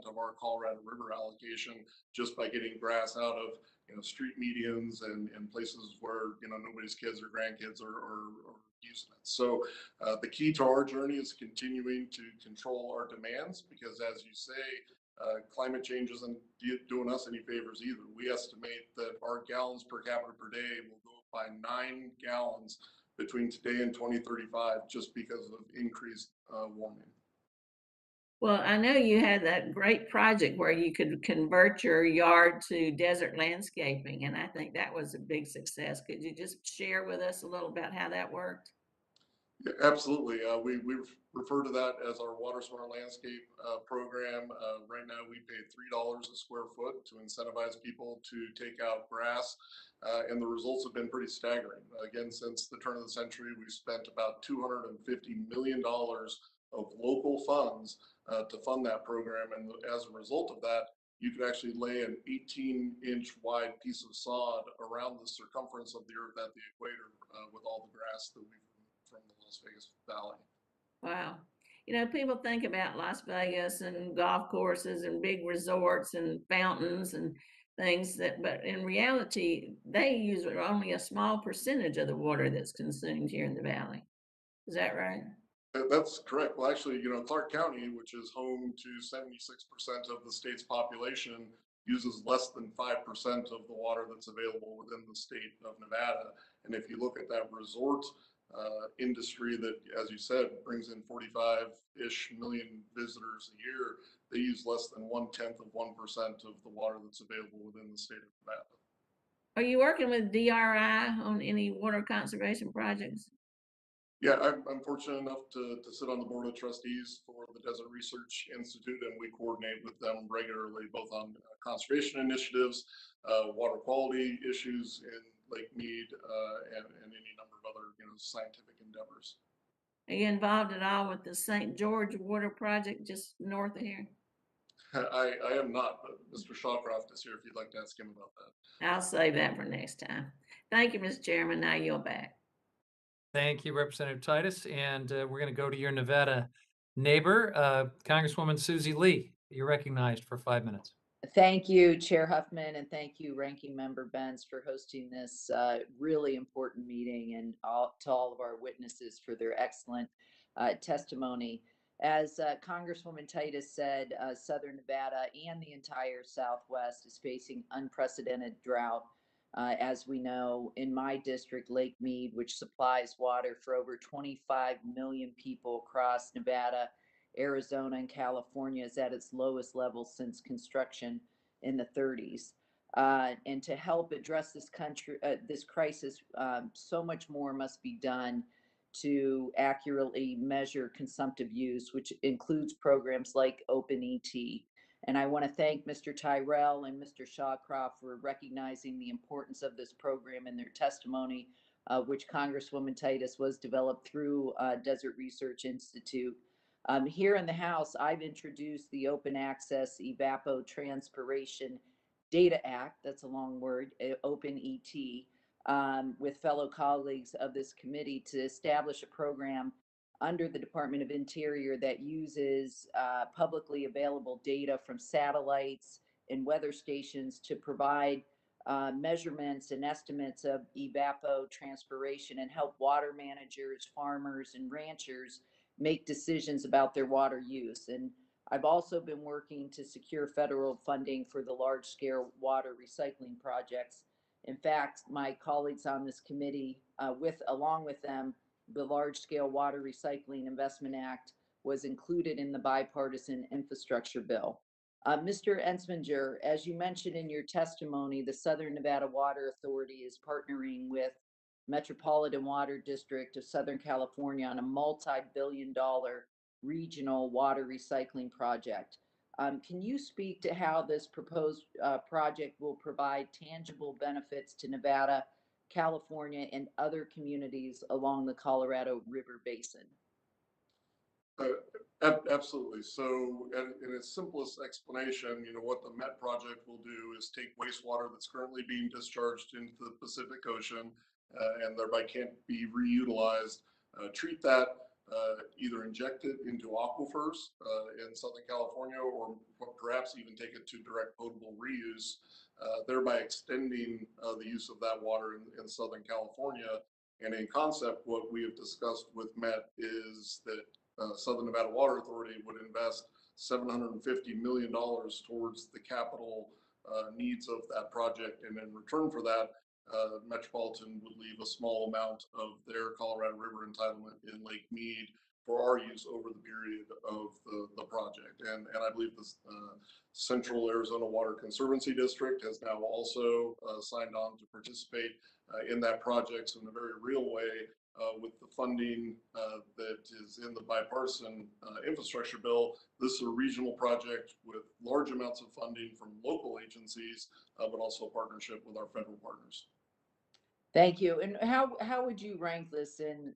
of our Colorado River allocation just by getting grass out of street medians and places where nobody's kids or grandkids are using it. So the key to our journey is continuing to control our demands, because as you say, climate change isn't doing us any favors either. We estimate that our gallons per capita per day will go up by 9 gallons between today and 2035 just because of increased warming. Well, I know you had that great project where you could convert your yard to desert landscaping, and I think that was a big success. Could you just share with us a little about how that worked? Yeah, absolutely. We refer to that as our Water Smart Landscape program. Right now, we pay $3 a square foot to incentivize people to take out grass, and the results have been pretty staggering. Again, since the turn of the century, we've spent about $250 million of local funds to fund that program, and as a result of that, you could actually lay an 18-inch wide piece of sod around the circumference of the Earth at the equator with all the grass that we've from the Las Vegas Valley. Wow. You know, people think about Las Vegas and golf courses and big resorts and fountains and things but in reality, they use only a small percentage of the water that's consumed here in the valley. Is that right? That's correct. Well, actually, Clark County, which is home to 76% of the state's population, uses less than 5% of the water that's available within the state of Nevada. And if you look at that resort industry that, as you said, brings in 45-ish million visitors a year, they use less than 1/10 of 1% of the water that's available within the state of Nevada. Are you working with DRI on any water conservation projects? Yeah, I'm fortunate enough to sit on the board of trustees for the Desert Research Institute, and we coordinate with them regularly, both on conservation initiatives, water quality issues in Lake Mead, and any number of other scientific endeavors. Are you involved at all with the St. George Water Project just north of here? I am not, but Mr. Shawcroft is here if you'd like to ask him about that. I'll save that for next time. Thank you, Mr. Chairman. Now you're back. Thank you, Representative Titus. And we're going to go to your Nevada neighbor, Congresswoman Susie Lee. You're recognized for 5 minutes. Thank you, Chair Huffman, and thank you, Ranking Member Benz, for hosting this really important meeting, and to all of our witnesses for their excellent testimony. As Congresswoman Titus said, Southern Nevada and the entire Southwest is facing unprecedented drought. As we know, in my district, Lake Mead, which supplies water for over 25 million people across Nevada, Arizona, and California, is at its lowest level since construction in the 30s. And to help address this crisis, so much more must be done to accurately measure consumptive use, which includes programs like OpenET. And I want to thank Mr. Tyrell and Mr. Shawcroft for recognizing the importance of this program in their testimony, which Congresswoman Titus was developed through Desert Research Institute. Here in the House, I've introduced the Open Access Evapotranspiration Data Act, that's a long word, OpenET, with fellow colleagues of this committee to establish a program under the Department of Interior that uses publicly available data from satellites and weather stations to provide measurements and estimates of evapotranspiration and help water managers, farmers, and ranchers make decisions about their water use. And I've also been working to secure federal funding for the large-scale water recycling projects. In fact, my colleagues on this committee, along with them, the Large-Scale Water Recycling Investment Act was included in the bipartisan infrastructure bill. Mr. Ensminger, as you mentioned in your testimony, the Southern Nevada Water Authority is partnering with Metropolitan Water District of Southern California on a multi-billion-dollar regional water recycling project. Can you speak to how this proposed project will provide tangible benefits to Nevada, California, and other communities along the Colorado River Basin? Absolutely. So in its simplest explanation, what the MET project will do is take wastewater that's currently being discharged into the Pacific Ocean and thereby can't be reutilized, treat that, either inject it into aquifers in Southern California, or perhaps even take it to direct potable reuse, thereby extending the use of that water in Southern California. And in concept, what we have discussed with MET is that Southern Nevada Water Authority would invest $750 million towards the capital needs of that project. And in return for that, Metropolitan would leave a small amount of their Colorado River entitlement in Lake Mead for our use over the period of the project. And I believe the Central Arizona Water Conservancy District has now also signed on to participate in that project. So in a very real way, with the funding that is in the bipartisan infrastructure bill, this is a regional project with large amounts of funding from local agencies, but also a partnership with our federal partners. Thank you. And how would you rank this in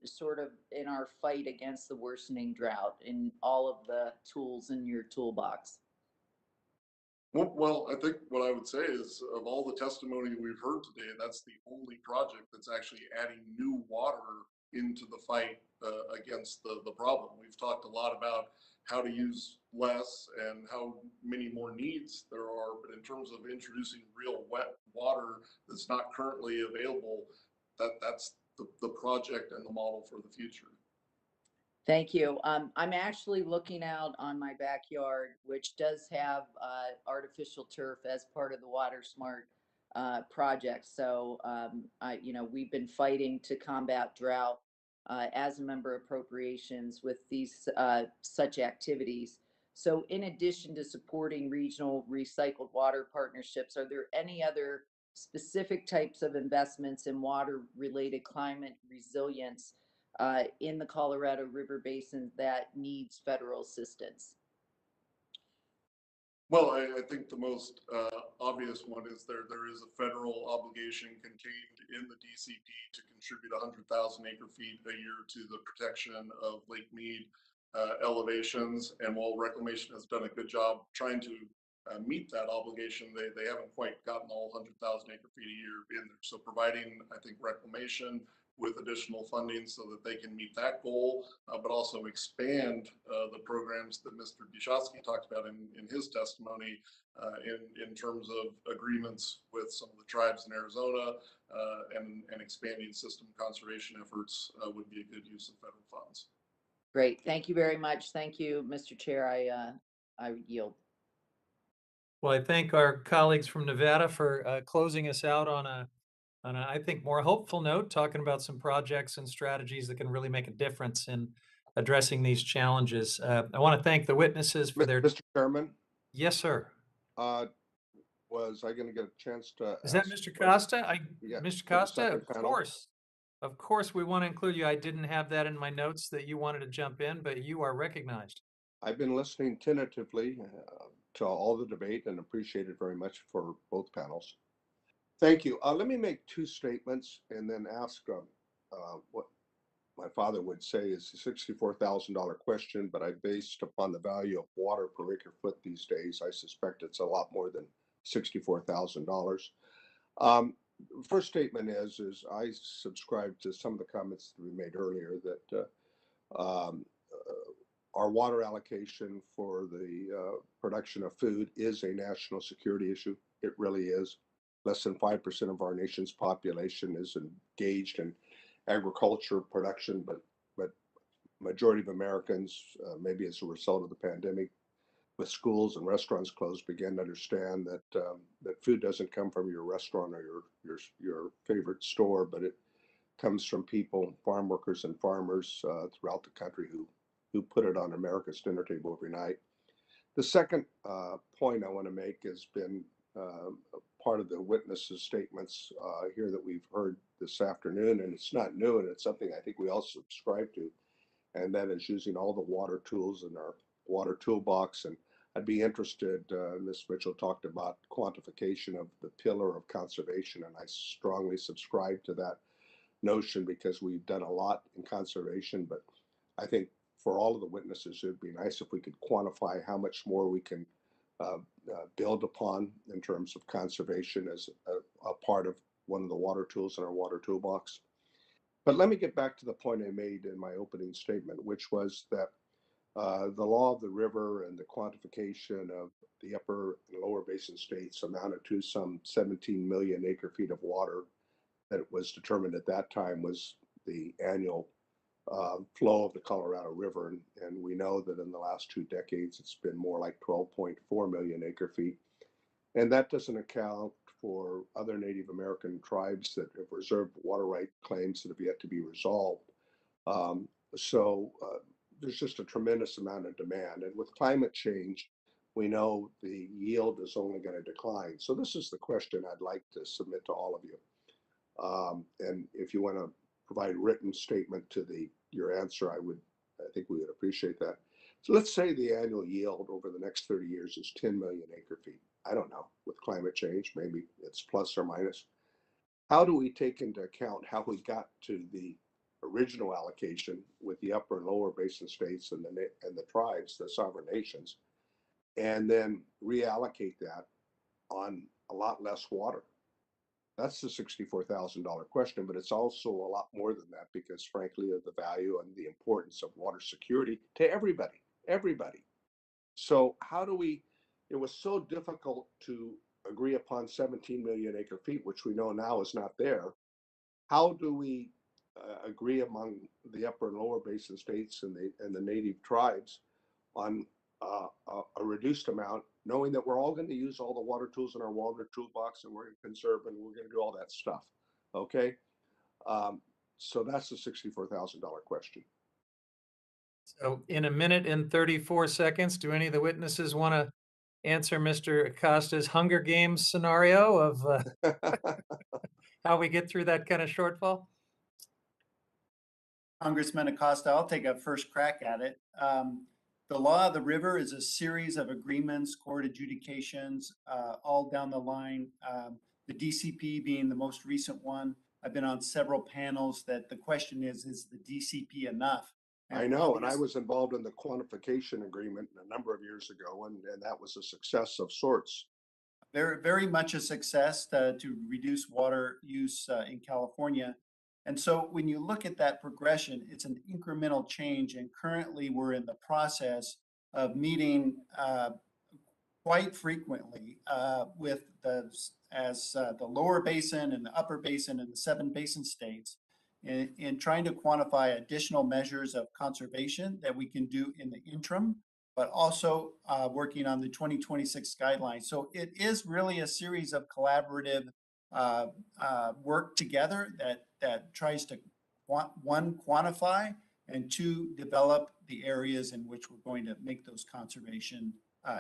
our fight against the worsening drought in all of the tools in your toolbox? Well, I think what I would say is, of all the testimony we've heard today, that's the only project that's actually adding new water into the fight against the problem. We've talked a lot about how to use less and how many more needs there are, but in terms of introducing real wet water that's not currently available, that's the project and the model for the future. Thank you. I'm actually looking out on my backyard, which does have artificial turf as part of the Water Smart project. So, we've been fighting to combat drought as a member of appropriations with these such activities. So in addition to supporting regional recycled water partnerships, are there any other specific types of investments in water-related climate resilience in the Colorado River Basin that needs federal assistance? Well, I think the most obvious one is there is a federal obligation contained in the DCP to contribute 100,000 acre feet a year to the protection of Lake Mead elevations. And while Reclamation has done a good job trying to meet that obligation, they haven't quite gotten all 100,000 acre feet a year in there. So providing, I think, Reclamation with additional funding so that they can meet that goal, but also expand the programs that Mr. Dushovsky talked about in his testimony in terms of agreements with some of the tribes in Arizona and expanding system conservation efforts would be a good use of federal funds. Great. Thank you very much. Thank you, Mr. Chair. I yield. Well, I thank our colleagues from Nevada for closing us out on a, I think, more hopeful note, talking about some projects and strategies that can really make a difference in addressing these challenges. I want to thank the witnesses for their. Mr. Chairman? Yes, sir. Was I going to get a chance to? Is that Mr. Costa? Yeah, Mr. for the Costa, second of panel. course. Of course, we want to include you. I didn't have that in my notes that you wanted to jump in, but you are recognized. I've been listening tentatively to all the debate and appreciate it very much for both panels. Thank you. Let me make two statements and then ask what my father would say is a $64,000 question, but I based upon the value of water per acre foot these days, I suspect it's a lot more than $64,000. First statement is I subscribe to some of the comments that we made earlier that our water allocation for the production of food is a national security issue. It really is. Less than 5% of our nation's population is engaged in agriculture production, but majority of Americans, maybe as a result of the pandemic, with schools and restaurants closed, began to understand that that food doesn't come from your restaurant or your favorite store, but it comes from people, farm workers and farmers throughout the country who put it on America's dinner table every night. The second point I want to make has been part of the witnesses' statements here that we've heard this afternoon, and it's not new, and it's something I think we all subscribe to, and that is using all the water tools in our water toolbox. And I'd be interested, Ms. Mitchell talked about quantification of the pillar of conservation, and I strongly subscribe to that notion because we've done a lot in conservation, but I think for all of the witnesses, it'd be nice if we could quantify how much more we can build upon in terms of conservation as a part of one of the water tools in our water toolbox. But let me get back to the point I made in my opening statement, which was that the law of the river and the quantification of the upper and lower basin states amounted to some 17 million acre feet of water that it was determined at that time was the annual flow of the Colorado River. And we know that in the last 2 decades, it's been more like 12.4 million acre feet. And that doesn't account for other Native American tribes that have reserved water right claims that have yet to be resolved. There's just a tremendous amount of demand. And with climate change, we know the yield is only going to decline. So this is the question I'd like to submit to all of you. And if you want to provide written statement to your answer, I think we would appreciate that. So let's say the annual yield over the next 30 years is 10 million acre feet. I don't know, with climate change, maybe it's plus or minus. How do we take into account how we got to the original allocation with the upper and lower basin states and the tribes, the sovereign nations, and then reallocate that on a lot less water? That's the $64,000 question, but it's also a lot more than that because, frankly, of the value and the importance of water security to everybody. So how do we, it was so difficult to agree upon 17 million acre feet, which we know now is not there. How do we agree among the upper and lower basin states and the native tribes on a reduced amount, knowing that we're all going to use all the water tools in our water toolbox and we're going to conserve and we're going to do all that stuff? Okay. So that's the $64,000 question. So in 1 minute and 34 seconds, do any of the witnesses want to answer Mr. Acosta's Hunger Games scenario of how we get through that kind of shortfall? Congressman Acosta, I'll take a first crack at it. The law of the river is a series of agreements, court adjudications, all down the line. The DCP being the most recent one. I've been on several panels that the question is the DCP enough? I know, and I was involved in the quantification agreement a number of years ago, and that was a success of sorts. Very, very much a success to reduce water use in California. And so when you look at that progression, it's an incremental change. And currently we're in the process of meeting quite frequently with the lower basin and the upper basin and the 7 basin states in trying to quantify additional measures of conservation that we can do in the interim, but also working on the 2026 guidelines. So it is really a series of collaborative work together that tries to one, quantify, and 2, develop the areas in which we're going to make those conservation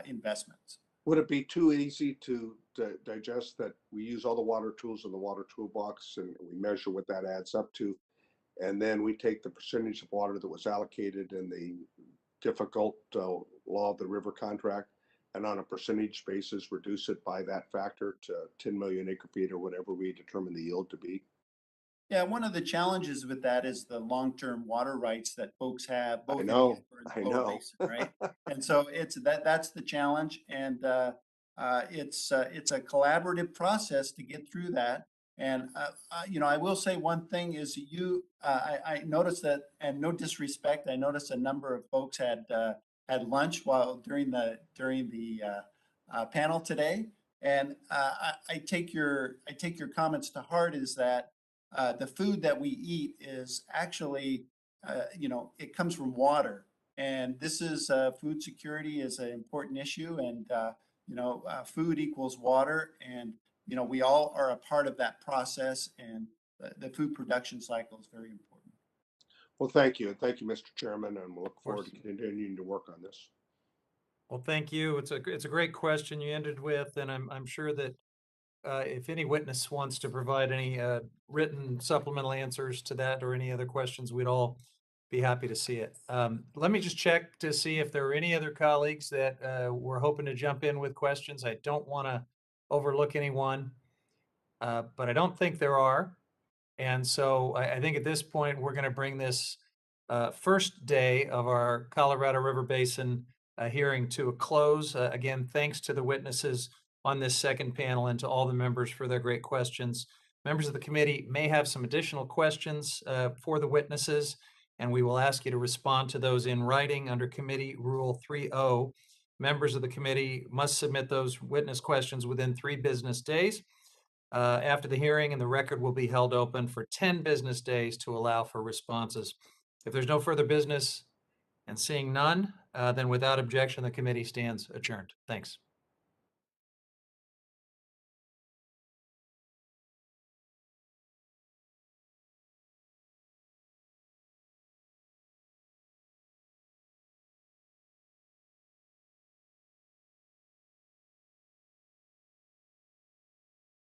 investments. Would it be too easy to digest that we use all the water tools in the water toolbox and we measure what that adds up to, and then we take the percentage of water that was allocated in the difficult law of the river contract and on a percentage basis reduce it by that factor to 10 million acre feet or whatever we determine the yield to be? Yeah, one of the challenges with that is the long-term water rights that folks have both I know, in the lower basin, right? And so that's the challenge, and it's a collaborative process to get through that. And I will say one thing is I noticed that, and no disrespect, I noticed a number of folks had lunch during the panel today, and I take your comments to heart. Is that the food that we eat is actually, it comes from water. And this is food security is an important issue. And, food equals water. And, we all are a part of that process. And the food production cycle is very important. Well, thank you. Thank you, Mr. Chairman. And we'll look forward to continuing to work on this. Well, thank you. It's a great question you ended with, and I'm sure that if any witness wants to provide any written supplemental answers to that or any other questions, we'd all be happy to see it. Let me just check to see if there are any other colleagues that were hoping to jump in with questions. I don't want to overlook anyone, but I don't think there are. And so I think at this point, we're going to bring this first day of our Colorado River Basin hearing to a close. Again, thanks to the witnesses on this second panel and to all the members for their great questions. Members of the committee may have some additional questions for the witnesses, and we will ask you to respond to those in writing under Committee Rule 3.0. Members of the committee must submit those witness questions within 3 business days. After the hearing, and the record will be held open for 10 business days to allow for responses. If there's no further business and seeing none, then without objection, the committee stands adjourned. Thanks.